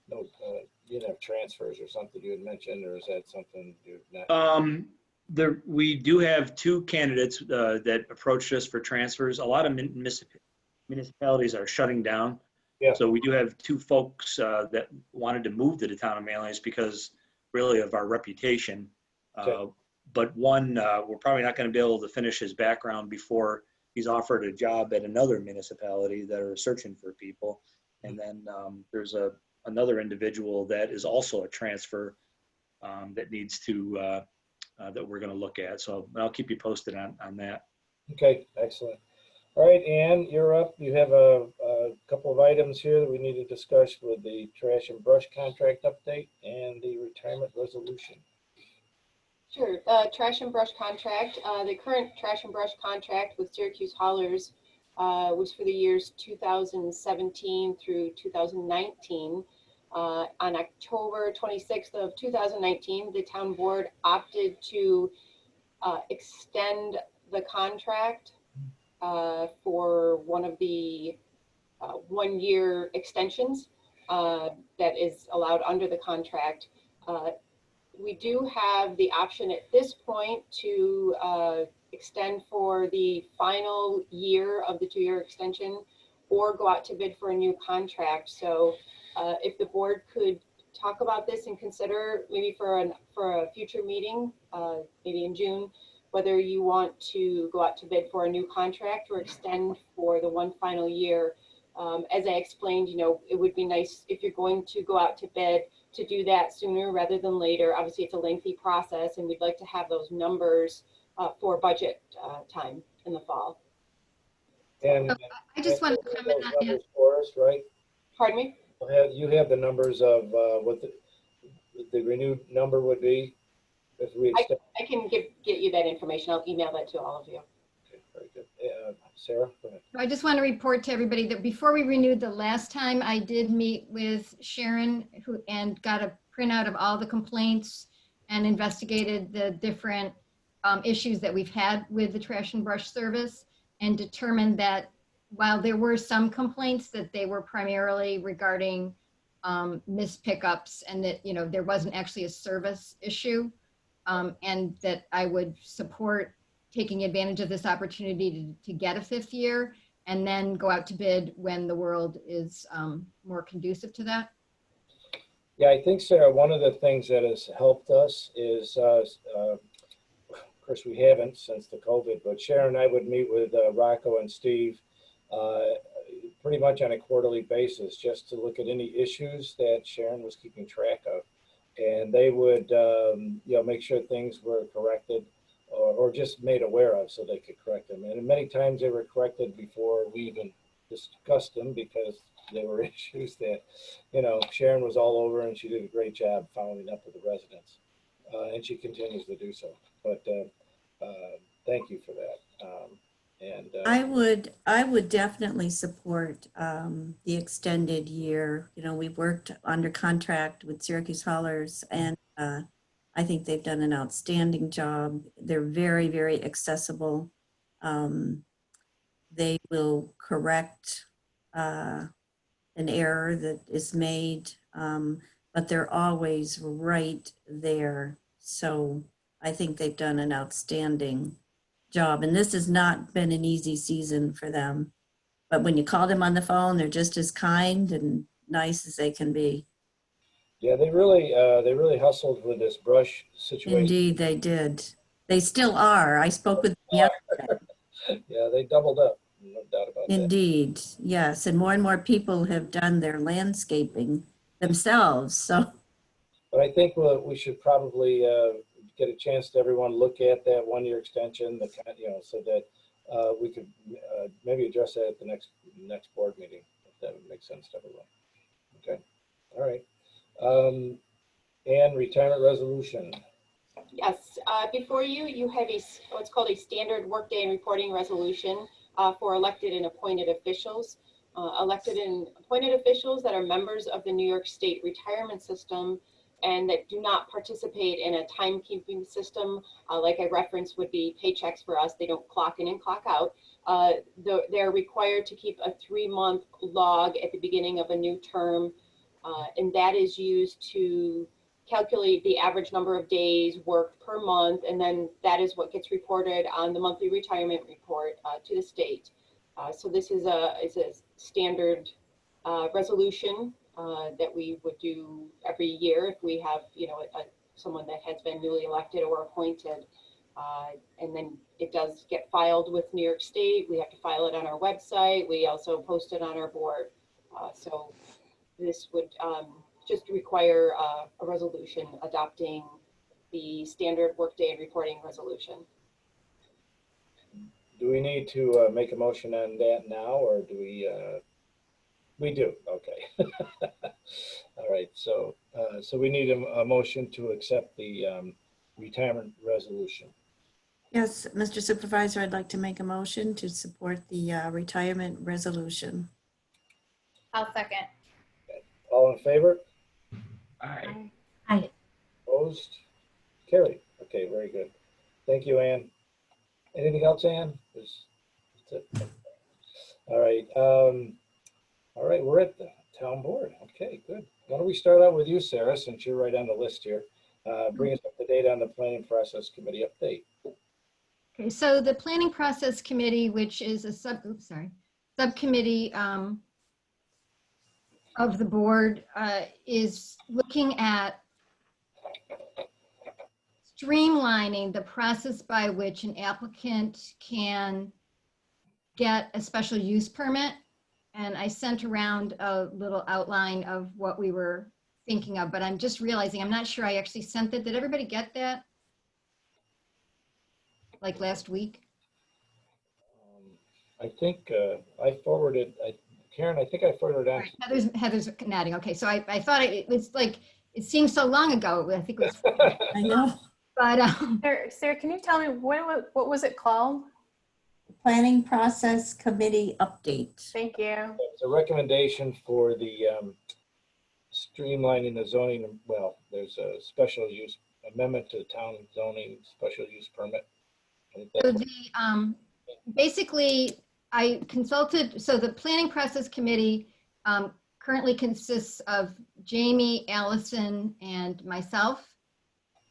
No, you didn't have transfers or something you had mentioned, or is that something you're not? We do have two candidates that approached us for transfers. A lot of municipalities are shutting down. Yeah. So we do have two folks that wanted to move to the town of Manlius because really of our reputation. Okay. But one, we're probably not going to be able to finish his background before he's offered a job at another municipality that are searching for people. And then there's another individual that is also a transfer that needs to, that we're going to look at. So I'll keep you posted on that. Okay, excellent. All right, Ann, you're up. You have a couple of items here that we need to discuss with the trash and brush contract update and the retirement resolution. Sure. Trash and brush contract. The current trash and brush contract with Syracuse Haulers was for the years 2017 through 2019. On October 26th of 2019, the town board opted to extend the contract for one of the 1-year extensions that is allowed under the contract. We do have the option at this point to extend for the final year of the 2-year extension or go out to bid for a new contract. So if the board could talk about this and consider maybe for a future meeting, maybe in June, whether you want to go out to bid for a new contract or extend for the one final year. As I explained, you know, it would be nice if you're going to go out to bid to do that sooner rather than later. Obviously, it's a lengthy process, and we'd like to have those numbers for budget time in the fall. And I just want to comment on that. For us, right? Pardon me? You have the numbers of what the renewed number would be if we extend. I can get you that information. I'll email that to all of you. Okay, very good. Sarah, go ahead. I just want to report to everybody that before we renewed the last time, I did meet with Sharon and got a printout of all the complaints and investigated the different issues that we've had with the trash and brush service and determined that while there were some complaints that they were primarily regarding missed pickups and that, you know, there wasn't actually a service issue and that I would support taking advantage of this opportunity to get a 5th year and then go out to bid when the world is more conducive to that. Yeah, I think, Sarah, one of the things that has helped us is, of course, we haven't since the COVID, but Sharon and I would meet with Rocco and Steve pretty much on a quarterly basis just to look at any issues that Sharon was keeping track of. And they would, you know, make sure things were corrected or just made aware of so they could correct them. And many times they were corrected before we even discussed them because they were issues that, you know, Sharon was all over and she did a great job following up with the residents. And she continues to do so. But thank you for that. I would definitely support the extended year. You know, we've worked under contract with Syracuse Haulers, and I think they've done an outstanding job. They're very, very accessible. They will correct an error that is made, but they're always right there. So I think they've done an outstanding job. And this has not been an easy season for them. But when you call them on the phone, they're just as kind and nice as they can be. Yeah, they really hustled with this brush situation. Indeed, they did. They still are. I spoke with them yesterday. Yeah, they doubled up. No doubt about that. Indeed, yes. And more people have done their landscaping themselves. So, but I think we should probably get a chance to everyone look at that 1-year extension, so that we could maybe address that at the next board meeting, if that would make sense to everyone. Okay, all right. And retirement resolution. Yes, before you have what's called a standard workday and reporting resolution for elected and appointed officials. Elected and appointed officials that are members of the New York State retirement system and that do not participate in a timekeeping system, like I referenced would be paychecks for us. They don't clock in and clock out. They're required to keep a 3-month log at the beginning of a new term, and that is used to calculate the average number of days worked per month, and then that is what gets reported on the monthly retirement report to the state. So this is a standard resolution that we would do every year if we have, someone that has been newly elected or appointed. And then it does get filed with New York State. We have to file it on our website. We also post it on our board. So this would just require a resolution adopting the standard workday and reporting resolution. Do we need to make a motion on that now, or do we? We do. Okay. All right. So we need a motion to accept the retirement resolution. yes, Mr. Supervisor, I'd like to make a motion to support the retirement resolution. I'll second. Okay. All in favor? Aye. Opposed? Carried. Okay, very good. Thank you, Ann. Anything else, Ann? That's it. All right. All right, we're at the town board. Okay, good. Why don't we start out with you, Sarah, since you're right on the list here. Bring us up to date on the planning process committee update. Okay, so the planning process committee, which is a subcommittee of the board, is looking at streamlining the process by which an applicant can get a special use permit. And I sent around a little outline of what we were thinking of, but I'm just realizing, I'm not sure I actually sent it. Did everybody get that? Like last week? I think I forwarded, Karen, I think I forwarded it on. Right. Heather's nodding. Okay, so I thought it was like, it seems so long ago. I think it was. I know. But Sarah, can you tell me what was it called? Planning process committee update. Thank you. It's a recommendation for the streamlining the zoning. Well, there's a special use amendment to the town zoning special use permit. So basically, I consulted, so the planning process committee currently consists of Jamie, Allison, and myself,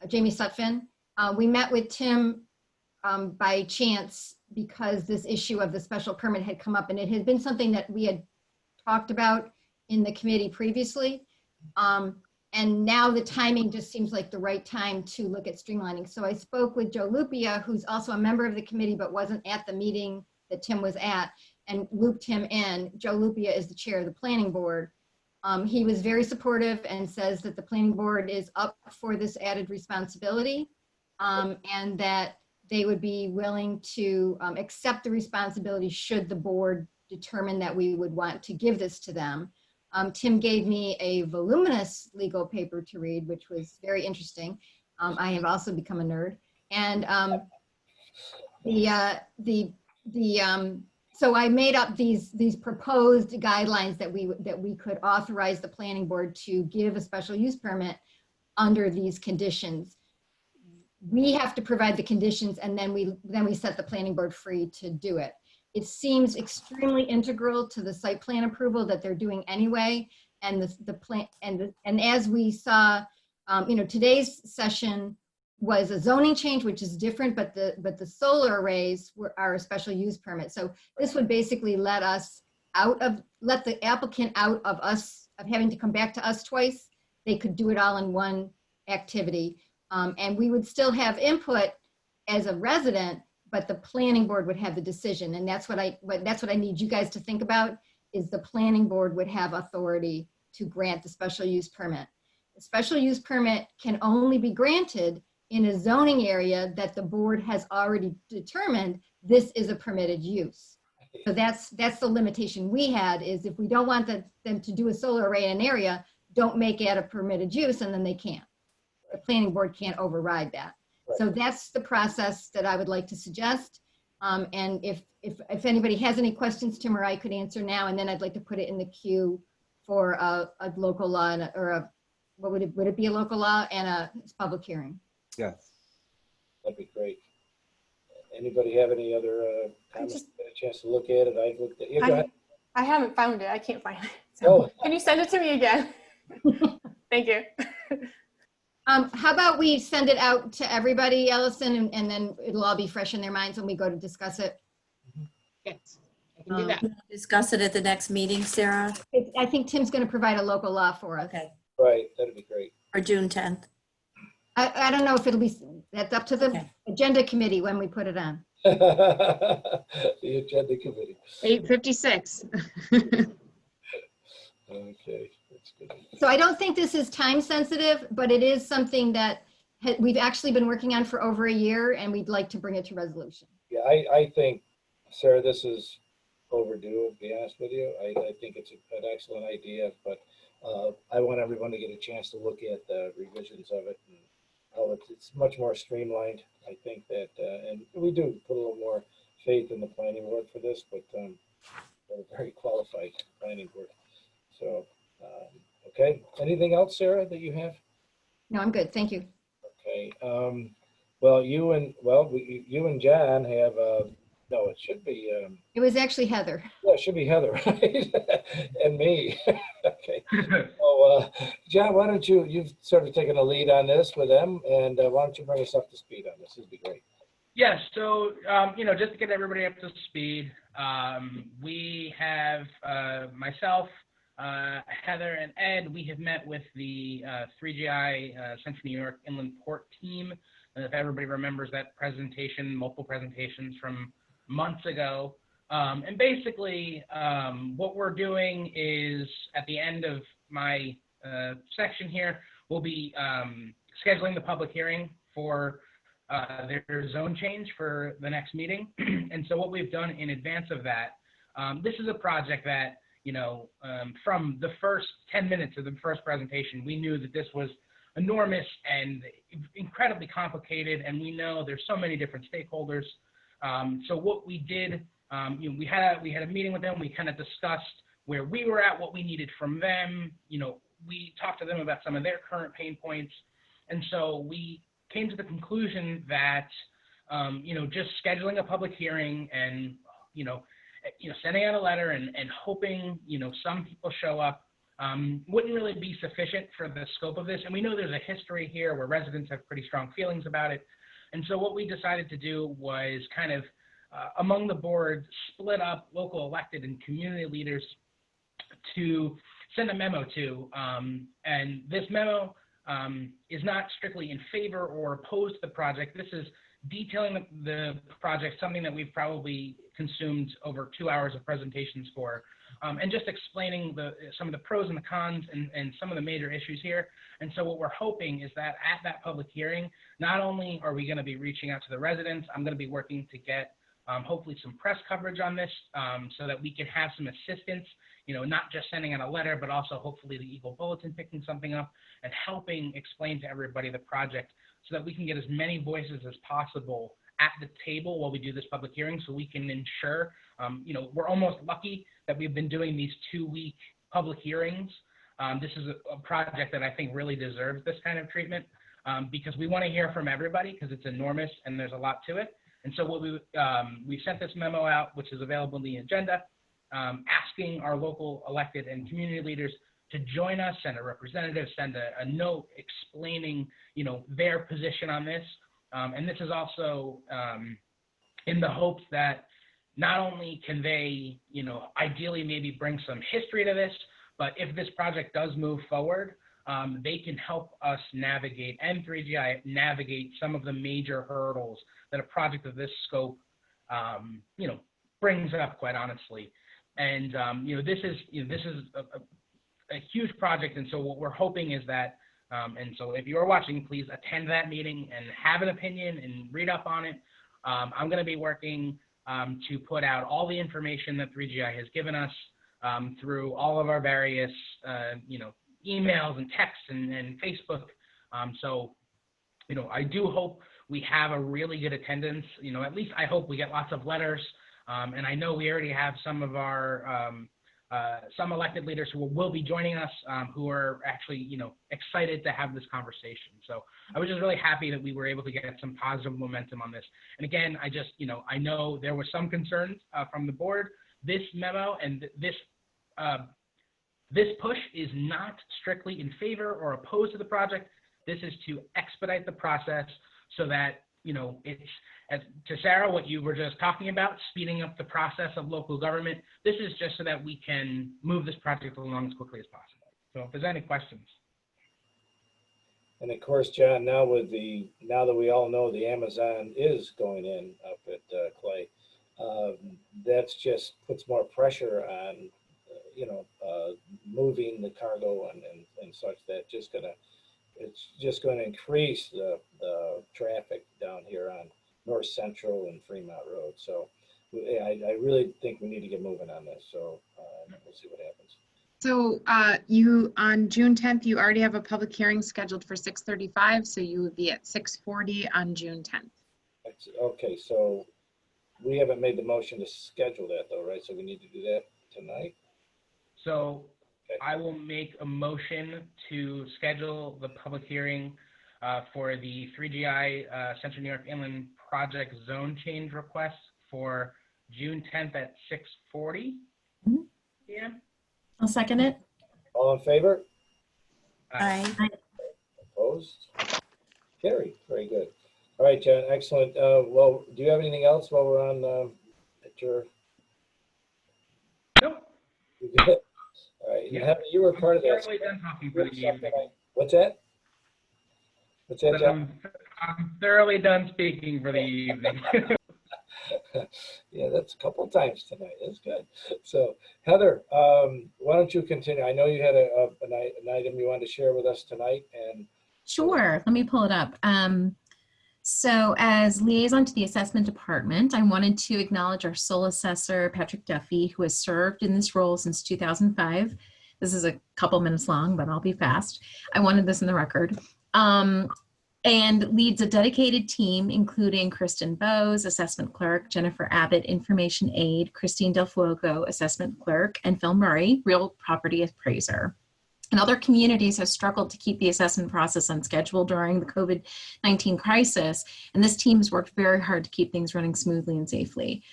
Jamie Sutphin. We met with Tim by chance because this issue of the special permit had come up, and it had been something that we had talked about in the committee previously. And now the timing just seems like the right time to look at streamlining. So I spoke with Joe Lupia, who's also a member of the committee, but wasn't at the meeting that Tim was at, and looped him in. Joe Lupia is the chair of the planning board. He was very supportive and says that the planning board is up for this added responsibility, and that they would be willing to accept the responsibility should the board determined that we would want to give this to them. Tim gave me a voluminous legal paper to read, which was very interesting. I have also become a nerd. And so I made up these proposed guidelines that we could authorize the planning board to give a special use permit under these conditions. We have to provide the conditions, and then we set the planning board free to do it. It seems extremely integral to the site plan approval that they're doing anyway. And the plan, and as we saw, today's session was a zoning change, which is different, but the solar arrays are a special use permit. So this would basically let the applicant out of having to come back to us twice. They could do it all in one activity. And we would still have input as a resident, but the planning board would have the decision. And that's what I need you guys to think about, is the planning board would have authority to grant the special use permit. The special use permit can only be granted in a zoning area that the board has already determined this is a permitted use. So that's the limitation we had, is if we don't want them to do a solar array in an area, don't make it a permitted use, and then they can't. The planning board can't override that. Right. So that's the process that I would like to suggest. And if anybody has any questions, Tim or I could answer now, and then I'd like to put it in the queue for a local law would it be a local law and a public hearing? Yes. That'd be great. Anybody have any other comments? Get a chance to look at it? I looked at it. I haven't found it. I can't find it. So Can you send it to me again? Thank you. How about we send it out to everybody, Ellison, and then it'll all be fresh in their minds when we go to discuss it. Yes, I can do that. Discuss it at the next meeting, Sarah? I think Tim's going to provide a local law for us. Okay. Right, that'd be great. Or June 10th. I don't know if it'll be, that's up to the agenda committee when we put it on. The agenda committee. 8:56. Okay, that's good. So I don't think this is time sensitive, but it is something that we've actually been working on for over a year, and we'd like to bring it to resolution. Yeah, I think, Sarah, this is overdue, to be honest with you. I think it's an excellent idea, but I want everyone to get a chance to look at the revisions of it and how it's much more streamlined. I think that, and we do put a little more faith in the planning board for this, but they're a very qualified planning board. So, okay. Anything else, Sarah, that you have? No, I'm good. Thank you. Okay. Well, you and John have, no, it should be. It was actually Heather. Yeah, it should be Heather, right? And me. Okay. So, John, why don't you've sort of taken a lead on this with them, and why don't you bring us up to speed on this? This would be great. Yes. So, just to get everybody up to speed, we have myself, Heather, and Ed. We have met with the 3GI Central New York Inland Port team. And if everybody remembers that presentation, multiple presentations from months ago. And basically, what we're doing is, at the end of my section here, we'll be scheduling the public hearing for their zone change for the next meeting. And so what we've done in advance of that, this is a project that, from the first 10 minutes of the first presentation, we knew that this was enormous and incredibly complicated, and we know there's so many different stakeholders. So what we did, we had a meeting with them. We kind of discussed where we were at, what we needed from them. We talked to them about some of their current pain points, and so we came to the conclusion that just scheduling a public hearing and sending out a letter and hoping some people show up wouldn't really be sufficient for the scope of this. And we know there's a history here where residents have pretty strong feelings about it. And so what we decided to do was kind of, among the board, split up local elected and community leaders to send a memo to. And this memo is not strictly in favor or opposed to the project. This is detailing the project, something that we've probably consumed over 2 hours of presentations for. And just explaining some of the pros and the cons and some of the major issues here. And so what we're hoping is that at that public hearing, not only are we going to be reaching out to the residents, I'm going to be working to get hopefully some press coverage on this so that we can have some assistance, not just sending out a letter, but also hopefully the Eagle Bulletin picking something up and helping explain to everybody the project so that we can get as many voices as possible at the table while we do this public hearing, so we can ensure, we're almost lucky that we've been doing these 2-week public hearings. This is a project that I think really deserves this kind of treatment because we want to hear from everybody because it's enormous and there's a lot to it. And so what we sent this memo out, which is available in the agenda, asking our local elected and community leaders to join us, send a representative, send a note explaining, their position on this. And this is also in the hopes that not only can they, ideally maybe bring some history to this, but if this project does move forward, they can help us navigate, and 3GI navigate some of the major hurdles that a project of this scope, brings up, quite honestly. And this is a huge project, and so what we're hoping is that, and so if you're watching, please attend that meeting and have an opinion and read up on it. I'm going to be working to put out all the information that 3GI has given us through all of our various, emails and texts and Facebook. So, I do hope we have a really good attendance. At least I hope we get lots of letters. And I know we already have some of our some elected leaders who will be joining us, who are actually, excited to have this conversation. So I was just really happy that we were able to get some positive momentum on this. And again, I just, I know there were some concerns from the board. This memo and this push is not strictly in favor or opposed to the project. This is to expedite the process so that, it's, as to Sarah, what you were just talking about, speeding up the process of local government. This is just so that we can move this project along as quickly as possible. So if there's any questions. And of course, John, now that we all know the Amazon is going in up at Clay, that's just puts more pressure on, moving the cargo and such. It's just going to increase the traffic down here on North Central and Fremont Road. So I really think we need to get moving on this. So we'll see what happens. So you, on June 10th, you already have a public hearing scheduled for 6:35. So you would be at 6:40 on June 10th. Okay, so we haven't made the motion to schedule that though, right? So we need to do that tonight? So I will make a motion to schedule the public hearing for the 3GI Central New York Inland Project zone change request for June 10th at 6:40 p.m. I'll second it. All in favor? Aye. Opposed? Carried. Very good. All right, John, excellent. Well, do you have anything else while we're on at your? Nope. All right. Yeah. Heather, you were part of that. Done talking for the evening. What's that? What's that, John? I'm thoroughly done speaking for the evening. Yeah, that's a couple of times tonight. That's good. So, Heather, why don't you continue? I know you had an item you wanted to share with us tonight, and sure. Let me pull it up. So as liaison to the assessment department, I wanted to acknowledge our sole assessor, Patrick Duffy, who has served in this role since 2005. This is a couple minutes long, but I'll be fast. I wanted this in the record. And leads a dedicated team, including Kristen Bowes, assessment clerk, Jennifer Abbott, information aide, Christine Del Fuoco, assessment clerk, and Phil Murray, real property appraiser. And other communities have struggled to keep the assessment process on schedule during the COVID-19 crisis, and this team has worked very hard to keep things running smoothly and safely.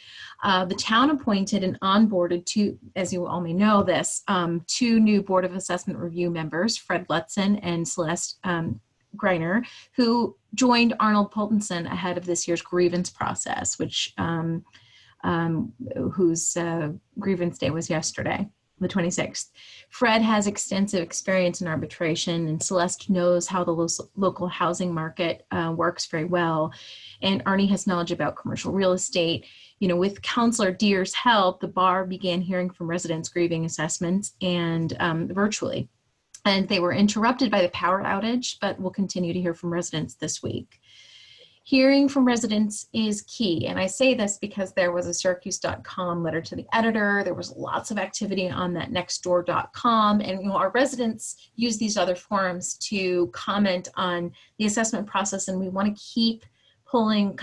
The town appointed and onboarded two, as you all may know this, two new Board of Assessment Review members, Fred Lutzen and Celeste Greiner, who joined Arnold Poltenson ahead of this year's grievance process, which whose grievance day was yesterday, the 26th. Fred has extensive experience in arbitration, and Celeste knows how the local housing market works very well. And Arnie has knowledge about commercial real estate. With Counselor Deere's help, the bar began hearing from residents grieving assessments and virtually. And they were interrupted by the power outage, but we'll continue to hear from residents this week. Hearing from residents is key. And I say this because there was a Syracuse.com letter to the editor. There was lots of activity on that nextdoor.com. And our residents use these other forums to comment on the assessment process. And we want to keep pulling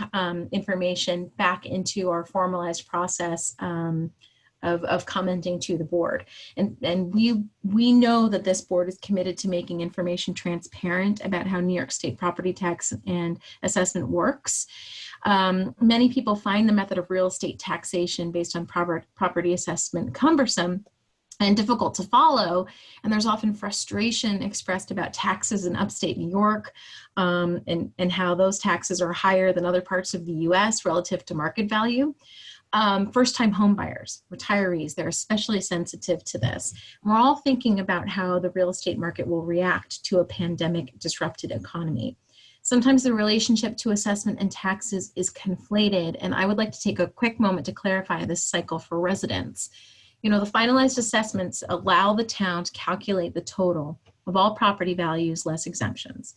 information back into our formalized process of commenting to the board. And we know that this board is committed to making information transparent about how New York State property tax and assessment works. Many people find the method of real estate taxation based on property assessment cumbersome and difficult to follow. And there's often frustration expressed about taxes in upstate New York and how those taxes are higher than other parts of the US relative to market value. First-time home buyers, retirees, they're especially sensitive to this. We're all thinking about how the real estate market will react to a pandemic disrupted economy. Sometimes the relationship to assessment and taxes is conflated, and I would like to take a quick moment to clarify this cycle for residents. The finalized assessments allow the town to calculate the total of all property values less exemptions.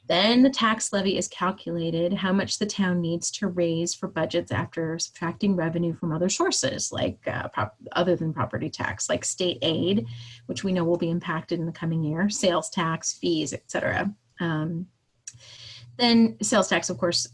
Then the tax levy is calculated how much the town needs to raise for budgets after subtracting revenue from other sources, like other than property tax, like state aid, which we know will be impacted in the coming year, sales tax, fees, etc. Then sales tax, of course,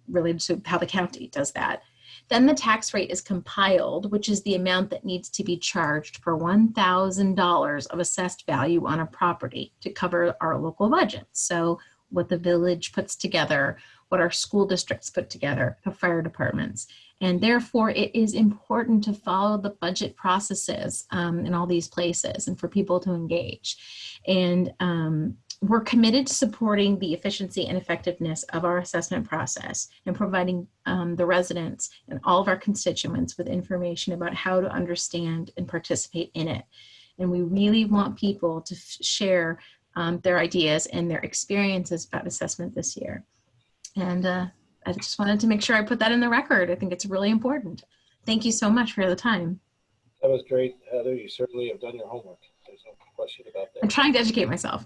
related to how the county does that. Then the tax rate is compiled, which is the amount that needs to be charged per $1,000 of assessed value on a property to cover our local budgets. So what the village puts together, what our school districts put together, the fire departments. And therefore, it is important to follow the budget processes in all these places and for people to engage. And we're committed to supporting the efficiency and effectiveness of our assessment process and providing the residents and all of our constituents with information about how to understand and participate in it. And we really want people to share their ideas and their experiences about assessment this year. And I just wanted to make sure I put that in the record. I think it's really important. Thank you so much for the time. That was great, Heather. You certainly have done your homework. There's no question about that. I'm trying to educate myself.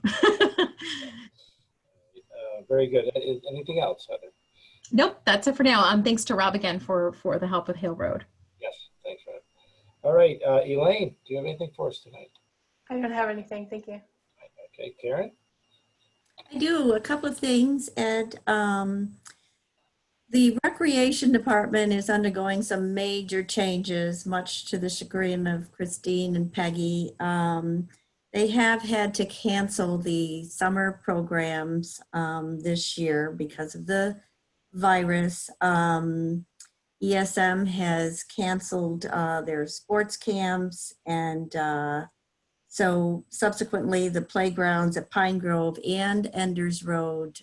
Very good. Anything else, Heather? Nope, that's it for now. Thanks to Rob again for the help with Hale Road. Yes, thanks, Rob. All right, Elaine, do you have anything for us tonight? I don't have anything. Thank you. Okay, Karen? I do a couple of things, Ed. The Recreation Department is undergoing some major changes, much to the chagrin of Christine and Peggy. They have had to cancel the summer programs this year because of the virus. ESM has canceled their sports camps, and so subsequently the playgrounds at Pine Grove and Enders Road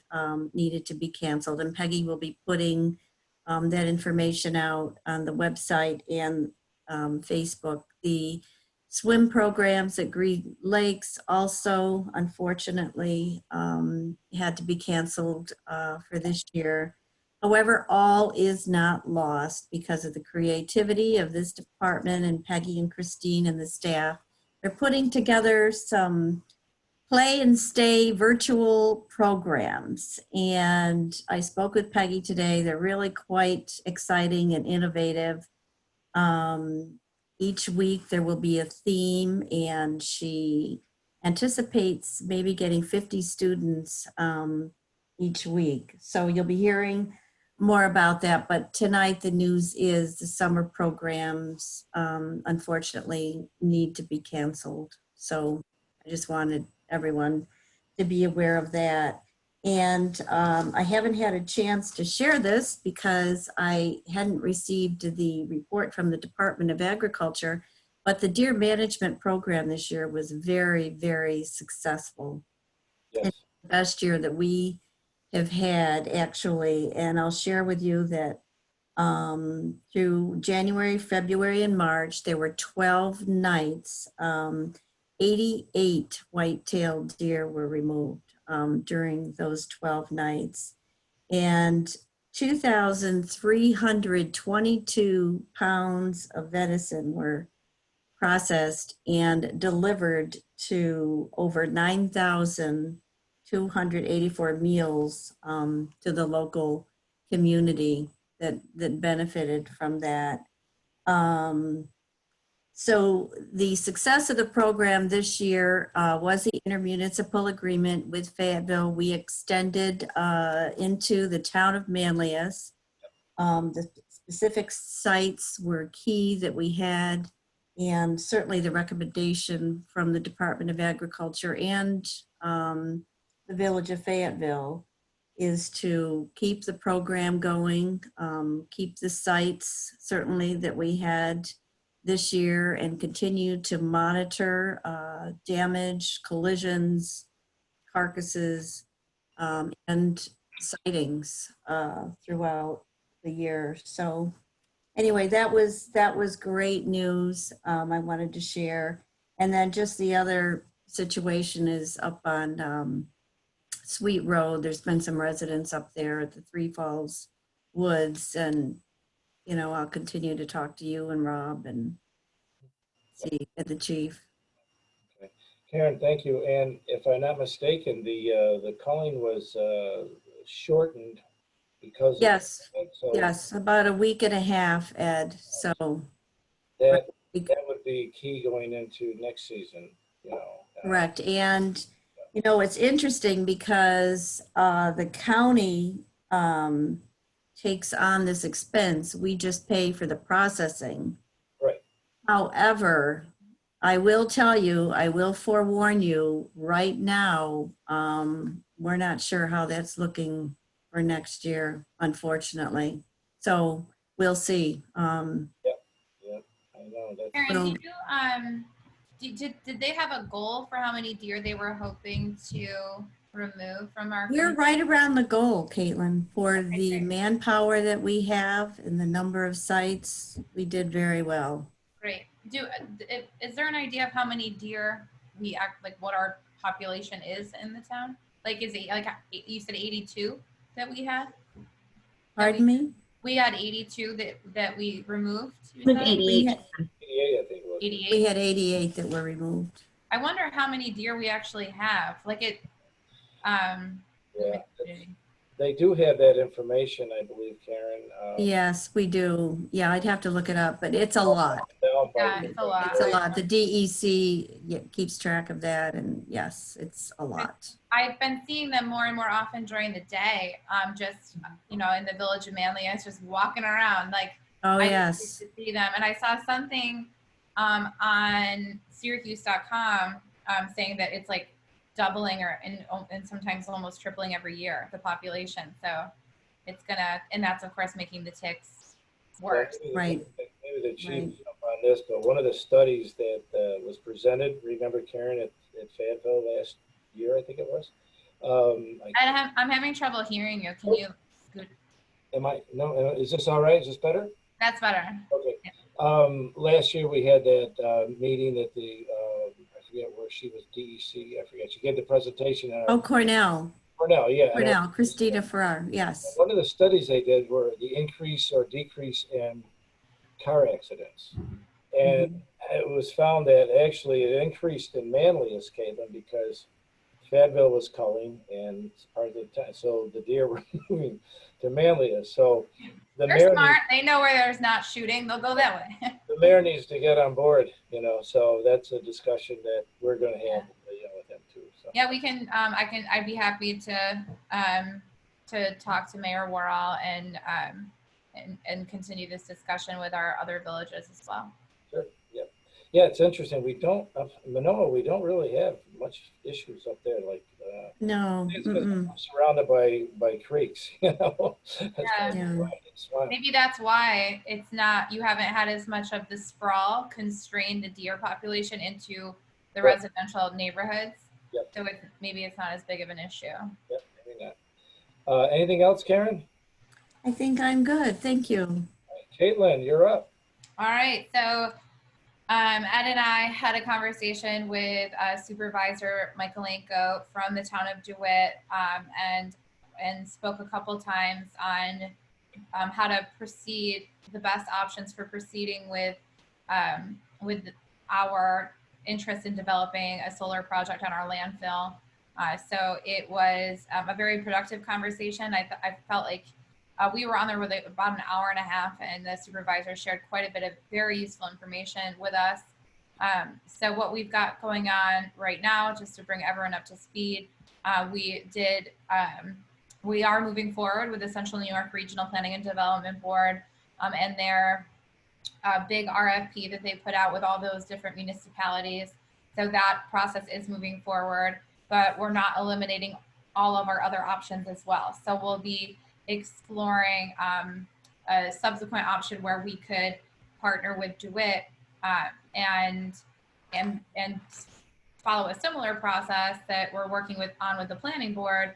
needed to be canceled, and Peggy will be putting that information out on the website and Facebook. The swim programs at Green Lakes also, unfortunately, had to be canceled for this year. However, all is not lost because of the creativity of this department and Peggy and Christine and the staff. They're putting together some play and stay virtual programs. And I spoke with Peggy today. They're really quite exciting and innovative. Each week there will be a theme, and she anticipates maybe getting 50 students each week. So you'll be hearing more about that. But tonight the news is the summer programs unfortunately need to be canceled. So I just wanted everyone to be aware of that. And I haven't had a chance to share this because I hadn't received the report from the Department of Agriculture, but the deer management program this year was very, very successful. Yes. It's the best year that we have had, actually. And I'll share with you that through January, February, and March, there were 12 nights, 88 white-tailed deer were removed during those 12 nights, and 2,322 pounds of venison were processed and delivered to over 9,200 284 meals to the local community that benefited from that. So the success of the program this year was the intermunicipal agreement with Fayetteville. We extended into the town of Manlius. The specific sites were key that we had, and certainly the recommendation from the Department of Agriculture and the Village of Fayetteville is to keep the program going, keep the sites certainly that we had this year, and continue to monitor damage, collisions, carcasses, and sightings throughout the year. So anyway, that was great news I wanted to share. And then just the other situation is up on Sweet Road. There's been some residents up there at the Three Falls Woods, and you know, I'll continue to talk to you and Rob and see at the chief. Okay. Karen, thank you. And if I'm not mistaken, the culling was shortened because Yes, of so yes, about a week and a half, Ed. So that would be key going into next season, you know. correct. And you know, it's interesting because the county takes on this expense. We just pay for the processing. Right. However, I will tell you, I will forewarn you right now, we're not sure how that's looking for next year, unfortunately. So we'll see. Yeah, I know that. Karen, did they have a goal for how many deer they were hoping to remove from our? We're right around the goal, Caitlin, for the manpower that we have and the number of sites. We did very well. Great. Is there an idea of how many deer we like what our population is in the town? Like, is it like you said 82 that we had? Pardon me? We had 82 that we removed. With 88. 88, I think it was. 88. We had 88 that were removed. I wonder how many deer we actually have. Like it. Yeah, they do have that information, I believe, Karen. Yes, we do. Yeah, I'd have to look it up, but it's a lot. Yeah, it's a lot. It's a lot. The DEC keeps track of that, and yes, it's a lot. I've been seeing them more and more often during the day. Just you know, in the village of Manlius, just walking around. Like, oh I yes, used to see them, and I saw something on Syracuse.com saying that it's like doubling and sometimes almost tripling every year, the population. So it's gonna, and that's of course making the ticks worse. Right. Maybe the chief on this, but one of the studies that was presented, remember Karen, at Fayetteville last year, I think it was. I'm having trouble hearing you. Can you? No, is this all right? Is this better? That's better. Okay. Yeah. Last year we had that meeting at the, I forget where she was, DEC, I forget. She gave the presentation. Cornell. Cornell, yeah. Cornell, Christina Farrar, yes. One of the studies they did were the increase or decrease in car accidents. And it was found that actually it increased in Manlius, Caitlin, because Fayetteville was culling and part of the time, so the deer were moving to Manlius. So the They're mayor smart. They know where there's not shooting. They'll go that way. the mayor needs to get on board, you know. So that's a discussion that we're going to have, you know, with him too. So. Yeah, we can. I'd be happy to talk to Mayor Worrell and continue this discussion with our other villages as well. Sure. Yeah. Yeah, it's interesting. We don't, Manoa, we don't really have much issues up there. Like, no, we're surrounded by creeks, you know. Maybe that's why it's not. You haven't had as much of the sprawl constrain the deer population into the residential neighborhoods. Yep. So maybe it's not as big of an issue. Yep, maybe not. Anything else, Karen? I think I'm good. Thank you. Caitlin, you're up. All right. So Ed and I had a conversation with Supervisor Michaelenko from the town of DeWitt and spoke a couple times on how to proceed, the best options for proceeding with our interest in developing a solar project on our landfill. So it was a very productive conversation. I felt like we were on there with about an hour and a half, and the supervisor shared quite a bit of very useful information with us. So what we've got going on right now, just to bring everyone up to speed, we are moving forward with the Central New York Regional Planning and Development Board and their big RFP that they put out with all those different municipalities. So that process is moving forward, but we're not eliminating all of our other options as well. So we'll be exploring a subsequent option where we could partner with DeWitt and follow a similar process that we're working on with the planning board,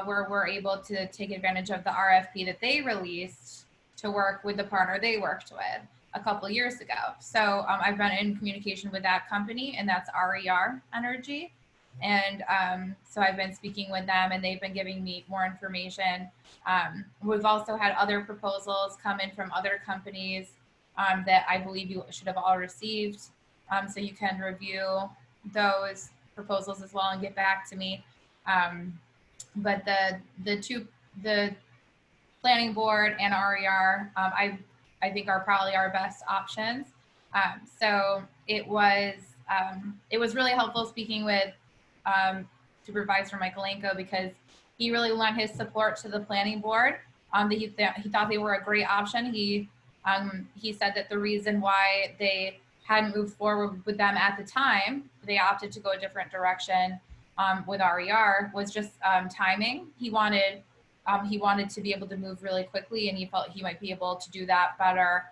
where we're able to take advantage of the RFP that they released to work with the partner they worked with a couple of years ago. So I've been in communication with that company, and that's RER Energy. And so I've been speaking with them, and they've been giving me more information. We've also had other proposals come in from other companies that I believe you should have all received. So you can review those proposals as well and get back to me. But the planning board and RER, I think are probably our best options. So it was really helpful speaking with Supervisor Michaelenko, because he really lent his support to the planning board. He thought they were a great option. He said that the reason why they hadn't moved forward with them at the time, they opted to go a different direction with RER, was just timing. He wanted to be able to move really quickly, and he felt he might be able to do that better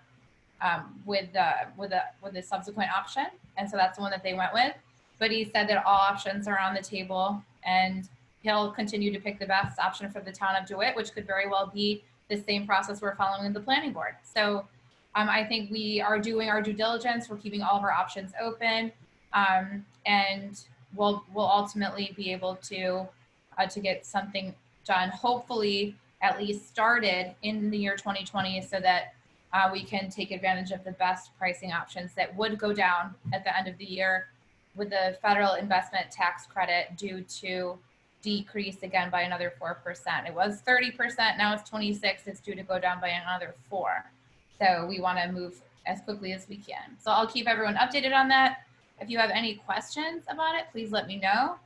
with the subsequent option. And so that's the one that they went with. But he said that all options are on the table, and he'll continue to pick the best option for the town of DeWitt, which could very well be the same process we're following in the planning board. So I think we are doing our due diligence. We're keeping all of our options open, and we'll ultimately be able to get something done, hopefully at least started in the year 2020, so that we can take advantage of the best pricing options that would go down at the end of the year, with the federal investment tax credit due to decrease again by another 4%. It was 30%, now it's 26. It's due to go down by another 4. So we want to move as quickly as we can. So I'll keep everyone updated on that. If you have any questions about it, please let me know.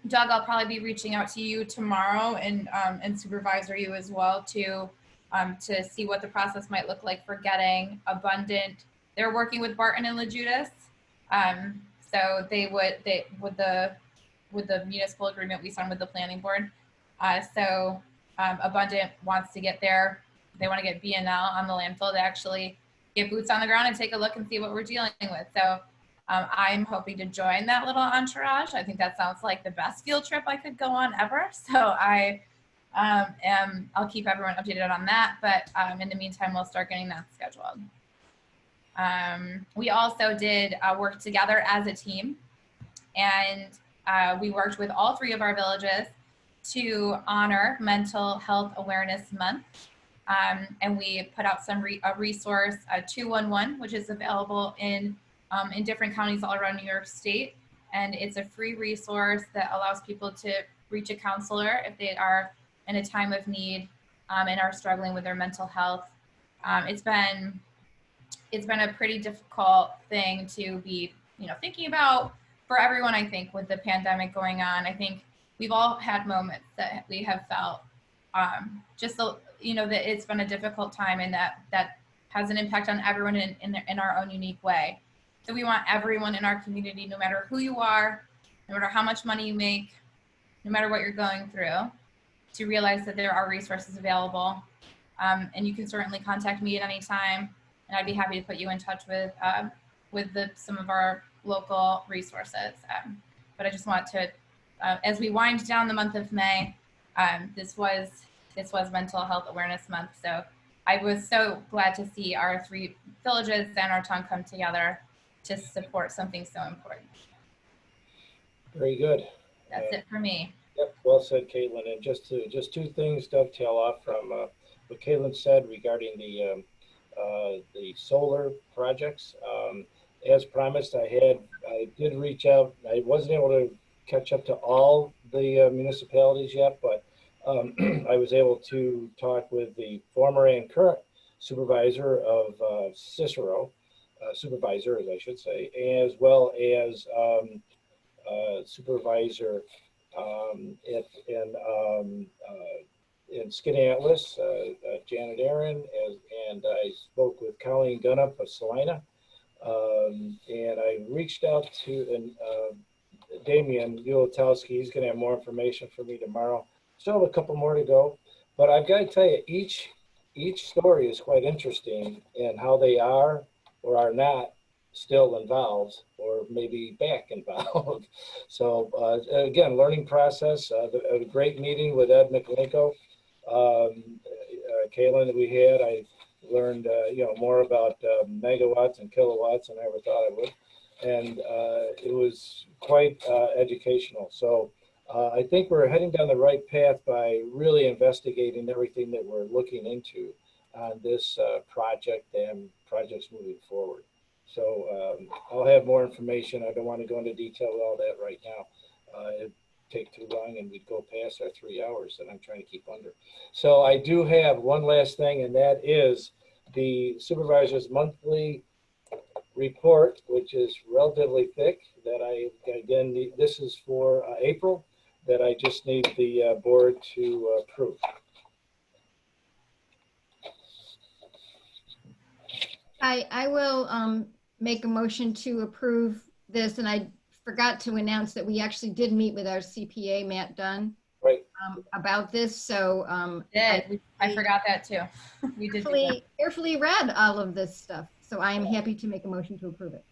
Doug, I'll probably be reaching out to you tomorrow, and Supervisor you as well, to see what the process might look like for getting abundant. They're working with Barton and LaJudas. So with the municipal agreement we signed with the planning board. Abundant wants to get there. They want to get BNL on the landfill to actually get boots on the ground and take a look and see what we're dealing with. So I'm hoping to join that little entourage. I think that sounds like the best field trip I could go on ever. So I'll keep everyone updated on that. But in the meantime, we'll start getting that scheduled. We also did work together as a team, and we worked with all 3 of our villages to honor Mental Health Awareness Month. And we put out a resource, 211, which is available in different counties all around New York State. And it's a free resource that allows people to reach a counselor if they are in a time of need and are struggling with their mental health. It's been a pretty difficult thing to be, thinking about for everyone, I think, with the pandemic going on. I think we've all had moments that we have felt that it's been a difficult time, and that has an impact on everyone in our own unique way. So we want everyone in our community, no matter who you are, no matter how much money you make, no matter what you're going through, to realize that there are resources available. And you can certainly contact me at any time, and I'd be happy to put you in touch with some of our local resources. But I just want to, as we wind down the month of May, this was Mental Health Awareness Month. So I was so glad to see our 3 villages and our town come together to support something so important. Very good. That's it for me. Yep, well said, Caitlin. And just 2 things dovetail off from what Caitlin said regarding the solar projects. As promised, I did reach out. I wasn't able to catch up to all the municipalities yet, but I was able to talk with the former and current supervisor of Cicero, supervisors, I should say, as well as supervisor in Skaneateles, Janet Aaron, and I spoke with Colleen Gunnup of Salina, and I reached out to Damian Ulatowski. He's going to have more information for me tomorrow. Still have a couple more to go, but I've got to tell you, each story is quite interesting in how they are or are not still involved, or maybe back involved. So again, learning process. A great meeting with Ed McLinko, Kaylin, that we had. I learned more about megawatts and kilowatts than I ever thought I would, and it was quite educational. So I think we're heading down the right path by really investigating everything that we're looking into on this project and projects moving forward. So I'll have more information. I don't want to go into detail with all that right now. It'd take too long and we'd go past our 3 hours that I'm trying to keep under. So I do have one last thing, and that is the supervisor's monthly report, which is relatively thick, that I, again, this is for April, that I just need the board to approve. I will make a motion to approve this, and I forgot to announce that we actually did meet with our CPA, Matt Dunn, right, about this. So I forgot that too. We did carefully read all of this stuff. So I am happy to make a motion to approve it.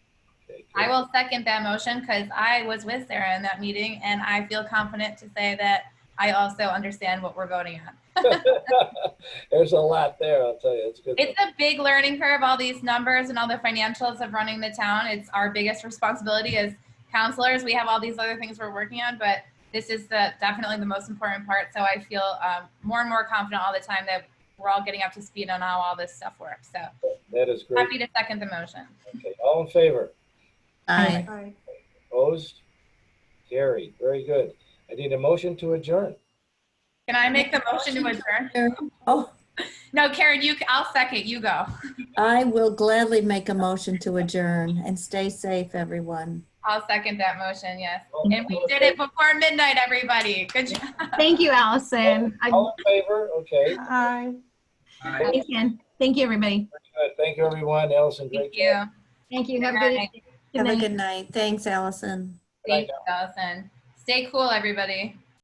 I will second that motion because I was with Sarah in that meeting, and I feel confident to say that I also understand what we're voting on. There's a lot there, I'll tell you. It's good. It's a big learning curve, all these numbers and all the financials of running the town. It's our biggest responsibility as counselors. We have all these other things we're working on, but this is definitely the most important part. So I feel more and more confident all the time that we're all getting up to speed on how all this stuff works. So that is great. Happy to second the motion. Okay, all in favor? Aye. Aye. Opposed? Carried. Very good. I need a motion to adjourn. Can I make the motion to adjourn? Oh, No, Karen, I'll second. You go. I will gladly make a motion to adjourn, and stay safe, everyone. I'll second that motion, yes. And we did it before midnight, everybody. Good job. Thank you, Allison. All in favor? Okay. Aye. Thank you. Thank you, everybody. Very good. Thank you, everyone. Allison, great Thank you. Thank you. Have a Good good night. evening. Have a good night. Thanks, Allison. Thanks, Allison. Stay cool, everybody.